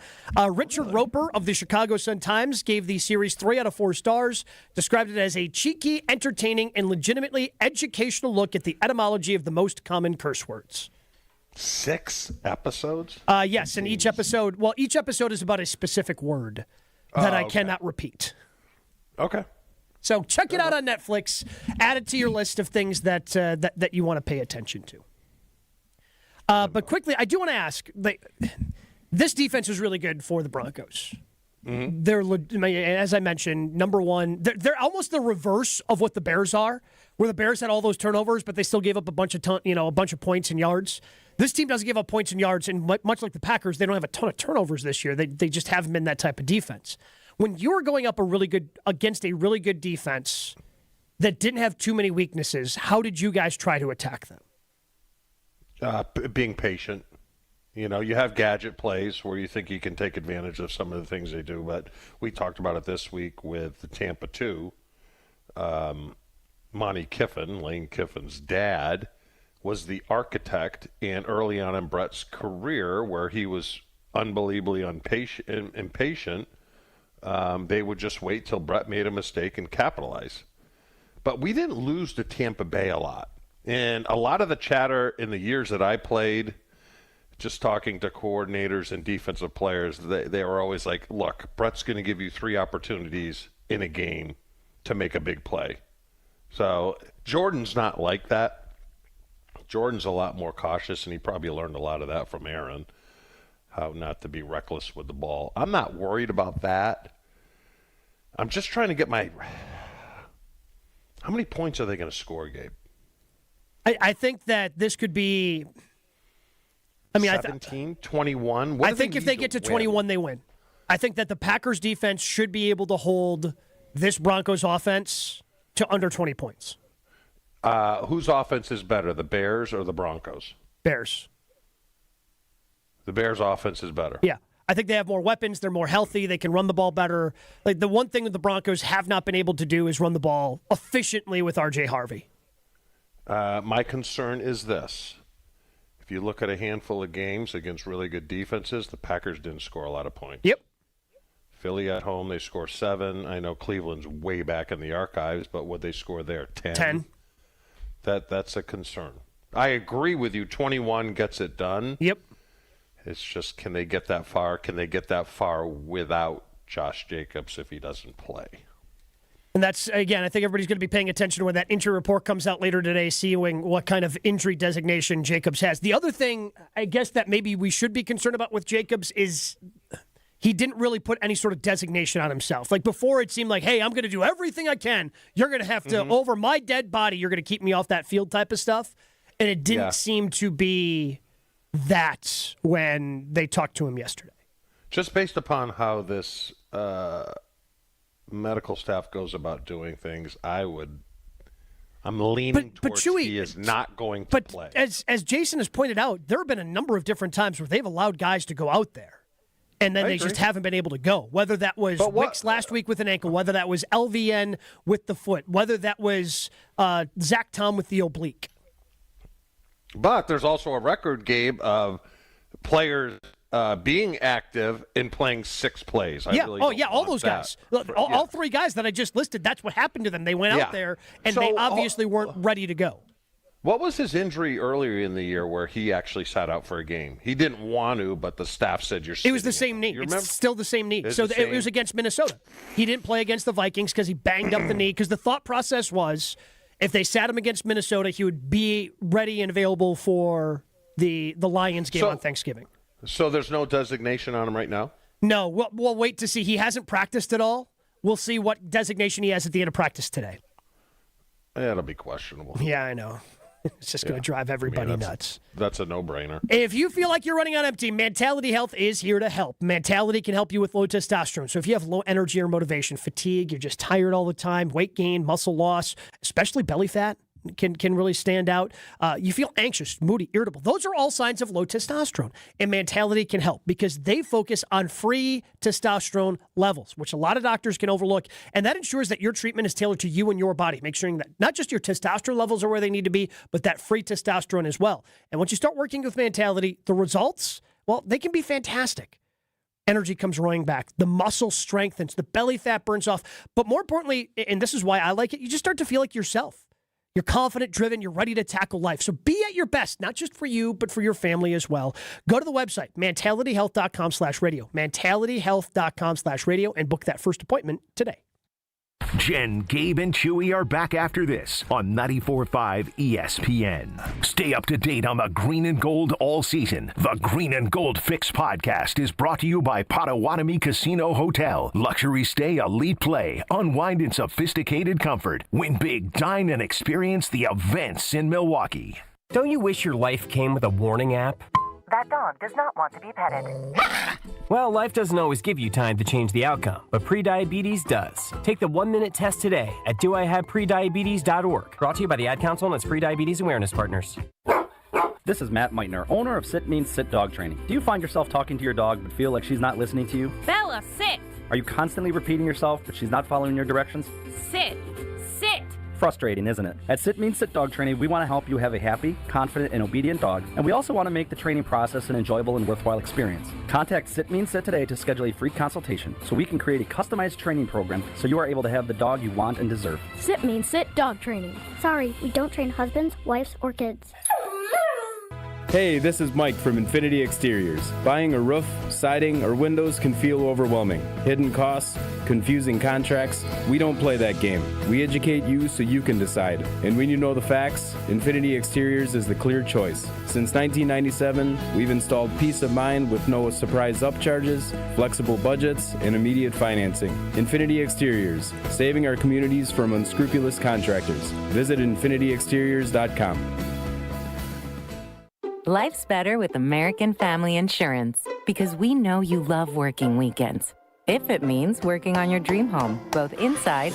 Richard Roper of the Chicago Sun-Times gave the series 3 out of 4 stars, described it as a cheeky, entertaining, and legitimately educational look at the etymology of the most common curse words. 6 episodes? Yes, and each episode is about a specific word that I cannot repeat. Okay. So check it out on Netflix. Add it to your list of things that you want to pay attention to. But quickly, I do want to ask, this defense is really good for the Broncos. Mm-hmm. They're, as I mentioned, number one. They're almost the reverse of what the Bears are, where the Bears had all those turnovers, but they still gave up a bunch of points and yards. This team doesn't give up points and yards, and much like the Packers, they don't have a ton of turnovers this year. They just haven't been that type of defense. When you're going up against a really good defense that didn't have too many weaknesses, how did you guys try to attack them? Being patient. You have gadget plays where you think you can take advantage of some of the things they do, but we talked about it this week with the Tampa 2. Monty Kiffin, Lane Kiffin's dad, was the architect, and early on in Brett's career, where he was unbelievably impatient, they would just wait till Brett made a mistake and capitalize. But we didn't lose to Tampa Bay a lot. And a lot of the chatter in the years that I played, just talking to coordinators and defensive players, they were always like, look, Brett's going to give you 3 opportunities in a game to make a big play. So Jordan's not like that. Jordan's a lot more cautious, and he probably learned a lot of that from Aaron, how not to be reckless with the ball. I'm not worried about that. I'm just trying to get my – how many points are they going to score, Gabe? I think that this could be – 17, 21? I think if they get to 21, they win. I think that the Packers defense should be able to hold this Broncos offense to under 20 points. Whose offense is better, the Bears or the Broncos? Bears. The Bears' offense is better. Yeah. I think they have more weapons. They're more healthy. They can run the ball better. Like, the one thing that the Broncos have not been able to do is run the ball efficiently with R.J. Harvey. My concern is this. If you look at a handful of games against really good defenses, the Packers didn't score a lot of points. Yep. Philly at home, they score 7. I know Cleveland's way back in the archives, but what they score there, 10. 10. That's a concern. I agree with you. 21 gets it done. Yep. It's just, can they get that far? Can they get that far without Josh Jacobs if he doesn't play? And that's, again, I think everybody's going to be paying attention when that injury report comes out later today, seeing what kind of injury designation Jacobs has. The other thing, I guess, that maybe we should be concerned about with Jacobs is he didn't really put any sort of designation on himself. Like, before, it seemed like, hey, I'm going to do everything I can. You're going to have to, over my dead body, you're going to keep me off that field type of stuff. And it didn't seem to be that when they talked to him yesterday. Just based upon how this medical staff goes about doing things, I'm leaning towards Chewy, he is not going to play. As Jason has pointed out, there have been a number of different times where they've allowed guys to go out there, and then they just haven't been able to go. Whether that was Wicks last week with an ankle, whether that was LVN with the foot, whether that was Zach Tom with the oblique. But there's also a record, Gabe, of players being active and playing 6 plays. All those guys. All 3 guys that I just listed, that's what happened to them. They went out there, and they obviously weren't ready to go. What was his injury earlier in the year where he actually sat out for a game? He didn't want to, but the staff said you're sitting. It was the same knee. It's still the same knee. It was against Minnesota. He didn't play against the Vikings because he banged up the knee, because the thought process was if they sat him against Minnesota, he would be ready and available for the Lions game on Thanksgiving. So there's no designation on him right now? No. We'll wait to see. He hasn't practiced at all. We'll see what designation he has at the end of practice today. That'll be questionable. Yeah, I know. It's just going to drive everybody nuts. That's a no-brainer. If you feel like you're running on empty, Mentality Health is here to help. Mentality can help you with low testosterone. So if you have low energy or motivation, fatigue, you're just tired all the time, weight gain, muscle loss, especially belly fat, can really stand out. You feel anxious, moody, irritable. Those are all signs of low testosterone. And Mentality can help because they focus on free testosterone levels, which a lot of doctors can overlook. And that ensures that your treatment is tailored to you and your body, make sure that not just your testosterone levels are where they need to be, but that free testosterone as well. And once you start working with Mentality, the results, well, they can be fantastic. Energy comes roaring back. The muscle strengthens. The belly fat burns off. But more importantly, and this is why I like it, you just start to feel like yourself. You're confident, driven, you're ready to tackle life. So be at your best, not just for you, but for your family as well. Go to the website, mentalityhealth.com/radio, mentalityhealth.com/radio, and book that first appointment today. Jen, Gabe, and Chewy are back after this on 94.5 ESPN. Stay up to date on the green and gold all season. The Green and Gold Fix podcast is brought to you by Potawatomi Casino Hotel. Luxury stay, elite play, unwind in sophisticated comfort. Win big, dine, and experience the events in Milwaukee. Don't you wish your life came with a warning app? That dog does not want to be petted. Well, life doesn't always give you time to change the outcome, but prediabetes does. Take the 1-minute test today at doihaveprediabetes.org. Brought to you by the Ad Council and its prediabetes awareness partners. This is Matt Meitner, owner of Sit Means Sit Dog Training. Do you find yourself talking to your dog but feel like she's not listening to you? Bella, sit! Are you constantly repeating yourself but she's not following your directions? Sit! Sit! Frustrating, isn't it? At Sit Means Sit Dog Training, we want to help you have a happy, confident, and obedient dog, and we also want to make the training process an enjoyable and worthwhile experience. Contact Sit Means Sit today to schedule a free consultation so we can create a customized training program so you are able to have the dog you want and deserve. Sit Means Sit Dog Training. Sorry, we don't train husbands, wives, or kids. Hey, this is Mike from Infinity Exteriors. Buying a roof, siding, or windows can feel overwhelming. Hidden costs, confusing contracts. We don't play that game. We educate you so you can decide. And when you know the facts, Infinity Exteriors is the clear choice. Since 1997, we've installed peace of mind with no surprise upcharges, flexible budgets, and immediate financing. Infinity Exteriors, saving our communities from unscrupulous contractors. Visit infinityexteriors.com. Life's better with American Family Insurance because we know you love working weekends. If it means working on your dream home, both inside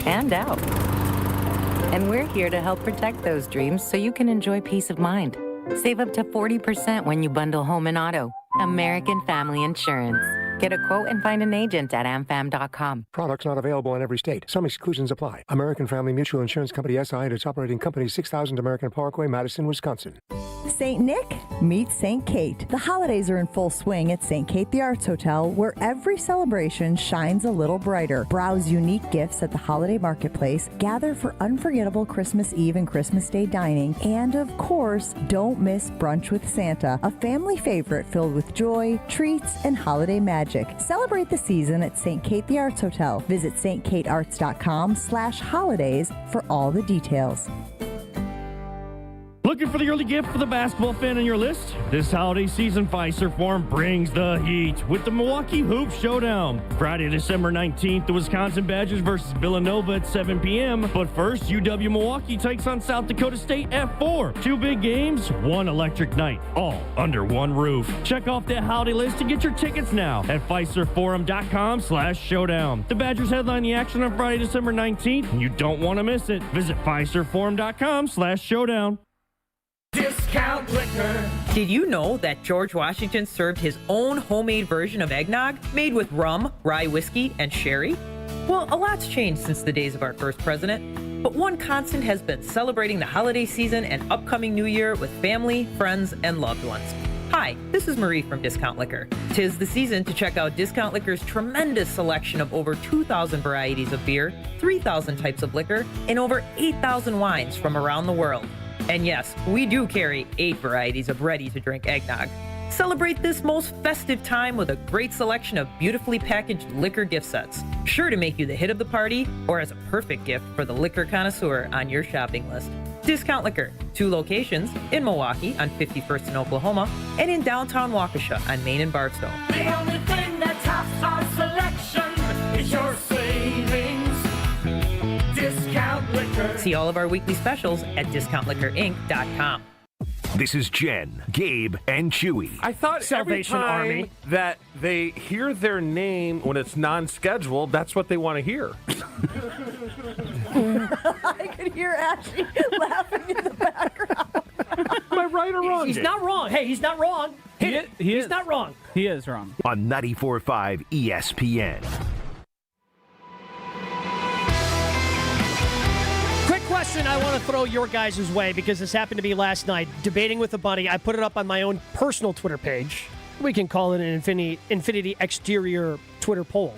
and out. And we're here to help protect those dreams so you can enjoy peace of mind. Save up to 40% when you bundle home and auto. American Family Insurance. Get a quote and find an agent at amfam.com. Products not available in every state. Some exclusions apply. American Family Mutual Insurance Company SI and its operating company 6000 American Parkway, Madison, Wisconsin. St. Nick meets St. Kate. The holidays are in full swing at St. Kate the Arts Hotel, where every celebration shines a little brighter. Browse unique gifts at the holiday marketplace, gather for unforgettable Christmas Eve and Christmas Day dining, and of course, don't miss Brunch with Santa, a family favorite filled with joy, treats, and holiday magic. Celebrate the season at St. Kate the Arts Hotel. Visit stkatearts.com/holidays for all the details. Looking for the early gift for the basketball fan on your list? This holiday season, Fiserv Forum brings the heat with the Milwaukee Hoop Showdown. Friday, December 19th, the Wisconsin Badgers versus Villanova at 7 p.m. But first, UW Milwaukee takes on South Dakota State at 4. 2 big games, one electric night, all under one roof. Check off that holiday list to get your tickets now at FiservForum.com/showdown. The Badgers headline the action on Friday, December 19th, and you don't want to miss it. Visit FiservForum.com/showdown. Discount Liquor. Did you know that George Washington served his own homemade version of eggnog made with rum, rye whiskey, and sherry? Well, a lot's changed since the days of our first president, but one constant has been celebrating the holiday season and upcoming new year with family, friends, and loved ones. Hi, this is Marie from Discount Liquor. 'Tis the season to check out Discount Liquor's tremendous selection of over 2,000 varieties of beer, 3,000 types of liquor, and over 8,000 wines from around the world. And yes, we do carry 8 varieties of ready-to-drink eggnog. Celebrate this most festive time with a great selection of beautifully packaged liquor gift sets, sure to make you the hit of the party or as a perfect gift for the liquor connoisseur on your shopping list. Discount Liquor, 2 locations, in Milwaukee on 51st in Oklahoma and in downtown Waukesha on Main and Barstow. The only thing that tops our selection is your savings. Discount Discount Liquor. See all of our weekly specials at discountliquorinc.com. This is Jen, Gabe, and Chewy. I thought Salvation every time Army. that they hear their name when it's non-scheduled, that's what they want to hear. I could hear Ashley laughing in the background. Am I right or wrong? He's Dave? not wrong. Hey, he's not wrong. He's not wrong. He is wrong. On 94.5 ESPN. Quick question I want to throw your guys' way because this happened to me last night. Debating with a buddy. I put it up on my own personal Twitter page. We can call it an Infinity Exterior Twitter poll.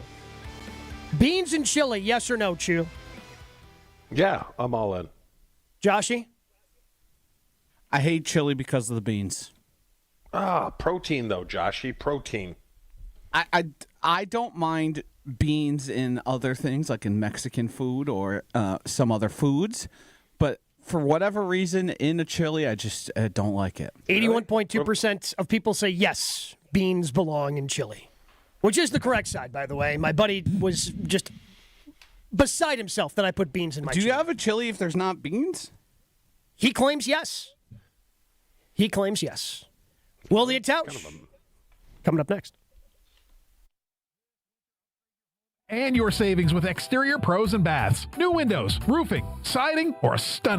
Beans and chili, yes or no, Chew? Yeah, I'm all in. Joshy? I hate chili because of the beans. Protein though, Joshy. Protein. I don't mind beans in other things, like in Mexican food or some other foods, but for whatever reason, in a chili, I just don't like it. 81.2% of people say yes, beans belong in chili, which is the correct side, by the way. My buddy was just beside himself that I put beans in my chili. Do you have a chili if there's not beans? He claims yes. He claims yes. Will the Itouch? Coming up next. And your savings with Exterior Pros and Baths. New windows, roofing, siding, or a stunning